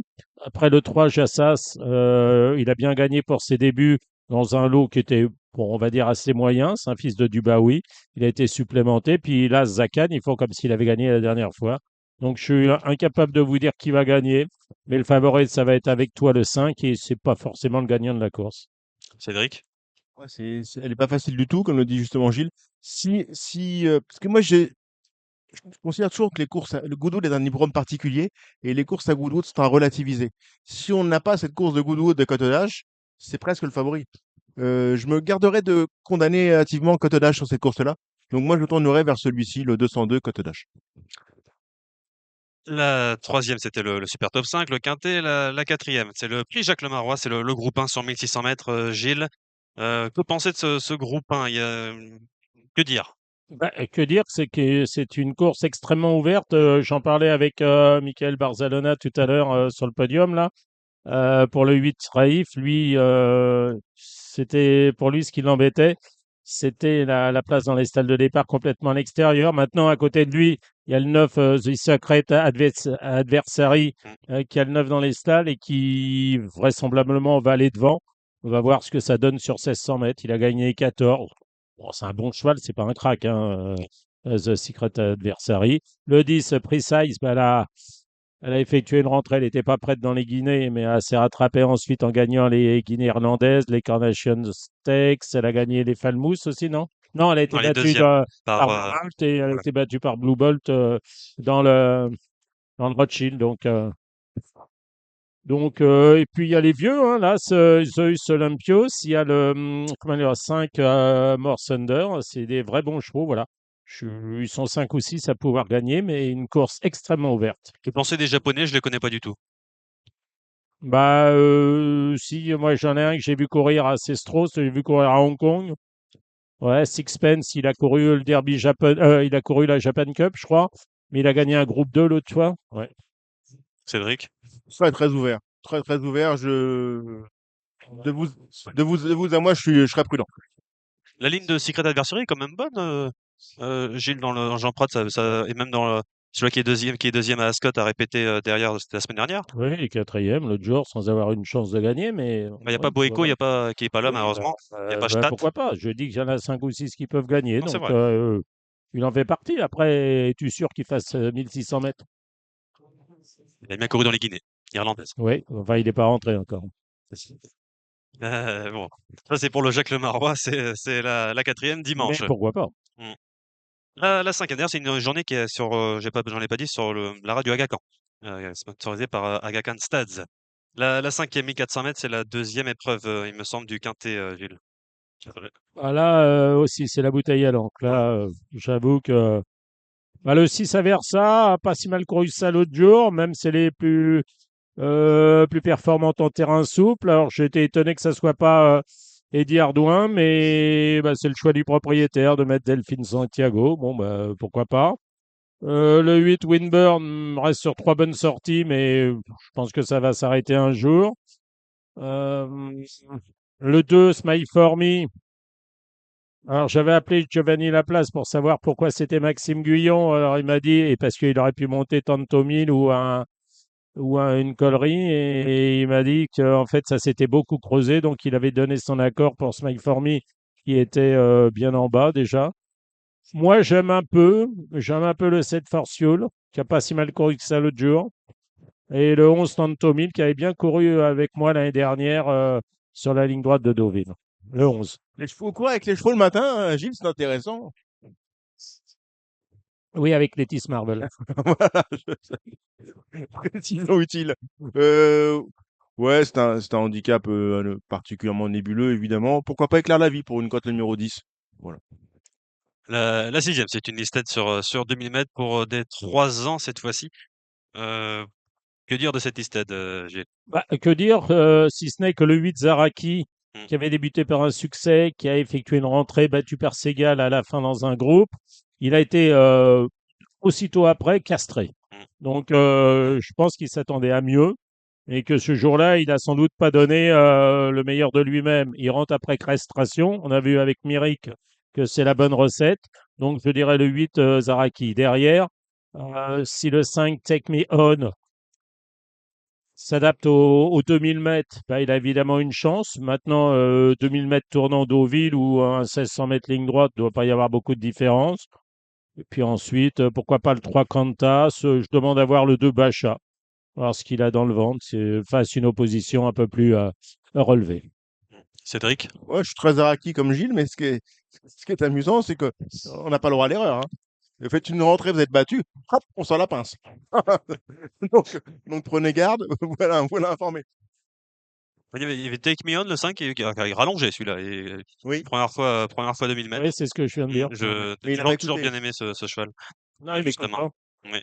[SPEAKER 5] Après le 3, Jassas, il a bien gagné pour ses débuts dans un lot qui était, bon, on va dire, assez moyen. C'est un fils de Dubaoui. Il a été supplémenté. Puis là, Zakan, ils font comme s'il avait gagné la dernière fois. Donc, je suis incapable de vous dire qui va gagner. Mais le favori, ça va être avec toi le 5 et c'est pas forcément le gagnant de la course.
[SPEAKER 9] Cédric.
[SPEAKER 11] ouais, elle est pas facile du tout, comme le dit justement Gilles. Parce que moi, je considère toujours que le Goodwood est un hippodrome particulier et les courses à Goodwood sont à relativiser. Si on n'a pas cette course de Goodwood de Cottage, c'est presque le favori. Je me garderais de condamner hâtivement Cottage sur cette course-là. Donc moi, je tournerais vers celui-ci, le 202 Cottage.
[SPEAKER 9] La troisième, c'était le Super Top 5, le Quintet. La quatrième, c'est le prix Jacques Lemarrois, c'est le groupe 1 sur 1600 mètres, Gilles. Que penser de ce groupe 1? Que dire?
[SPEAKER 5] Bah, que dire, c'est que c'est une course extrêmement ouverte. J'en parlais avec Michael Barzalona tout à l'heure sur le podium là. Pour le 8 Raif, lui, c'était pour lui ce qui l'embêtait, c'était la place dans les stalles de départ complètement à l'extérieur. Maintenant, à côté de lui, il y a le 9 The Secret Adversary qui a le 9 dans les stalles et qui vraisemblablement va aller devant. On va voir ce que ça donne sur 1600 mètres. Il a gagné 14. Bon, c'est un bon cheval, c'est pas un crack, hein, The Secret Adversary. Le 10 Precise, bah là, elle a effectué une rentrée, elle n'était pas prête dans les Guinées, mais elle s'est rattrapée ensuite en gagnant les Guinées irlandaises, les Carnation Stakes. Elle a gagné les Falmouth aussi, non? Non, elle a été
[SPEAKER 9] Non, les
[SPEAKER 5] battue
[SPEAKER 9] deuxièmes
[SPEAKER 5] par
[SPEAKER 9] par.
[SPEAKER 5] Blue Bolt et elle a
[SPEAKER 9] Voilà.
[SPEAKER 5] été battue par Blue Bolt dans le Rothschild. Et puis il y a les vieux, hein, là, Zeus Olympios, il y a comment dire, 5 More Thunder, c'est des vrais bons chevaux, voilà. Ils sont 5 ou 6 à pouvoir gagner, mais une course extrêmement ouverte.
[SPEAKER 9] Que penser des Japonais? Je les connais pas du tout.
[SPEAKER 5] Bah, si, moi j'en ai un que j'ai vu courir à Sestros, j'ai vu courir à Hong Kong. Ouais, Sixpence, il a couru le Derby Japan, il a couru la Japan Cup, je crois, mais il a gagné un groupe 2 l'autre fois. Ouais.
[SPEAKER 9] Cédric.
[SPEAKER 11] Ça est très ouvert. Très, très ouvert. De vous à moi, je serais prudent.
[SPEAKER 9] La ligne de Secret Adversary est quand même bonne, Gilles, dans Jean Prat, et même dans celui qui est deuxième à Ascot a répété derrière, c'était la semaine dernière.
[SPEAKER 5] Oui, et 4e l'autre jour, sans avoir une chance de gagner, mais
[SPEAKER 9] Il n'y a
[SPEAKER 5] ouais,
[SPEAKER 9] pas Boeco,
[SPEAKER 5] pourquoi pas.
[SPEAKER 9] qui est pas là,
[SPEAKER 5] Oui,
[SPEAKER 9] malheureusement. Il n'y a pas
[SPEAKER 5] bah,
[SPEAKER 9] Stadt.
[SPEAKER 5] pourquoi pas? Je dis qu'il y en a 5 ou 6 qui peuvent gagner,
[SPEAKER 9] Non, c'est
[SPEAKER 5] donc
[SPEAKER 9] vrai.
[SPEAKER 5] il en fait partie. Après, es-tu sûr qu'il fasse 1600 mètres?
[SPEAKER 9] Il a bien couru dans les Guinées irlandaises.
[SPEAKER 5] Oui, enfin, il n'est pas rentré encore.
[SPEAKER 9] Bon, ça c'est pour le Jacques Lemarrois, c'est la quatrième
[SPEAKER 5] Mais
[SPEAKER 9] dimanche.
[SPEAKER 5] pourquoi pas?
[SPEAKER 9] Mm. La cinquième, d'ailleurs, c'est une journée qui est sur, j'en ai pas dit, sur la radio Agacan, sponsorisée par Agacan Stads. La cinquième 1400 mètres, c'est la deuxième épreuve, il me semble, du Quintet, Gilles.
[SPEAKER 5] Ah, là aussi, c'est la bouteille à l'encre. Là, j'avoue que bah, le 6 Aversa a pas si mal couru que ça l'autre jour, même c'est les plus performantes en terrain souple. Alors, j'ai été étonné que ça soit pas Eddie Ardouin, mais bah, c'est le choix du propriétaire de mettre Delphine Santiago. Bon, bah, pourquoi pas. Le 8 Winburn reste sur 3 bonnes sorties, mais je pense que ça va s'arrêter un jour. Euh, le 2, Smile for Me. Alors, j'avais appelé Giovanni Laplace pour savoir pourquoi c'était Maxime Guyon. Alors, il m'a dit, et parce qu'il aurait pu monter Tanto 1000 une collerie, et il m'a dit que en fait, ça s'était beaucoup creusé, donc il avait donné son accord pour Smile for Me, qui était bien en bas déjà. Moi, j'aime un peu le 7 Force Fuel, qui a pas si mal couru que ça l'autre jour, et le 11 Tanto 1000, qui avait bien couru avec moi l'année dernière sur la ligne droite de Deauville. Le 11.
[SPEAKER 11] Les chevaux courent avec les chevaux le matin, Gilles, c'est intéressant.
[SPEAKER 5] Oui, avec Lettis Marvel.
[SPEAKER 11] Voilà, précision utile. Ouais, c'est un handicap particulièrement nébuleux, évidemment. Pourquoi pas éclair la vie pour une cote numéro 10? Voilà.
[SPEAKER 9] La sixième, c'est une listette sur 2000 mètres pour des 3 ans cette fois-ci. Que dire de cette listette, Gilles?
[SPEAKER 5] Bah, que dire, si ce n'est que le 8 Zaraki, qui avait débuté par un succès, qui a effectué une rentrée, battu par Segal à la fin dans un groupe, il a été aussitôt après castré. Donc, je pense qu'il s'attendait à mieux et que ce jour-là, il a sans doute pas donné le meilleur de lui-même. Il rentre après castration. On a vu avec Mirik que c'est la bonne recette. Donc, je dirais le 8 Zaraki. Derrière, si le 5 Take Me On s'adapte aux 2000 mètres, bah, il a évidemment une chance. Maintenant, 2000 mètres tournant Deauville ou un 1600 mètres ligne droite, il ne doit pas y avoir beaucoup de différence. Et puis ensuite, pourquoi pas le 3 Cantas. Je demande à voir le 2 Bacha, voir ce qu'il a dans le ventre, face une opposition un peu plus relevée.
[SPEAKER 9] Cédric?
[SPEAKER 11] Ouais, je suis très Araki comme Gilles, mais ce qui est amusant, c'est que on n'a pas le droit à l'erreur, hein. Vous faites une rentrée, vous êtes battu, hop, on sort la pince. donc prenez garde, voilà informé.
[SPEAKER 9] Il y avait Take Me On, le 5, qui rallongeait celui-là. Et,
[SPEAKER 11] Oui.
[SPEAKER 9] première fois 2000 mètres.
[SPEAKER 5] Oui, c'est ce que je viens de dire.
[SPEAKER 11] Mais il a
[SPEAKER 9] J'ai
[SPEAKER 11] pas
[SPEAKER 9] toujours
[SPEAKER 11] écouté.
[SPEAKER 9] bien aimé ce cheval.
[SPEAKER 5] Non, il m'écoute
[SPEAKER 9] Justement.
[SPEAKER 5] pas.
[SPEAKER 9] Oui.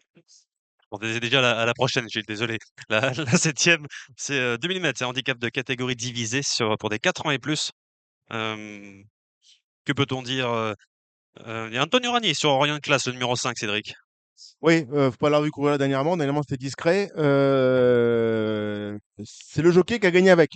[SPEAKER 9] On est déjà à la prochaine, Gilles, désolé. La septième, c'est 2000 mètres, c'est un handicap de catégorie divisée pour des 4 ans et plus. Que peut-on dire? Il y a Antonio Ragni sur Orient Class, le numéro 5, Cédric.
[SPEAKER 11] Oui, faut pas l'avoir vu courir là dernièrement. Dernièrement, c'était discret. C'est le jockey qui a gagné avec,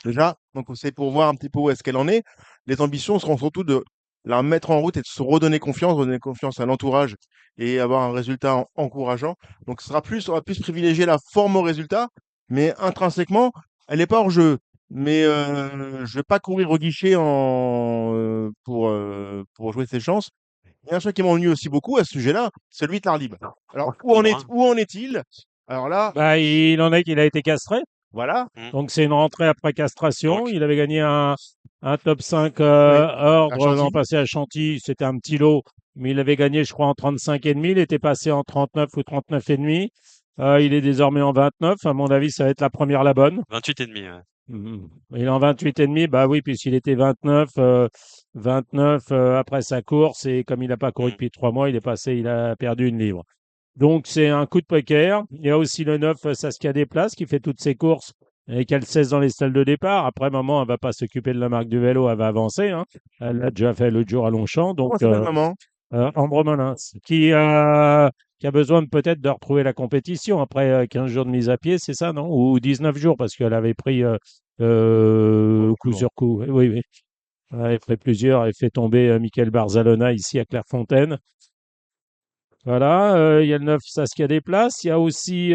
[SPEAKER 11] déjà. Donc, c'est pour voir un petit peu où est-ce qu'elle en est. Les ambitions seront surtout de la mettre en route et de se redonner confiance à l'entourage et avoir un résultat encourageant. Donc, on va plus privilégier la forme au résultat, mais intrinsèquement, elle n'est pas hors jeu. Mais je vais pas courir au guichet pour jouer ses chances. Il y a un choix qui m'ennuie aussi beaucoup à ce sujet-là, c'est lui Tarlib. Alors, où en est-il? Alors là,
[SPEAKER 5] Bah, il en est qu'il a été castré.
[SPEAKER 11] voilà.
[SPEAKER 5] Donc, c'est une rentrée après castration.
[SPEAKER 9] Donc.
[SPEAKER 5] Il avait gagné un top 5
[SPEAKER 11] Oui,
[SPEAKER 5] ordre
[SPEAKER 11] à
[SPEAKER 5] l'an
[SPEAKER 11] Chantilly.
[SPEAKER 5] passé à Chantilly. C'était un petit lot, mais il avait gagné, je crois, en 35,5. Il était passé en 39 ou 39,5. Il est désormais en 29. À mon avis, ça va être la première la bonne.
[SPEAKER 9] 28,5. Ouais.
[SPEAKER 5] Il est en 28,5. Bah oui, puisqu'il était 29, 29 après sa course. Et comme il n'a pas couru depuis 3 mois, il a perdu une livre. Donc, c'est un coup de poker. Il y a aussi le 9 Saskia Desplaces qui fait toutes ses courses et qui a le 16 dans les stalles de départ. Après, maman, elle va pas s'occuper de la marque du vélo, elle va avancer, hein. Elle l'a déjà fait l'autre jour à Longchamp.
[SPEAKER 11] Comment
[SPEAKER 5] Donc,
[SPEAKER 11] s'appelle maman?
[SPEAKER 5] Ambre Molins, qui a besoin peut-être de retrouver la compétition après 15 jours de mise à pied, c'est ça, non? Ou 19 jours, parce qu'elle avait pris coup sur coup. Oui, oui. Elle avait pris plusieurs et fait tomber Michael Barzalona ici à Clairefontaine. Voilà, il y a le 9 Saskia Desplaces. Il y a aussi,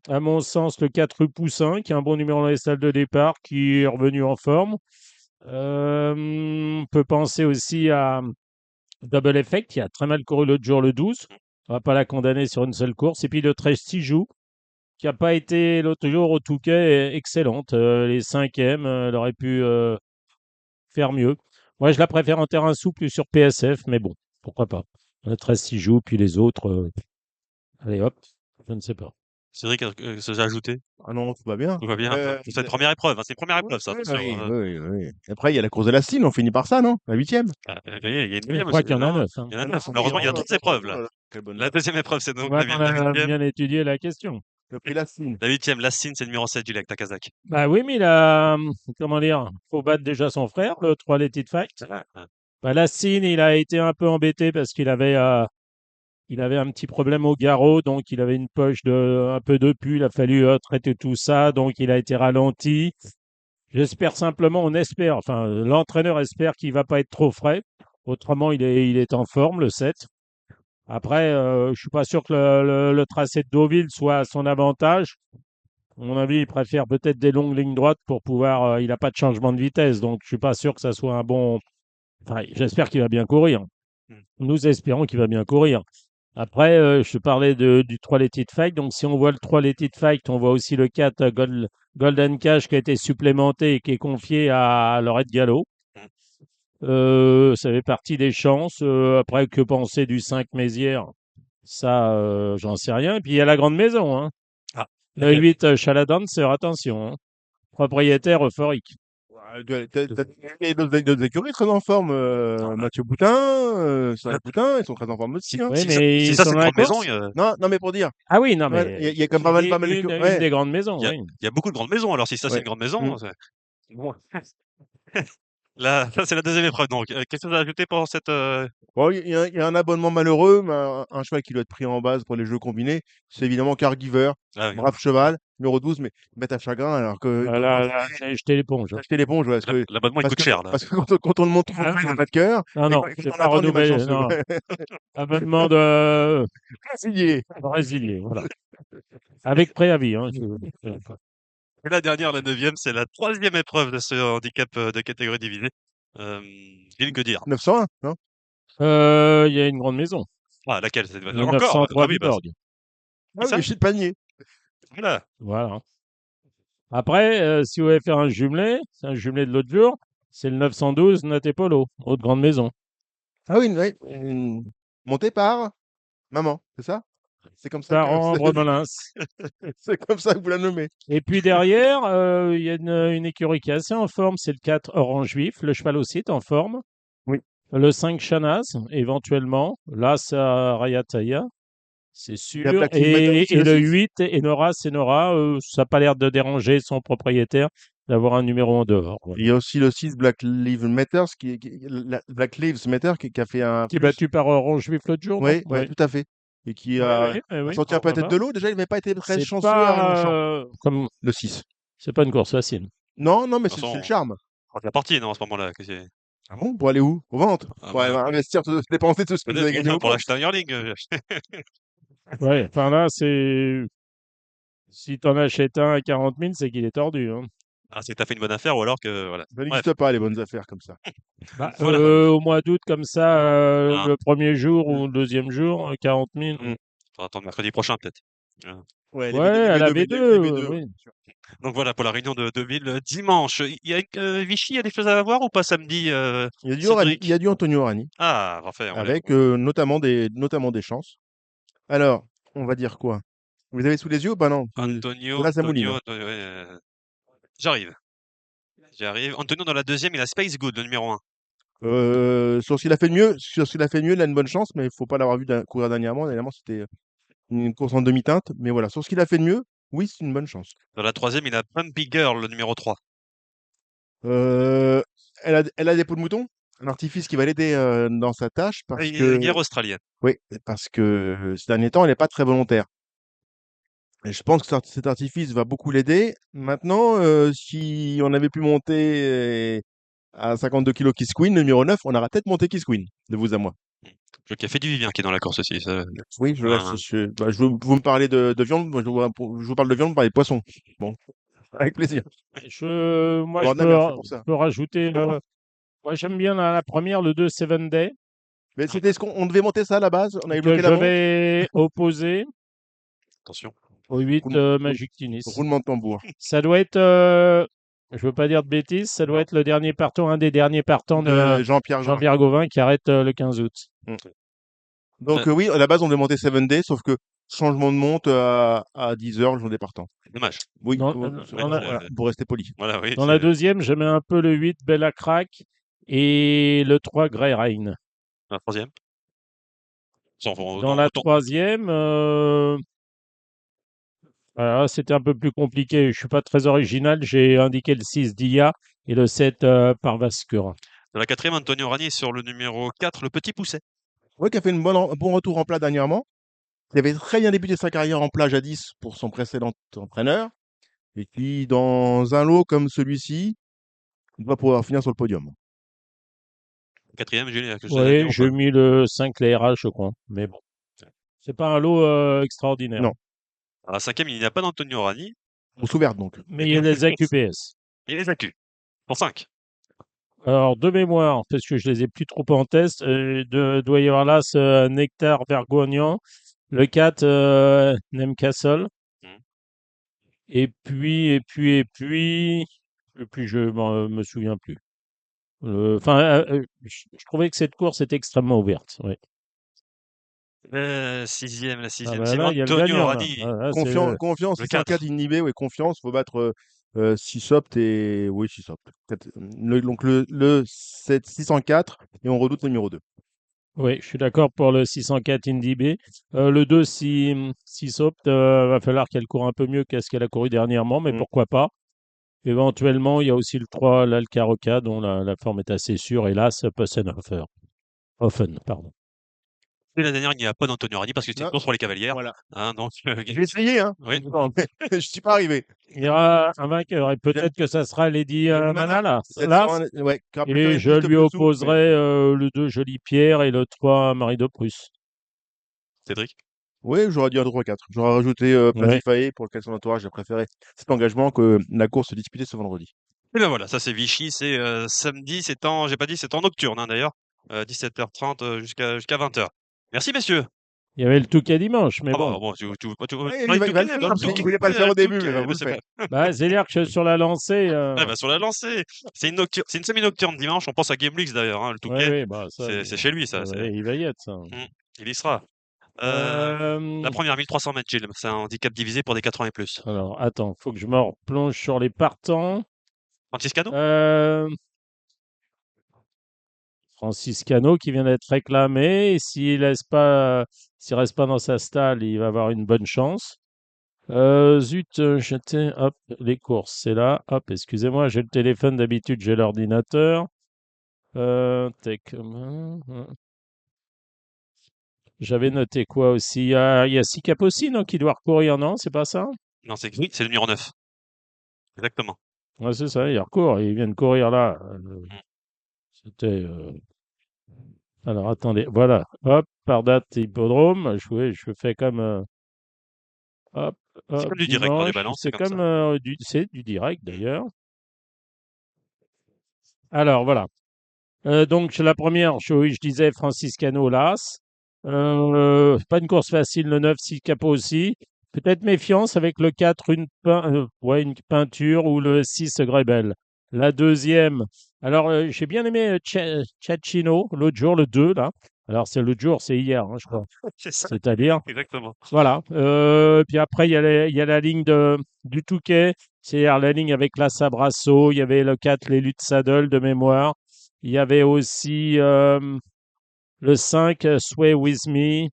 [SPEAKER 5] à mon sens, le 4 rue Poussin, qui est un bon numéro dans les salles de départ, qui est revenu en forme. On peut penser aussi à Double Effect, qui a très mal couru l'autre jour, le 12. On va pas la condamner sur une seule course. Et puis le 13 Sijou, qui n'a pas été l'autre jour au Touquet excellente. Les 5e, elle aurait pu faire mieux. Moi, je la préfère en terrain souple sur PSF, mais bon, pourquoi pas. Le 13 Sijou, puis les autres, allez hop, je ne sais pas.
[SPEAKER 9] Cédric, ça s'est ajouté?
[SPEAKER 11] Ah non, tout va bien.
[SPEAKER 9] Tout va bien. C'est une première épreuve, hein, c'est une première épreuve, ça, attention.
[SPEAKER 11] Oui. Après, il y a la course de la Cine, on finit par ça, non? La 8e.
[SPEAKER 9] Il y a une
[SPEAKER 5] Je
[SPEAKER 9] deuxième
[SPEAKER 5] crois
[SPEAKER 9] aussi.
[SPEAKER 5] qu'il y en a
[SPEAKER 9] Non,
[SPEAKER 5] 9.
[SPEAKER 9] il y en a 9. Heureusement, il y a d'autres épreuves, là.
[SPEAKER 11] Quelle bonne
[SPEAKER 9] La deuxième épreuve, c'est donc
[SPEAKER 5] On
[SPEAKER 9] la
[SPEAKER 5] a
[SPEAKER 9] 8e.
[SPEAKER 5] bien étudié la question.
[SPEAKER 11] Le prix la Cine.
[SPEAKER 9] La 8e, Lassine, c'est le numéro 7 du Lac Takazak.
[SPEAKER 5] Bah oui, mais il a, comment dire, faut battre déjà son frère, le 3 Let It Fight. Bah, Lassine, il a été un peu embêté parce qu'il avait un petit problème au garrot, donc il avait une poche un peu de pu. Il a fallu traiter tout ça, donc il a été ralenti. J'espère simplement, on espère, enfin, l'entraîneur espère qu'il va pas être trop frais. Autrement, il est en forme, le 7. Après, je suis pas sûr que le tracé de Deauville soit à son avantage. À mon avis, il préfère peut-être des longues lignes droites pour pouvoir. Il n'a pas de changement de vitesse, donc je suis pas sûr que ça soit un bon. Enfin, j'espère qu'il va bien courir.
[SPEAKER 9] Mm.
[SPEAKER 5] Nous espérons qu'il va bien courir. Après, je te parlais du 3 Let It Fight. Donc, si on voit le 3 Let It Fight, on voit aussi le 4 Golden Cash qui a été supplémenté et qui est confié à Laurette Gallo.
[SPEAKER 9] Mm.
[SPEAKER 5] Ça fait partie des chances. Après, que penser du 5 Mézières? Ça, j'en sais rien. Et puis, il y a la grande maison. Hein.
[SPEAKER 9] Ah,
[SPEAKER 5] Le
[SPEAKER 9] laquelle?
[SPEAKER 5] 8 Chaladancer, attention. Hein. Propriétaire euphorique.
[SPEAKER 11] Ouais, et d'autres écuries très en forme. Mathieu Boutin, Cyril Boutin, ils sont très en forme aussi.
[SPEAKER 9] Si,
[SPEAKER 11] Hein.
[SPEAKER 5] Oui,
[SPEAKER 9] si
[SPEAKER 5] mais
[SPEAKER 9] si
[SPEAKER 5] ils
[SPEAKER 9] ça,
[SPEAKER 5] sont
[SPEAKER 9] c'est
[SPEAKER 5] dans
[SPEAKER 9] une
[SPEAKER 5] la
[SPEAKER 9] grande maison,
[SPEAKER 5] course.
[SPEAKER 11] Non, non, mais pour dire,
[SPEAKER 5] Ah oui, non,
[SPEAKER 11] ouais,
[SPEAKER 5] mais
[SPEAKER 11] il y a quand même pas mal
[SPEAKER 5] une,
[SPEAKER 11] d'écuries.
[SPEAKER 5] une
[SPEAKER 11] Ouais,
[SPEAKER 5] des grandes maisons,
[SPEAKER 9] il y a,
[SPEAKER 5] oui.
[SPEAKER 9] il y a beaucoup de grandes maisons. Alors, si ça, c'est
[SPEAKER 11] ouais.
[SPEAKER 9] une grande
[SPEAKER 11] Mm.
[SPEAKER 9] maison, bon. Là, ça, c'est la deuxième épreuve. Donc, quelque chose à ajouter pour cette.
[SPEAKER 11] Bon, il y a un abonnement malheureux, mais un cheval qui doit être pris en base pour les jeux combinés, c'est évidemment Cargiver,
[SPEAKER 9] Ah oui.
[SPEAKER 11] brave cheval, numéro 12, mais bête à chagrin, alors que
[SPEAKER 5] Là, j'ai jeté l'éponge.
[SPEAKER 11] t'as acheté l'éponge, ouais,
[SPEAKER 9] L'abonnement, il coûte cher, là.
[SPEAKER 11] parce que quand on le monte trop,
[SPEAKER 5] Ah,
[SPEAKER 11] il n'a pas de cœur,
[SPEAKER 5] non,
[SPEAKER 11] et
[SPEAKER 5] non,
[SPEAKER 11] quand
[SPEAKER 5] c'est
[SPEAKER 11] on
[SPEAKER 5] pas
[SPEAKER 11] attend, on est
[SPEAKER 5] renouvelé.
[SPEAKER 11] malchanceux.
[SPEAKER 5] Non,
[SPEAKER 11] Ouais.
[SPEAKER 5] abonnement de
[SPEAKER 11] Résilié.
[SPEAKER 5] résilié, voilà. Avec préavis. Hein.
[SPEAKER 9] Et la dernière, la neuvième, c'est la troisième épreuve de ce handicap de catégorie divisée. Gilles, que dire?
[SPEAKER 11] 901, non?
[SPEAKER 5] Il y a une grande maison.
[SPEAKER 9] Ah, laquelle?
[SPEAKER 5] Le
[SPEAKER 9] Encore?
[SPEAKER 5] 903
[SPEAKER 9] Ah oui, bah,
[SPEAKER 5] Viborg.
[SPEAKER 11] Ah oui,
[SPEAKER 9] ça?
[SPEAKER 11] le chute panier.
[SPEAKER 9] Voilà.
[SPEAKER 5] Voilà. Après, si vous voulez faire un jumelé, c'est un jumelé de l'autre jour, c'est le 912 Natépolo, autre grande maison.
[SPEAKER 11] Ah oui, monté par maman, c'est ça? C'est comme ça que
[SPEAKER 5] Parent Bremelins.
[SPEAKER 11] c'est comme ça que vous la nommez.
[SPEAKER 5] Et puis derrière, il y a une écurie qui est assez en forme, c'est le 4 Orange Vif. Le cheval aussi est en forme.
[SPEAKER 11] Oui.
[SPEAKER 5] Le 5 Chanaz, éventuellement. Là, ça Rayataya, c'est
[SPEAKER 11] Il y a
[SPEAKER 5] sûr.
[SPEAKER 11] Black Lives Matter aussi,
[SPEAKER 5] Et
[SPEAKER 11] le
[SPEAKER 5] le
[SPEAKER 11] 6.
[SPEAKER 5] 8 Enora, Senora, ça n'a pas l'air de déranger son propriétaire d'avoir un numéro en dehors. Voilà.
[SPEAKER 11] Il y a aussi le 6 Black Lives Matter, Black Lives Matter qui a fait un
[SPEAKER 5] Qui est
[SPEAKER 11] plus.
[SPEAKER 5] battu par Orange Vif l'autre jour, non?
[SPEAKER 11] Oui,
[SPEAKER 5] Oui.
[SPEAKER 11] tout à fait. Et qui
[SPEAKER 5] Oui,
[SPEAKER 11] a
[SPEAKER 5] oui,
[SPEAKER 11] sorti un peu la tête
[SPEAKER 5] voilà.
[SPEAKER 11] de l'eau. Déjà, il n'avait pas été très
[SPEAKER 5] C'est
[SPEAKER 11] chanceux à Longchamp,
[SPEAKER 5] pas comme
[SPEAKER 11] le 6.
[SPEAKER 5] c'est pas une course facile.
[SPEAKER 11] Non, non, mais
[SPEAKER 9] De toute
[SPEAKER 11] c'est le
[SPEAKER 9] façon,
[SPEAKER 11] charme.
[SPEAKER 9] on est parti, non, à ce moment-là.
[SPEAKER 11] Ah bon? Pour aller où? Au ventre?
[SPEAKER 9] Ah,
[SPEAKER 11] Pour aller
[SPEAKER 9] bah,
[SPEAKER 11] investir, dépenser tout ce que vous avez
[SPEAKER 9] peut-être
[SPEAKER 11] gagné aux
[SPEAKER 9] pour
[SPEAKER 11] courses.
[SPEAKER 9] l'acheter en ligne.
[SPEAKER 5] Ouais, enfin là, c'est si t'en achètes un à 40 000, c'est qu'il est tordu. Hein.
[SPEAKER 9] Ah, c'est que t'as fait une bonne affaire ou alors que. Voilà.
[SPEAKER 11] Ça
[SPEAKER 9] Bref,
[SPEAKER 11] n'existe pas, les bonnes affaires comme ça.
[SPEAKER 5] Bah,
[SPEAKER 9] voilà.
[SPEAKER 5] au mois d'août, comme ça,
[SPEAKER 9] Ah,
[SPEAKER 5] le premier jour ou le deuxième jour, 40 000.
[SPEAKER 11] Mm.
[SPEAKER 9] faudra attendre mercredi prochain, peut-être.
[SPEAKER 11] Ouais,
[SPEAKER 5] Ouais, à la
[SPEAKER 11] les
[SPEAKER 5] V2,
[SPEAKER 11] V2,
[SPEAKER 5] oui.
[SPEAKER 11] bien sûr.
[SPEAKER 9] Donc voilà pour la réunion de 2000 dimanche. Il y a Vichy, il y a des choses à voir ou pas samedi,
[SPEAKER 11] Il y a du Orani, il y
[SPEAKER 9] Cédric?
[SPEAKER 11] a du Antonio Orani,
[SPEAKER 9] Ah, parfait.
[SPEAKER 11] avec notamment des chances. Alors, on va dire quoi? Vous avez sous les yeux ou pas? Non,
[SPEAKER 9] Antonio,
[SPEAKER 11] là, ça mouline. Hein.
[SPEAKER 9] Antonio, ouais, j'arrive. J'arrive. Antonio dans la deuxième, il a Space Good, le numéro 1.
[SPEAKER 11] Sur ce qu'il a fait de mieux, il a une bonne chance, mais il faut pas l'avoir vu courir dernièrement. Dernièrement, c'était une course en demi-teinte. Mais voilà, sur ce qu'il a fait de mieux, oui, c'est une bonne chance.
[SPEAKER 9] Dans la troisième, il a Pumpy Girl, le numéro 3.
[SPEAKER 11] Elle a des peaux de mouton, un artifice qui va l'aider dans sa tâche parce que,
[SPEAKER 9] Guerre australienne.
[SPEAKER 11] oui, parce que ces derniers temps, elle n'est pas très volontaire. Et je pense que cet artifice va beaucoup l'aider. Maintenant, si on avait pu monter à 52 kg Kiss Queen, le numéro 9, on aurait peut-être monté Kiss Queen, de vous à moi.
[SPEAKER 9] Le café du Vivien qui est dans la course aussi. Ça.
[SPEAKER 11] Oui,
[SPEAKER 9] Ah,
[SPEAKER 11] vous me parlez de viande, moi, je vous parle de viande, vous parlez de poisson. Bon, avec plaisir.
[SPEAKER 5] Moi,
[SPEAKER 11] Bon,
[SPEAKER 5] je
[SPEAKER 11] non, merci pour ça.
[SPEAKER 5] peux rajouter. Moi, j'aime bien la première, le 2 Seven Day,
[SPEAKER 11] Mais c'était ce qu'on devait monter ça à la base, on avait
[SPEAKER 5] que
[SPEAKER 11] bloqué la
[SPEAKER 5] je
[SPEAKER 11] vente.
[SPEAKER 5] vais opposer
[SPEAKER 9] attention.
[SPEAKER 5] au 8
[SPEAKER 11] Roulement-
[SPEAKER 5] Magic Tunis.
[SPEAKER 11] Roulement de tambour.
[SPEAKER 5] Ça doit être, je veux pas dire de bêtises, ça doit être le dernier partant, un des derniers partants de
[SPEAKER 11] Jean-Pierre Gauvin.
[SPEAKER 5] Jean-Pierre Gauvin qui arrête le 15 août.
[SPEAKER 11] Donc oui, à la base, on devait monter 7 Day, sauf que changement de monte à 10h le jour des partants.
[SPEAKER 9] Dommage.
[SPEAKER 11] Oui,
[SPEAKER 5] Dans-
[SPEAKER 11] voilà, pour rester poli.
[SPEAKER 9] Voilà, oui.
[SPEAKER 5] Dans la deuxième, je mets un peu le 8 Bella Crack et le 3 Grey Rain.
[SPEAKER 9] La troisième.
[SPEAKER 5] Dans la troisième, voilà, c'était un peu plus compliqué. Je suis pas très original. J'ai indiqué le 6 Dia et le 7 Parvascura.
[SPEAKER 9] Dans la quatrième, Antonio Rani sur le numéro 4, le petit pousset.
[SPEAKER 11] Oui, qui a fait un bon retour en plat dernièrement. Il avait très bien débuté sa carrière en plat jadis pour son précédent entraîneur. Et puis, dans un lot comme celui-ci, Il doit pouvoir finir sur le podium.
[SPEAKER 9] Quatrième, Julien, quelque chose à dire
[SPEAKER 5] Oui,
[SPEAKER 9] ou
[SPEAKER 5] j'ai
[SPEAKER 9] pas?
[SPEAKER 5] mis le 5 les RH, je crois. Mais bon, c'est pas un lot extraordinaire.
[SPEAKER 11] Non.
[SPEAKER 9] À la cinquième, il n'y a pas d'Antonio Rani.
[SPEAKER 11] Grosse ouverte donc.
[SPEAKER 5] Mais il y a les AQPS.
[SPEAKER 9] Il les accus. Pour 5.
[SPEAKER 5] Alors, de mémoire, parce que je les ai plus trop en test, doit y avoir là ce Nectar Vergognant, le 4 Nemcastle,
[SPEAKER 9] Hmm.
[SPEAKER 5] et puis je me souviens plus. Enfin, je trouvais que cette course était extrêmement ouverte. Oui.
[SPEAKER 9] Sixième, la
[SPEAKER 5] Ah
[SPEAKER 9] sixième.
[SPEAKER 5] bah
[SPEAKER 9] C'est
[SPEAKER 5] là, il y a le
[SPEAKER 9] Antonio
[SPEAKER 5] gagnant là.
[SPEAKER 9] Rani.
[SPEAKER 5] Ah, là,
[SPEAKER 11] Confiance,
[SPEAKER 9] Le 4.
[SPEAKER 11] 604 inhibé, ouais, confiance, faut battre Sisopt et. Oui, Sisopt. Donc le 604 et on redoute le numéro 2.
[SPEAKER 5] Oui, je suis d'accord pour le 604 Indy B. Le 2, si Sopt, va falloir qu'elle court un peu mieux qu'est-ce qu'elle a couru dernièrement, mais pourquoi pas. Éventuellement, il y a aussi le 3, l'Alcaroca, dont la forme est assez sûre, et là, Possenhofer. Offen, pardon.
[SPEAKER 9] Et la dernière, il n'y a pas d'Antonio Rani parce que c'était une
[SPEAKER 11] Non.
[SPEAKER 9] course pour les cavalières.
[SPEAKER 11] Voilà.
[SPEAKER 9] Hein, donc,
[SPEAKER 11] J'ai essayé, hein.
[SPEAKER 9] oui.
[SPEAKER 11] Je suis pas arrivé.
[SPEAKER 5] Il y aura un vainqueur, et peut-être que ça sera Lady Manala. Là,
[SPEAKER 11] Ouais, qui aura préféré
[SPEAKER 5] et
[SPEAKER 11] une
[SPEAKER 5] je
[SPEAKER 11] piste
[SPEAKER 5] lui
[SPEAKER 11] plus souple,
[SPEAKER 5] opposerai le 2, Jolie Pierre, et le 3, Marie de Prusse.
[SPEAKER 9] Cédric.
[SPEAKER 11] Oui, j'aurais dit un 3-4. J'aurais rajouté
[SPEAKER 5] Ouais.
[SPEAKER 11] Pasifae pour lequel son entourage a préféré cet engagement que la course se disputait ce vendredi.
[SPEAKER 9] Et ben voilà, ça c'est Vichy, c'est samedi, j'ai pas dit, c'est en nocturne hein, d'ailleurs, 17h30 jusqu'à 20h. Merci messieurs.
[SPEAKER 5] Il y avait le Touquet dimanche, mais
[SPEAKER 9] Ah bah
[SPEAKER 5] bon.
[SPEAKER 9] bon, tu
[SPEAKER 11] Ouais,
[SPEAKER 9] parlais de
[SPEAKER 11] il va
[SPEAKER 9] Touquet,
[SPEAKER 11] le faire,
[SPEAKER 9] bah, le
[SPEAKER 11] mais il
[SPEAKER 9] Touquet,
[SPEAKER 11] voulait pas le faire au début,
[SPEAKER 9] Touquet,
[SPEAKER 11] mais vous
[SPEAKER 9] bah,
[SPEAKER 11] le
[SPEAKER 9] c'est
[SPEAKER 11] faites.
[SPEAKER 9] pas-
[SPEAKER 5] Bah, c'est-à-dire que sur la lancée.
[SPEAKER 9] Ah bah sur la lancée, c'est une nocturne, c'est une semi-nocturne dimanche, on pense à Gamelix d'ailleurs, hein, le
[SPEAKER 5] Oui,
[SPEAKER 9] Touquet,
[SPEAKER 5] bah ça,
[SPEAKER 9] c'est chez lui ça,
[SPEAKER 5] ouais, il va y être, ça.
[SPEAKER 9] il y sera. La première 1300 mètres, Gilles, c'est un handicap divisé pour des 4 ans et plus.
[SPEAKER 5] Alors, attends, faut que je me replonge sur les partants.
[SPEAKER 9] Franciscano
[SPEAKER 5] Francis Cano qui vient d'être réclamé. Et s'il reste pas dans sa stalle, il va avoir une bonne chance. Zut, hop, les courses, c'est là. Hop, excusez-moi, j'ai le téléphone, d'habitude j'ai l'ordinateur. J'avais noté quoi aussi? Il y a Sikap aussi, non, qui doit recourir, non? C'est pas ça?
[SPEAKER 9] Non, oui, c'est le numéro 9. Exactement.
[SPEAKER 5] Ouais, c'est ça, il recourt. Il vient de courir là. C'était. Alors, attendez, voilà. Hop, par date, hippodrome. Je fais comme. Hop,
[SPEAKER 9] C'est
[SPEAKER 5] hop,
[SPEAKER 9] comme du direct pour les
[SPEAKER 5] dimanche.
[SPEAKER 9] balances, c'est
[SPEAKER 5] C'est
[SPEAKER 9] comme
[SPEAKER 5] comme
[SPEAKER 9] ça.
[SPEAKER 5] c'est du direct d'ailleurs. Alors, voilà. Donc, la première, oui, je disais Francis Cano, Las. Pas une course facile, le 9, 6 capot aussi. Peut-être méfiance avec le 4, ouais, une peinture, ou le 6, Grebel. La deuxième, alors j'ai bien aimé Ciacchino l'autre jour, le 2, là. Alors, c'est l'autre jour, c'est hier, hein, je crois.
[SPEAKER 9] C'est ça.
[SPEAKER 5] C'est-à-dire,
[SPEAKER 9] Exactement.
[SPEAKER 5] voilà. Puis après, il y a la ligne du Touquet, c'est-à-dire la ligne avec la Sabrasso. Il y avait le 4, les luttes Saddle de mémoire. Il y avait aussi le 5, Sway With Me.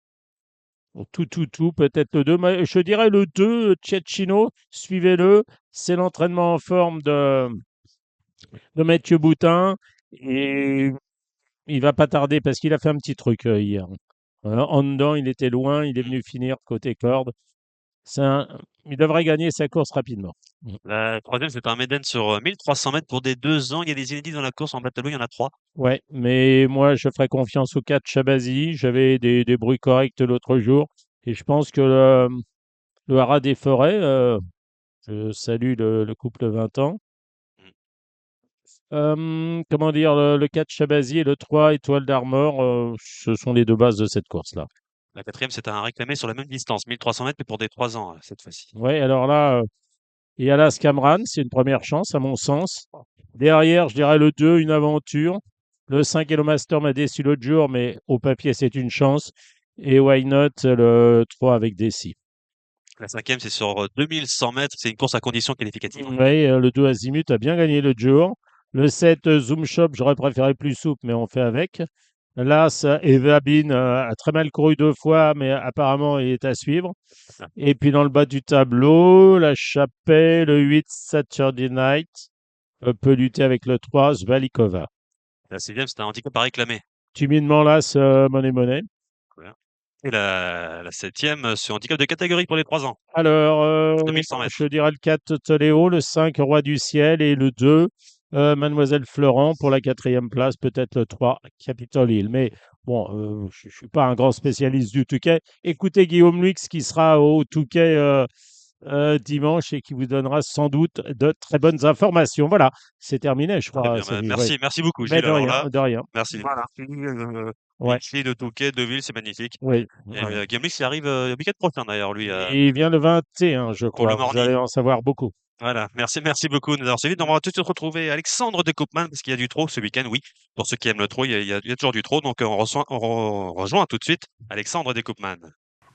[SPEAKER 5] Tout, peut-être le 2. Mais je dirais le 2, Cecchino, suivez-le. C'est l'entraînement en forme de Mathieu Boutin. Et il va pas tarder parce qu'il a fait un petit truc hier. En dedans, il était loin. Il est venu finir côté corde. Il devrait gagner sa course rapidement.
[SPEAKER 9] La troisième, c'est un Méden sur 1300 mètres pour des 2 ans. Il y a des inédits dans la course en Batalo, il y en a 3.
[SPEAKER 5] Ouais, mais moi, je ferai confiance au 4 Chabazi. J'avais des bruits corrects l'autre jour. Et je pense que le Haras des Forêts, je salue le couple 20 ans. Comment dire, le 4 Chabazi et le 3 Étoile d'Armor, ce sont les deux bases de cette course-là.
[SPEAKER 9] La quatrième, c'est un réclamé sur la même distance, 1300 mètres, mais pour des 3 ans cette fois-ci.
[SPEAKER 5] Ouais, alors là, et Alas Camran, c'est une première chance, à mon sens. Derrière, je dirais le 2, une aventure. Le 5 Hello Master m'a déçu l'autre jour, mais au papier, c'est une chance. Et Why Not, le 3 avec Desi.
[SPEAKER 9] La cinquième, c'est sur 2100 mètres. C'est une course à condition qualificative.
[SPEAKER 5] Oui, le 2 Azimut a bien gagné l'autre jour. Le 7 Zoom Shop, j'aurais préféré plus souple, mais on fait avec. L'As Eva Bin a très mal couru 2 fois, mais apparemment il est à suivre. Et puis dans le bas du tableau, la Chapelle, le 8 Saturday Night peut lutter avec le 3 Zvalikova.
[SPEAKER 9] La sixième, c'est un handicap à réclamer.
[SPEAKER 5] Timidement l'As Money.
[SPEAKER 9] Voilà. Et la septième, c'est un handicap de catégorie pour les 3 ans.
[SPEAKER 5] Alors,
[SPEAKER 9] 2100 mètres.
[SPEAKER 5] je dirais le 4 Toléo, le 5 Roi du Ciel et le 2 Mademoiselle Florent pour la 4e place, peut-être le 3, Capitol Hill. Mais bon, je ne suis pas un grand spécialiste du Touquet. Écoutez Guillaume Lux qui sera au Touquet dimanche et qui vous donnera sans doute de très bonnes informations. Voilà, c'est terminé, je
[SPEAKER 9] Très
[SPEAKER 5] crois,
[SPEAKER 9] bien,
[SPEAKER 5] Céline. Oui.
[SPEAKER 9] merci beaucoup,
[SPEAKER 5] Mais
[SPEAKER 9] Gilles.
[SPEAKER 5] de
[SPEAKER 9] Alors
[SPEAKER 5] rien,
[SPEAKER 9] là,
[SPEAKER 5] de rien.
[SPEAKER 9] merci. Voilà,
[SPEAKER 5] Ouais,
[SPEAKER 9] ici, de Touquet, Deauville, c'est magnifique.
[SPEAKER 5] oui,
[SPEAKER 9] Et
[SPEAKER 5] voilà.
[SPEAKER 9] Guillaume Lix, il arrive le week-end prochain, d'ailleurs, lui,
[SPEAKER 5] Et il vient le 21, je
[SPEAKER 9] pour le
[SPEAKER 5] crois. Vous
[SPEAKER 9] Morny.
[SPEAKER 5] allez en savoir beaucoup.
[SPEAKER 9] Voilà, merci beaucoup de nous avoir suivis. Donc, on va tout de suite retrouver Alexandre de Koopman, parce qu'il y a du trot ce week-end, oui. Pour ceux qui aiment le trot, il y a toujours du trot. Donc, on rejoint tout de suite Alexandre de Koopman.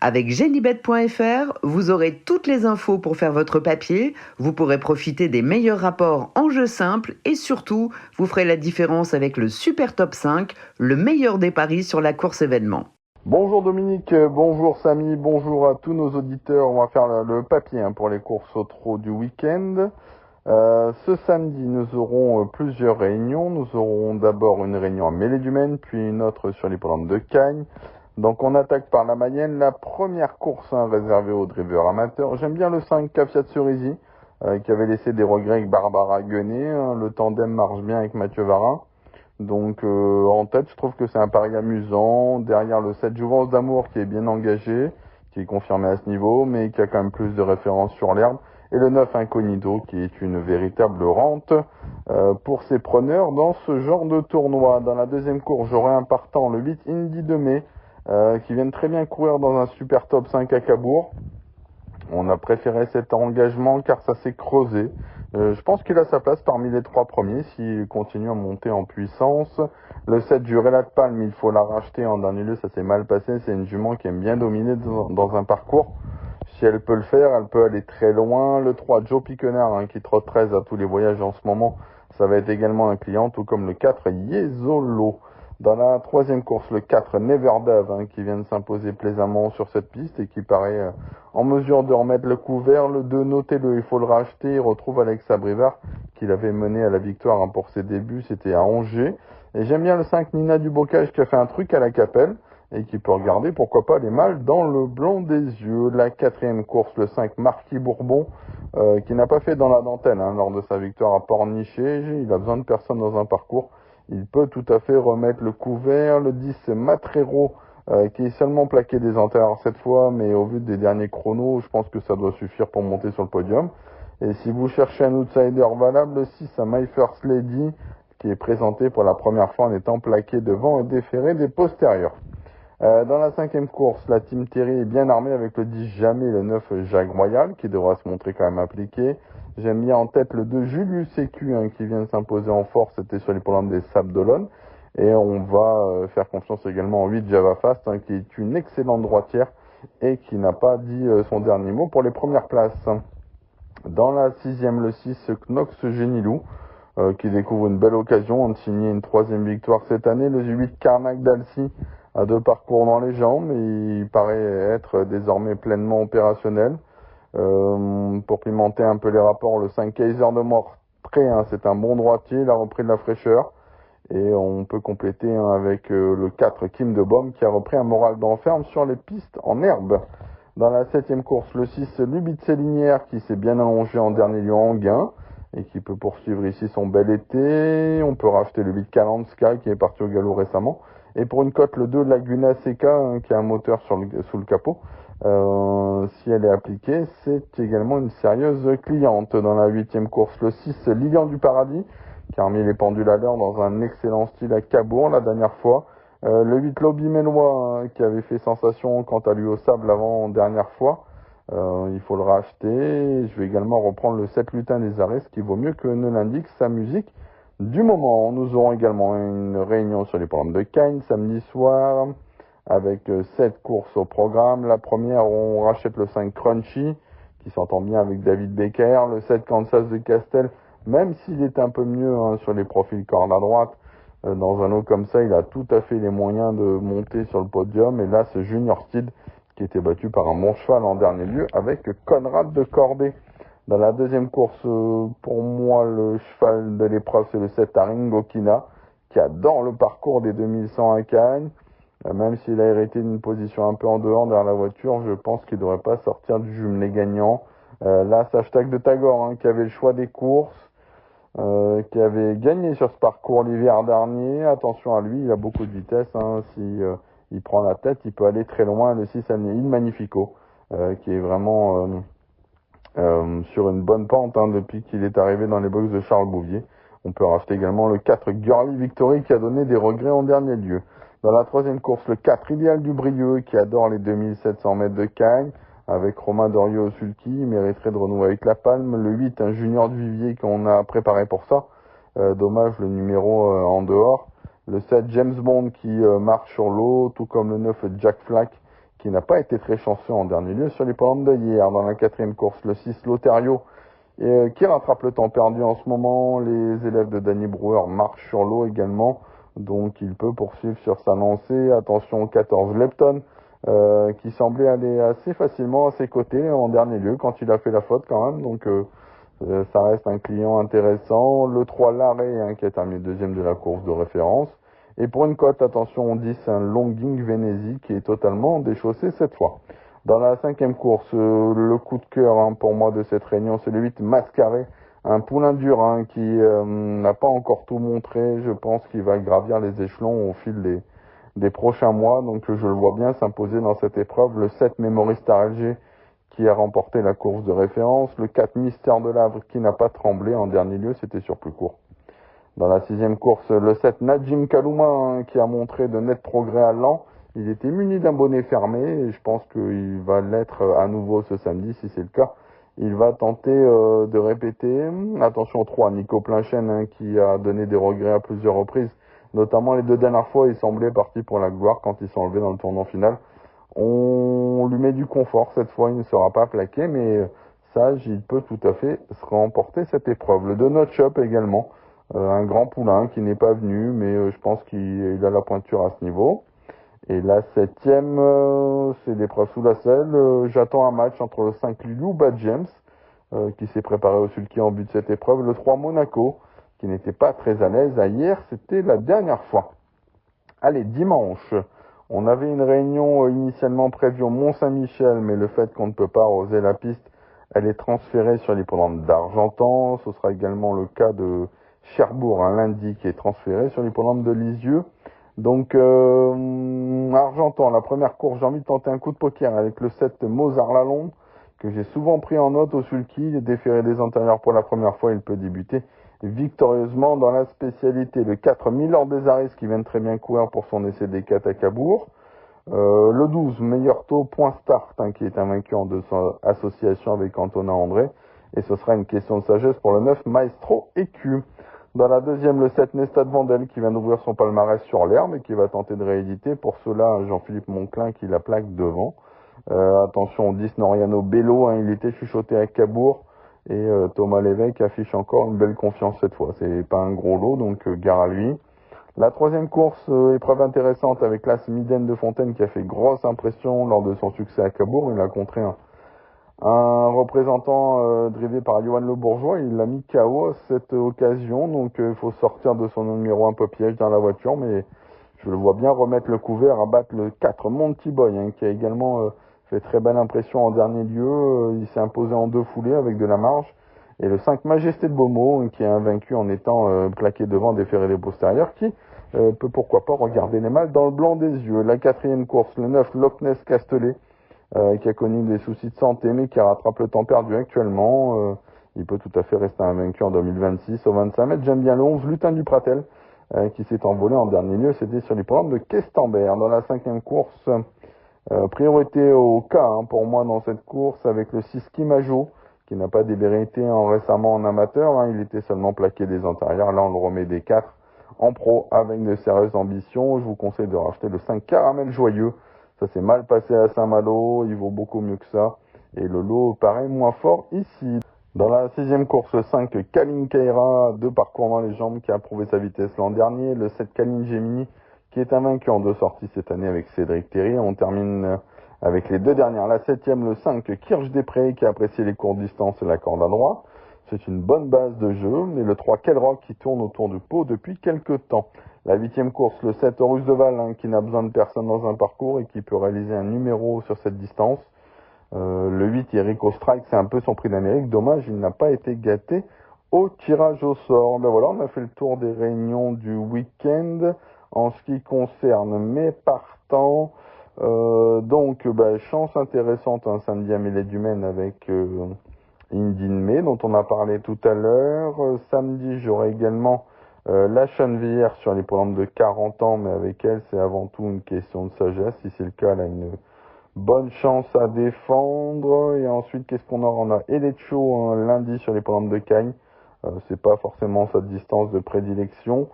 [SPEAKER 1] Avec Genibet.fr, vous aurez toutes les infos pour faire votre papier, vous pourrez profiter des meilleurs rapports en jeu simple et surtout, vous ferez la différence avec le Super Top 5, le meilleur des paris sur la course événement.
[SPEAKER 12] Bonjour Dominique, bonjour Samy, bonjour à tous nos auditeurs. On va faire le papier pour les courses au trot du week-end. Ce samedi, nous aurons plusieurs réunions. Nous aurons d'abord une réunion à Mêlée-du-Maine, puis une autre sur l'hippodrome de Cagnes. Donc on attaque par la Mayenne, la première course réservée aux drivers amateurs. J'aime bien le 5 Cafiat Cerisi, qui avait laissé des regrets avec Barbara Guenet. Le tandem marche bien avec Mathieu Varin. Donc en tête, je trouve que c'est un pari amusant. Derrière le 7 Jouvence d'amour qui est bien engagé, qui est confirmé à ce niveau, mais qui a quand même plus de références sur l'herbe. Et le 9 Incognito qui est une véritable rente pour ses preneurs dans ce genre de tournoi. Dans la deuxième course, j'aurai un partant, le 8 Indy de mai, qui vient très bien courir dans un super top 5 à Cabourg. On a préféré cet engagement car ça s'est creusé. Je pense qu'il a sa place parmi les 3 premiers s'il continue à monter en puissance. Le 7 Jurella de Palme, il faut la racheter en dernier lieu, ça s'est mal passé. C'est une jument qui aime bien dominer dans un parcours. Si elle peut le faire, elle peut aller très loin. Le 3 Joe Piquenard, qui trotte 13 à tous les voyages en ce moment, ça va être également un client, tout comme le 4 Yezolo. Dans la troisième course, le 4 Neverdove, qui vient de s'imposer plaisamment sur cette piste et qui paraît en mesure de remettre le couvert. Le 2, notez-le, il faut le racheter. Il retrouve Alexa Brivard, qui l'avait mené à la victoire pour ses débuts. C'était à Angers. Et j'aime bien le 5 Nina Dubocage qui a fait un truc à la Capelle et qui peut regarder, pourquoi pas, les mâles dans le blanc des yeux. La quatrième course, le 5 Marquis Bourbon, qui n'a pas fait dans la dentelle lors de sa victoire à Pornichet. Il a besoin de personne dans un parcours. Il peut tout à fait remettre le couvert. Le 10, Matrero, qui est seulement plaqué des antérieurs cette fois, mais au vu des derniers chronos, je pense que ça doit suffire pour monter sur le podium. Et si vous cherchez un outsider valable, le 6, My First Lady, qui est présenté pour la première fois en étant plaqué devant et déféré des postérieurs. Dans la cinquième course, la Team Terry est bien armée avec le 10 Jamais, le 9 Jacques Royal, qui devra se montrer quand même appliqué. J'aime bien en tête le 2 Julius Sécu, qui vient de s'imposer en force, c'était sur les programmes des Sables d'Olonne. Et on va faire confiance également en 8 Java Fast, qui est une excellente droitière et qui n'a pas dit son dernier mot pour les premières places. Dans la sixième, le 6 Knox Genilou, qui découvre une belle occasion de signer une 3e victoire cette année. Le 8 Carnac d'Alcy a 2 parcours dans les jambes et il paraît être désormais pleinement opérationnel. Pour pimenter un peu les rapports, le 5 Kaiser de Mortré, c'est un bon droitier, il a repris de la fraîcheur. Et on peut compléter avec le 4 Kim de Baume qui a repris un moral d'enferme sur les pistes en herbe. Dans la 7e course, le 6 Lubitz Linière qui s'est bien allongé en dernier lieu en gain et qui peut poursuivre ici son bel été. On peut racheter le 8 Kalanska qui est parti au galop récemment. Et pour une cote, le 2 Laguna Seca qui a un moteur sous le capot. Si elle est appliquée, c'est également une sérieuse cliente. Dans la 8e course, le 6 Lilian du Paradis qui a remis les pendules à l'heure dans un excellent style à Cabourg la dernière fois. Le 8 Lobby Mélois qui avait fait sensation quant à lui au sable avant dernière fois. Il faut le racheter. Je vais également reprendre le 7 Lutin des Arès qui vaut mieux que ne l'indique sa musique du moment. Nous aurons également une réunion sur les programmes de Cagnes samedi soir avec 7 courses au programme. La première, on rachète le 5 Crunchy qui s'entend bien avec David Becker. Le 7 Kansas de Castel, même s'il est un peu mieux sur les profils corde à droite, dans un lot comme ça, il a tout à fait les moyens de monter sur le podium. Et là, c'est Junior Steed qui était battu par un bon cheval en dernier lieu avec Conrad de Corbet. Dans la deuxième course, pour moi, le cheval de l'épreuve, c'est le 7 Aringo Kina, qui adore le parcours des 2100 à Cagnes. Même s'il a hérité d'une position un peu en dehors derrière la voiture, je pense qu'il ne devrait pas sortir du jumelé gagnant. Là, c'est Hashtag de Tagore qui avait le choix des courses. qui avait gagné sur ce parcours l'hiver dernier. Attention à lui, il a beaucoup de vitesse. Si il prend la tête, il peut aller très loin. Le 6 Il Magnifico, qui est vraiment sur une bonne pente depuis qu'il est arrivé dans les box de Charles Bouvier. On peut rajouter également le 4 Girly Victory qui a donné des regrets en dernier lieu. Dans la troisième course, le 4 Idéal du Brieux qui adore les 2700 mètres de Cagne avec Romain Dorieux au sulky, il mériterait de renouer avec la palme. Le 8, un Junior de Vivier qu'on a préparé pour ça. Dommage le numéro en dehors. Le 7 James Bond qui marche sur l'eau, tout comme le 9 Jack Flack qui n'a pas été très chanceux en dernier lieu sur les pentes de hier. Dans la quatrième course, le 6 Lotario qui rattrape le temps perdu en ce moment. Les élèves de Danny Brewer marchent sur l'eau également, donc il peut poursuivre sur sa lancée. Attention au 14 Lepton, qui semblait aller assez facilement à ses côtés en dernier lieu quand il a fait la faute quand même, donc ça reste un client intéressant. Le 3 Larrey, qui a terminé deuxième de la course de référence. Et pour une cote, attention, on dit c'est un Longing Venezi qui est totalement déchaussé cette fois. Dans la cinquième course, le coup de cœur pour moi de cette réunion, c'est le 8 Mascaré, un poulain dur qui n'a pas encore tout montré. Je pense qu'il va gravir les échelons au fil des prochains mois, donc je le vois bien s'imposer dans cette épreuve. Le 7 Memory Star Alger qui a remporté la course de référence. Le 4 Mystère de l'Avre qui n'a pas tremblé en dernier lieu, c'était sur plus court. Dans la sixième course, le 7 Najim Kalouma qui a montré de nets progrès à Lens. Il était muni d'un bonnet fermé et je pense qu'il va l'être à nouveau ce samedi si c'est le cas. Il va tenter de répéter. Attention au 3 Nico Plinchen qui a donné des regrets à plusieurs reprises. Notamment les deux dernières fois, il semblait parti pour la gloire quand ils sont enlevés dans le tournant final. On lui met du confort cette fois, il ne sera pas plaqué, mais sage, il peut tout à fait se remporter cette épreuve. Le 2 Notch Up également, un grand poulain qui n'est pas venu, mais je pense qu'il a la pointure à ce niveau. Et la septième, c'est l'épreuve sous la selle. J'attends un match entre le 5 Lilou Bad James, qui s'est préparé au sulky en but de cette épreuve, le 3 Monaco, qui n'était pas très à l'aise. Hier, c'était la dernière fois. Allez, dimanche, on avait une réunion initialement prévue au Mont-Saint-Michel, mais le fait qu'on ne peut pas oser la piste, elle est transférée sur l'hippodrome d'Argentan. Ce sera également le cas de Cherbourg, un lundi, qui est transféré sur l'hippodrome de Lisieux. Donc, Argentan, la première course, j'ai envie de tenter un coup de poker avec le 7 Mozart Lalonde, que j'ai souvent pris en note au sulky. Il est déféré des antérieurs pour la première fois, il peut débuter victorieusement dans la spécialité. Le 4 Milord des Aris qui vient de très bien courir pour son essai des 4 à Cabourg. Le 12 Meilleur Taux Point Start, qui est invaincu en 200 association avec Antonin André. Et ce sera une question de sagesse pour le 9 Maestro EQ. Dans la deuxième, le 7 Nestad Vandel qui vient d'ouvrir son palmarès sur l'herbe et qui va tenter de rééditer. Pour cela, Jean-Philippe Monclin qui la plaque devant. Attention au 10 Noriano Bello, il était chuchoté à Cabourg. Et Thomas Lévesque affiche encore une belle confiance cette fois. C'est pas un gros lot, donc gare à lui. La troisième course, épreuve intéressante avec l'As Miden de Fontaine qui a fait grosse impression lors de son succès à Cabourg. Il a contré un représentant drivé par Johan Le Bourgeois. Il l'a mis KO à cette occasion, donc il faut sortir de son numéro un peu piège dans la voiture, mais je le vois bien remettre le couvert à battre le 4 Monty Boy, qui a également fait très belle impression en dernier lieu. Il s'est imposé en deux foulées avec de la marge. Et le 5 Majesté de Beaumont, qui est invaincu en étant plaqué devant déféré des postérieurs, qui peut pourquoi pas regarder les mâles dans le blanc des yeux. La quatrième course, le 9 Loch Ness Castellet, qui a connu des soucis de santé, mais qui rattrape le temps perdu actuellement. Il peut tout à fait rester invaincu en 2026. Au 25 mètres, j'aime bien le 11 Lutin du Pratel, qui s'est envolé en dernier lieu. C'était sur les programmes de Questembert. Dans la cinquième course, priorité au cas pour moi dans cette course avec le 6 Kimajo, qui n'a pas démérité récemment en amateur. Il était seulement plaqué des antérieurs. Là, on le remet des 4 en pro avec de sérieuses ambitions. Je vous conseille de racheter le 5 Caramel Joyeux. Ça s'est mal passé à Saint-Malo. Il vaut beaucoup mieux que ça. Et le lot paraît moins fort ici. Dans la sixième course, le 5 Kalin Kaira, 2 parcours dans les jambes, qui a prouvé sa vitesse l'an dernier. Le 7 Kalin Gemini, qui est invaincu en 2 sorties cette année avec Cédric Théry. On termine avec les 2 dernières. La 7e, le 5 Kirch Després, qui a apprécié les courtes distances et la corde à droite. C'est une bonne base de jeu. Et le 3 Kelrock, qui tourne autour du pot depuis quelques temps. La 8e course, le 7 Horus de Val, qui n'a besoin de personne dans un parcours et qui peut réaliser un numéro sur cette distance. Le 8 Eric Strike, c'est un peu son prix d'Amérique. Dommage, il n'a pas été gâté au tirage au sort. Ben voilà, on a fait le tour des réunions du week-end. En ce qui concerne mes partants, donc chance intéressante un samedi à Mêlée-du-Maine avec Indie de Mai, dont on a parlé tout à l'heure. Samedi, j'aurai également la Chenevière sur l'hippodrome de 40 ans, mais avec elle, c'est avant tout une question de sagesse. Si c'est le cas, elle a une bonne chance à défendre. Et ensuite, qu'est-ce qu'on aura? On a Elecho lundi sur l'hippodrome de Cagnes. C'est pas forcément sa distance de prédilection.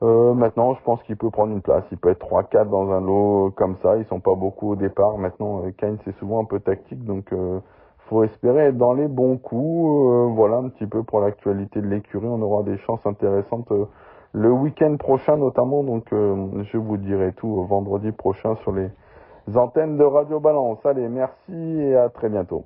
[SPEAKER 12] Maintenant, je pense qu'il peut prendre une place. Il peut être 3-4 dans un lot comme ça. Ils sont pas beaucoup au départ. Maintenant, Cagnes, c'est souvent un peu tactique, donc faut espérer être dans les bons coups. Voilà un petit peu pour l'actualité de l'écurie. On aura des chances intéressantes le week-end prochain notamment. Donc, je vous dirai tout vendredi prochain sur les antennes de Radio Balance. Allez, merci et à très bientôt.